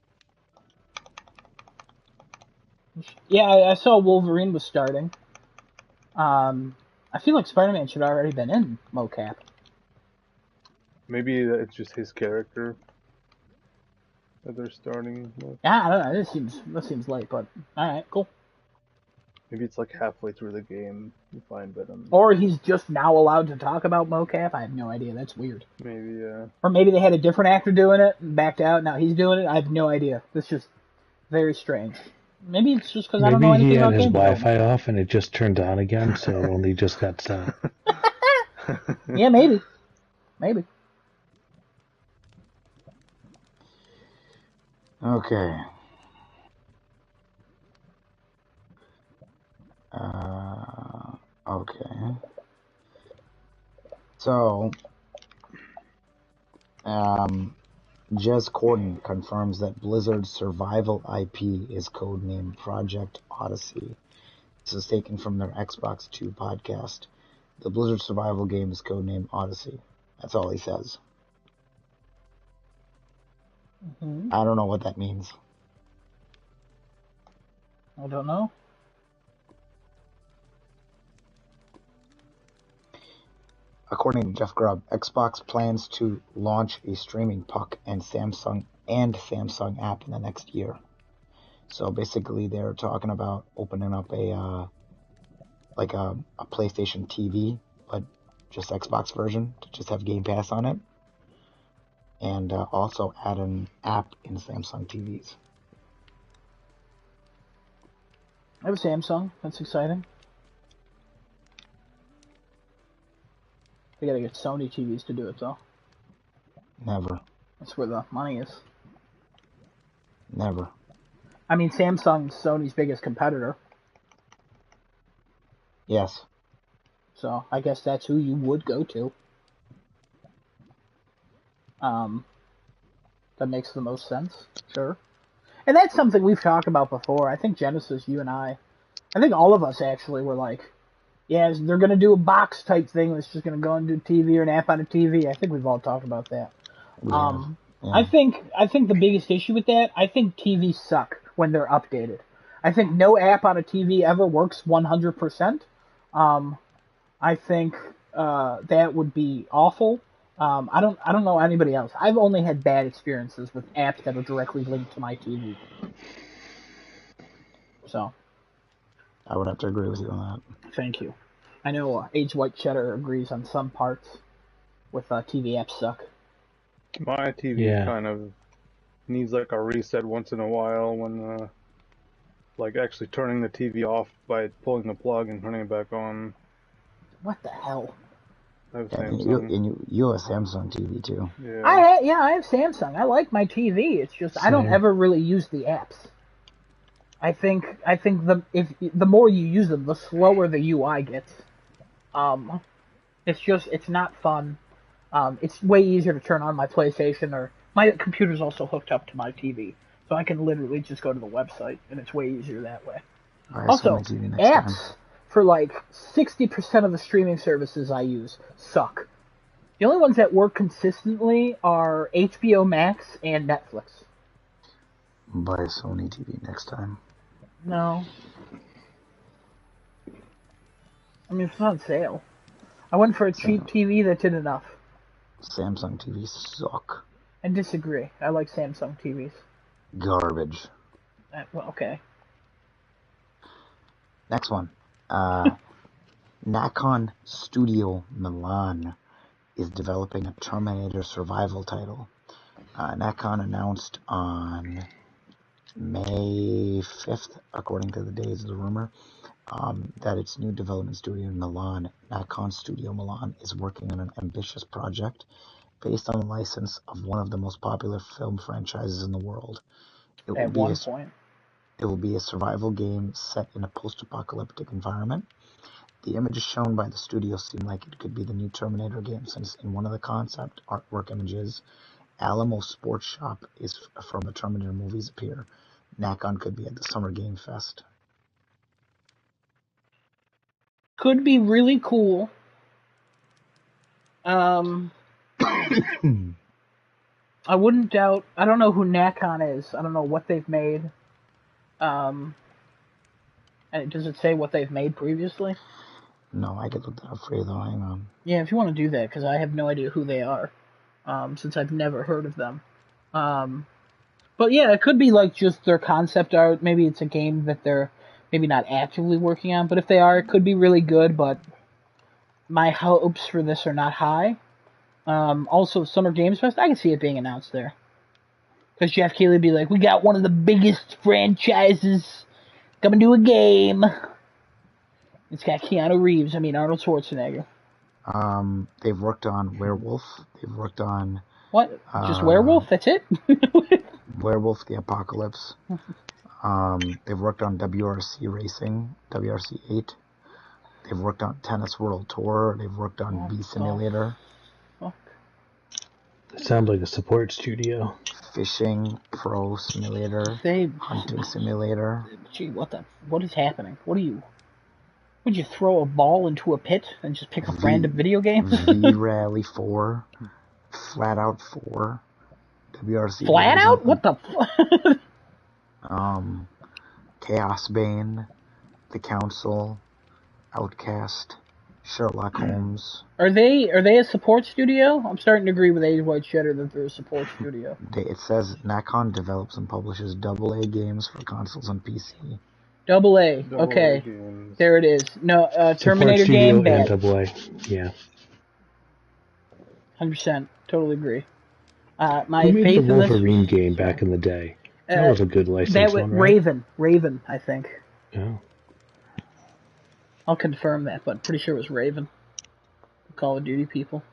Speaker 3: Yeah, I saw Wolverine was starting. I feel like Spider-Man should already been in mocap.
Speaker 2: Maybe it's just his character that they're starting with.
Speaker 3: Yeah, I don't know. This seems late, but all right, cool.
Speaker 2: Maybe it's like halfway through the game you find Venom.
Speaker 3: Or he's just now allowed to talk about mocap. I have no idea. That's weird.
Speaker 2: Maybe, yeah.
Speaker 3: Or maybe they had a different actor doing it and backed out. Now he's doing it. I have no idea. That's just very strange. Maybe it's just because I don't know anything about game
Speaker 4: development. Maybe he had his Wi-Fi off and it just turned on again, so it only just got set.
Speaker 3: Yeah, maybe.
Speaker 1: Okay. Okay. So, Jez Corden confirms that Blizzard's survival IP is codenamed Project Odyssey. This is taken from their Xbox 2 podcast. The Blizzard survival game is codenamed Odyssey. That's all he says.
Speaker 3: Mm-hmm.
Speaker 1: I don't know what that means.
Speaker 3: I don't know.
Speaker 1: According to Jeff Grubb, Xbox plans to launch a streaming puck and Samsung app in the next year. So basically, they're talking about opening up a like a PlayStation TV, but just Xbox version to just have Game Pass on it, and also add an app in Samsung TVs.
Speaker 3: I have a Samsung. That's exciting. They gotta get Sony TVs to do it, though.
Speaker 1: Never.
Speaker 3: That's where the money is.
Speaker 1: Never.
Speaker 3: I mean, Samsung's Sony's biggest competitor.
Speaker 1: Yes.
Speaker 3: So I guess that's who you would go to. That makes the most sense. Sure. And that's something we've talked about before. I think Genesis, you and I think all of us actually were like, yeah, they're going to do a box type thing that's just going to go and do TV or an app on a TV. I think we've all talked about that.
Speaker 1: Yeah.
Speaker 3: I think the biggest issue with that, I think TVs suck when they're updated. I think no app on a TV ever works 100%. I think that would be awful. I don't know anybody else. I've only had bad experiences with apps that are directly linked to my TV. So.
Speaker 1: I would have to agree with you on
Speaker 3: that. Thank you. I know Age White Cheddar agrees on some parts with TV apps suck.
Speaker 2: My TV kind of needs like a reset once in a while when like actually turning the TV off by pulling the plug and turning it back on.
Speaker 3: What the hell?
Speaker 2: I have Samsung.
Speaker 1: You have a Samsung TV too.
Speaker 2: Yeah.
Speaker 3: I have Samsung. I like my TV. It's just I don't ever really use the apps. I think the more you use them, the slower the UI gets. It's not fun. It's way easier to turn on my PlayStation, or my computer's also hooked up to my TV, so I can literally just go to the website, and it's way easier that way. Also, apps for like 60% of the streaming services I use suck. The only ones that work consistently are HBO Max and Netflix.
Speaker 1: Buy a Sony TV next time.
Speaker 3: No. I mean, it's on sale. I went for a cheap TV that did enough.
Speaker 1: Samsung TVs suck.
Speaker 3: I disagree. I like Samsung TVs.
Speaker 1: Garbage.
Speaker 3: Well, okay.
Speaker 1: Next one. Nacon Studio Milan is developing a Terminator survival title. Nacon announced on May 5th, according to the days of the rumor, that its new development studio in Milan, Nacon Studio Milan, is working on an ambitious project based on the license of one of the most popular film franchises in the world. It will be a survival game set in a post-apocalyptic environment. The images shown by the studio seem like it could be the new Terminator game, since in one of the concept artwork images, Alamo Sports Shop is from the Terminator movies appear. Nacon could be at the Summer Game Fest.
Speaker 3: Could be really cool. I wouldn't doubt. I don't know who Nacon is. I don't know what they've made. And does it say what they've made previously?
Speaker 1: No, I could look that up for you though. Hang on.
Speaker 3: Yeah, if you want to do that, because I have no idea who they are, since I've never heard of them. But yeah, it could be like just their concept art. Maybe it's a game that they're maybe not actively working on, but if they are, it could be really good, but my hopes for this are not high. Also, Summer Games Fest, I can see it being announced there. Because Jeff Keighley would be like, we got one of the biggest franchises coming to a game. It's got Arnold Schwarzenegger.
Speaker 1: They've worked on Werewolf. They've worked on...
Speaker 3: What? Just Werewolf? That's it?
Speaker 1: Werewolf the Apocalypse. They've worked on WRC Racing, WRC 8. They've worked on Tennis World Tour. They've worked on Bee Simulator.
Speaker 4: It sounds like a support studio.
Speaker 1: Fishing Pro Simulator. Hunting Simulator.
Speaker 3: Gee, what is happening? Would you throw a ball into a pit and just pick up random video games?
Speaker 1: V-Rally 4. Flat Out 4. WRC.
Speaker 3: Flat Out? What the
Speaker 1: Chaos Bane. The Council. Outcast. Sherlock Holmes.
Speaker 3: Are they a support studio? I'm starting to agree with Age White Cheddar that they're a support studio.
Speaker 1: It says Nacon develops and publishes AA games for consoles and PC.
Speaker 3: AA.
Speaker 2: Double A
Speaker 3: Okay,
Speaker 2: games.
Speaker 3: there it is. No,
Speaker 4: Support
Speaker 3: Terminator
Speaker 4: Studio
Speaker 3: game,
Speaker 4: and
Speaker 3: bad.
Speaker 4: AA. Yeah.
Speaker 3: 100%. Totally agree.
Speaker 4: Who
Speaker 3: My
Speaker 4: made the
Speaker 3: faith in this.
Speaker 4: Wolverine game
Speaker 3: Sorry.
Speaker 4: back in the day? That was a good
Speaker 3: That
Speaker 4: license
Speaker 3: was
Speaker 4: one, right?
Speaker 3: Raven, I think.
Speaker 4: Oh.
Speaker 3: I'll confirm that, but pretty sure it was Raven. The Call of Duty people.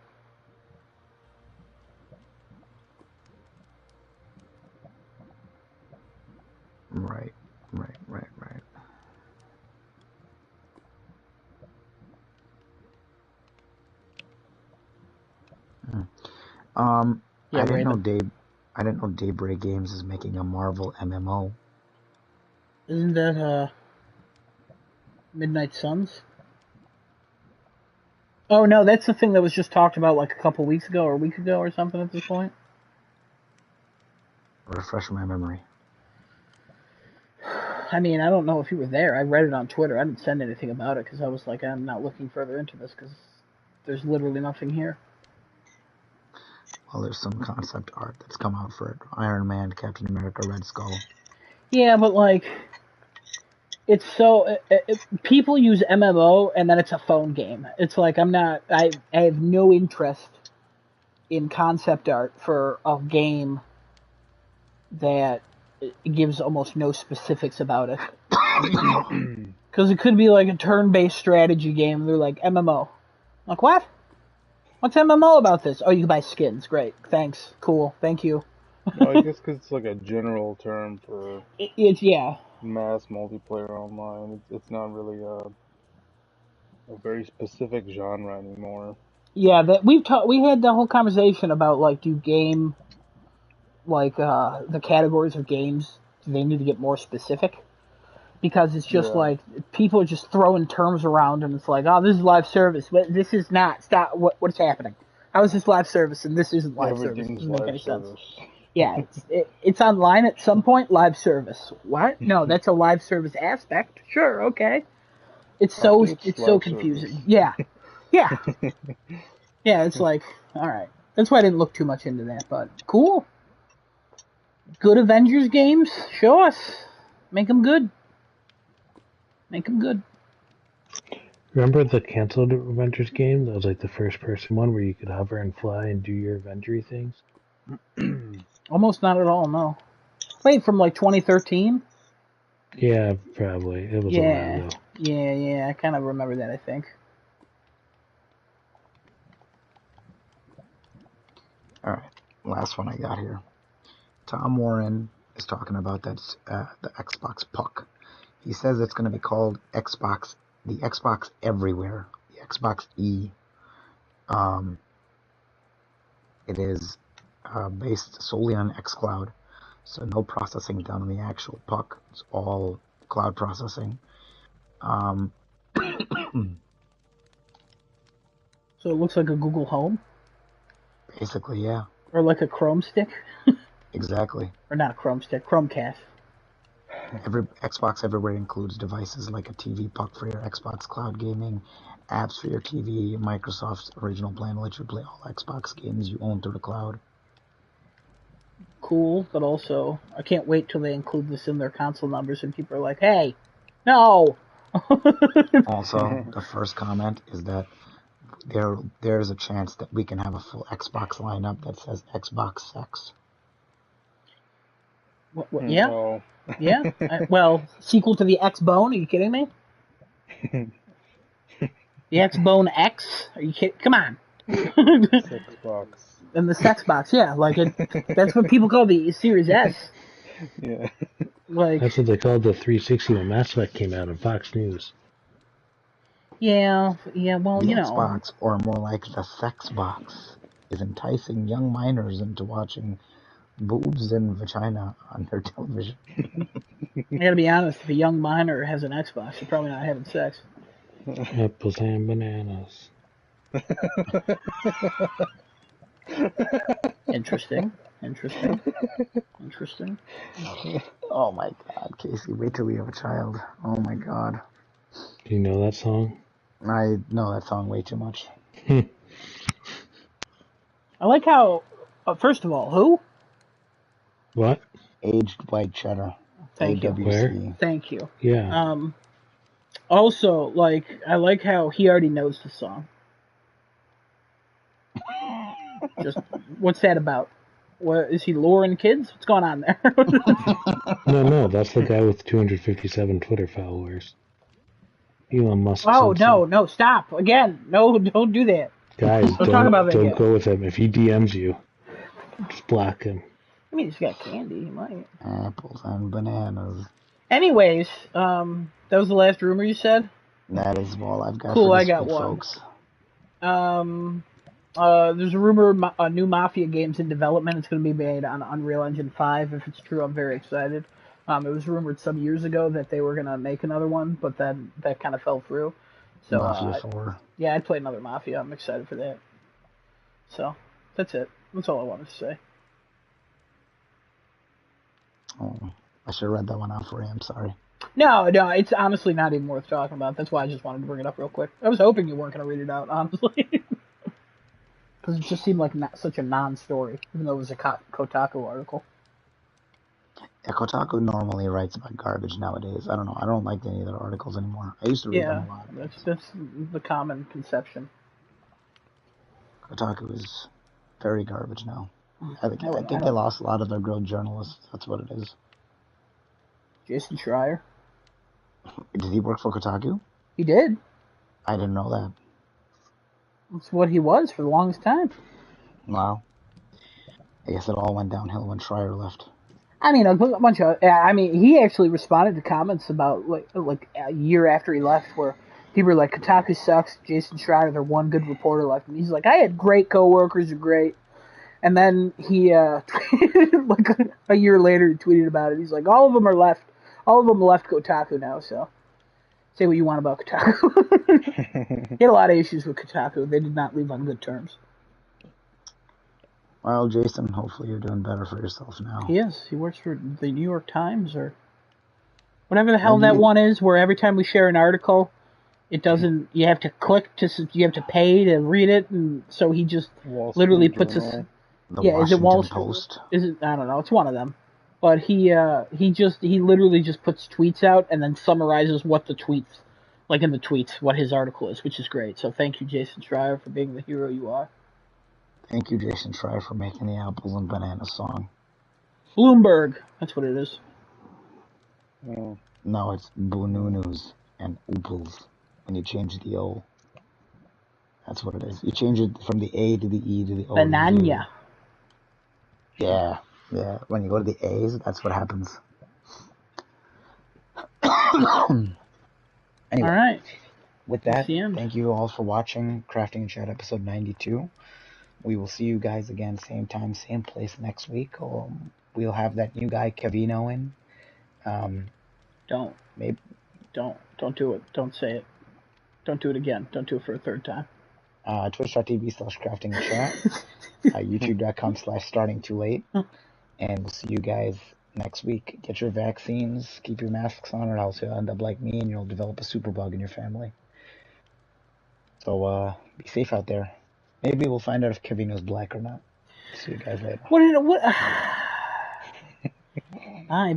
Speaker 1: Right.
Speaker 3: Yeah,
Speaker 1: I didn't know
Speaker 3: Raven.
Speaker 1: Daybreak Games is making a Marvel MMO.
Speaker 3: Isn't that Midnight Suns? Oh no, that's the thing that was just talked about like a couple weeks ago or a week ago or something at this point.
Speaker 1: Refresh my memory.
Speaker 3: I mean, I don't know if you were there. I read it on Twitter. I didn't send anything about it because I was like, I'm not looking further into this because there's literally nothing here.
Speaker 1: Well, there's some concept art that's come out for it. Iron Man, Captain America, Red Skull.
Speaker 3: Yeah, but like, it's so people use MMO and then it's a phone game. It's like I have no interest in concept art for a game that gives almost no specifics about it. Because it could be like a turn-based strategy game. They're like MMO. Like what? What's MMO about this? Oh, you can buy skins. Great, thanks, cool, thank you.
Speaker 2: Well, I guess because it's like a general term for
Speaker 3: It's yeah.
Speaker 2: mass multiplayer online. It's not really a very specific genre anymore.
Speaker 3: Yeah, that we had the whole conversation about like do game like the categories of games, do they need to get more specific? Because it's just
Speaker 2: Yeah,
Speaker 3: like people are just throwing terms around and it's like, oh, this is live service, but this is not. Stop. What's happening? How is this live service and this isn't live service? It
Speaker 2: everything's
Speaker 3: doesn't make
Speaker 2: live
Speaker 3: any sense.
Speaker 2: service.
Speaker 3: Yeah, it's online at some point. Live service. What? No, that's a live service aspect. Sure, okay. It's so
Speaker 2: It's
Speaker 3: so
Speaker 2: live service.
Speaker 3: confusing. Yeah, yeah, yeah. It's like, all right. That's why I didn't look too much into that. But cool. Good Avengers games. Show us. Make them good. Make them good.
Speaker 4: Remember the canceled Avengers game? That was like the first person one where you could hover and fly and do your Avengery things?
Speaker 3: Almost not at all. No. Wait, from like 2013.
Speaker 4: Yeah, probably. It was a while
Speaker 3: Yeah,
Speaker 4: ago.
Speaker 3: yeah. I kind of remember that. I think.
Speaker 1: All right, last one I got here. Tom Warren is talking about that the Xbox Puck. He says it's going to be called the Xbox Everywhere, the Xbox E. It is based solely on xCloud, so no processing done on the actual Puck. It's all cloud processing.
Speaker 3: So it looks like a Google Home
Speaker 1: Basically, yeah,
Speaker 3: or like a Chrome stick,
Speaker 1: exactly.
Speaker 3: or not a Chrome stick, Chromecast.
Speaker 1: Every Xbox Everywhere includes devices like a TV Puck for your Xbox Cloud gaming, apps for your TV, Microsoft's original plan to let you play all Xbox games you own through the cloud.
Speaker 3: Cool, but also I can't wait till they include this in their console numbers and people are like, "Hey, no."
Speaker 1: Also, the first comment is that there's a chance that we can have a full Xbox lineup that says Xbox Sex.
Speaker 3: Yeah,
Speaker 2: Oh.
Speaker 3: yeah. Well, sequel to the X-Bone? Are you kidding me? The X-Bone X? Are you kidding? Come on.
Speaker 2: Xbox.
Speaker 3: And the sex box, yeah, like that's what people call the Series S.
Speaker 2: Yeah.
Speaker 3: Like,
Speaker 4: That's what they called the 360 when Mass Effect came out on Fox News.
Speaker 3: yeah, well,
Speaker 1: The
Speaker 3: you know.
Speaker 1: Xbox, or more like the Sex Box, is enticing young minors into watching boobs and vagina on their television.
Speaker 3: I gotta be honest, if a young minor has an Xbox, they're probably not having sex.
Speaker 4: Apples and bananas.
Speaker 3: Interesting.
Speaker 1: Oh my god, Casey, wait till we have a child. Oh my god.
Speaker 4: Do you know that song?
Speaker 1: I know that song way too much.
Speaker 3: I like how, first of all, who?
Speaker 4: What?
Speaker 1: Aged white cheddar.
Speaker 3: Thank you.
Speaker 1: AWC.
Speaker 3: Thank you.
Speaker 4: Yeah.
Speaker 3: Also, like, I like how he already knows the song. Just, what's that about? What is he luring kids? What's going on there?
Speaker 4: No, that's the guy with 257 Twitter followers. Elon Musk.
Speaker 3: Oh,
Speaker 4: said so.
Speaker 3: no, stop. Again, no, don't do that.
Speaker 4: Guys,
Speaker 3: Don't talk about that
Speaker 4: don't
Speaker 3: again.
Speaker 4: go with him. If he DMs you, just block him.
Speaker 3: I mean, he's got candy. He might.
Speaker 1: Apples and bananas.
Speaker 3: Anyways, that was the last rumor you said?
Speaker 1: That is all I've got
Speaker 3: Cool,
Speaker 1: for
Speaker 3: I
Speaker 1: this
Speaker 3: got
Speaker 1: week,
Speaker 3: one.
Speaker 1: folks.
Speaker 3: There's a rumor a new Mafia game's in development. It's going to be made on Unreal Engine 5. If it's true, I'm very excited. It was rumored some years ago that they were going to make another one, but then that kind of fell through. So,
Speaker 1: Mafia 4.
Speaker 3: Yeah, I'd play another Mafia. I'm excited for that. So, that's it. That's all I wanted to say.
Speaker 1: Oh, I should have read that one out for you. I'm sorry.
Speaker 3: No, it's honestly not even worth talking about. That's why I just wanted to bring it up real quick. I was hoping you weren't going to read it out, honestly. Because it just seemed like such a non-story, even though it was a Kotaku article.
Speaker 1: Yeah, Kotaku normally writes about garbage nowadays. I don't know. I don't like any of their articles anymore. I used to read them a lot.
Speaker 3: That's the common conception.
Speaker 1: Kotaku is very garbage now. I think
Speaker 3: I
Speaker 1: they lost a lot of their good journalists. That's what it is.
Speaker 3: Jason Schreier.
Speaker 1: Did he work for Kotaku?
Speaker 3: He did.
Speaker 1: I didn't know that.
Speaker 3: That's what he was for the longest time.
Speaker 1: Wow. I guess it all went downhill when Schreier left.
Speaker 3: I mean, a bunch of. I mean, he actually responded to comments about like a year after he left, where people were like, "Kotaku sucks." Jason Schreier, their one good reporter left, and he's like, "I had great coworkers, are great." And then he, like a year later, he tweeted about it. He's like, "All of them are left. All of them left Kotaku now." So, say what you want about Kotaku. He had a lot of issues with Kotaku. They did not leave on good terms.
Speaker 1: Well, Jason, hopefully you're doing better for yourself now.
Speaker 3: He is. He works for the New York Times or whatever the hell that one is, where every time we share an article, it doesn't. You have to click you have to pay to read it, and so he just literally puts us.
Speaker 1: Yeah, is it Wall Street Post?
Speaker 3: Is it? I don't know. It's one of them. But he literally just puts tweets out and then summarizes what the tweets, like in the tweets, what his article is, which is great. So thank you, Jason Schreier, for being the hero you are.
Speaker 1: Thank you, Jason Schreier, for making the apples and bananas song.
Speaker 3: Bloomberg. That's what it is.
Speaker 1: Oh. No, it's Boonunus and Ooples when you change the O. That's what it is. You change it from the A to the E to the O.
Speaker 3: Banana.
Speaker 1: Yeah. When you go to the A's, that's what happens. Anyway,
Speaker 3: all right.
Speaker 1: With that, thank you all for watching Crafting and Chat episode 92. We will see you guys again, same time, same place next week. We'll have that new guy, Kevino, in.
Speaker 3: Don't do it. Don't say it. Don't do it again. Don't do it for a third time.
Speaker 1: Twitch.tv/craftingandchat. YouTube.com/startingtoolate. And we'll see you guys next week. Get your vaccines, keep your masks on, or else you'll end up like me and you'll develop a superbug in your family. So be safe out there. Maybe we'll find out if Kevino's black or not. See you guys later.
Speaker 3: Bye.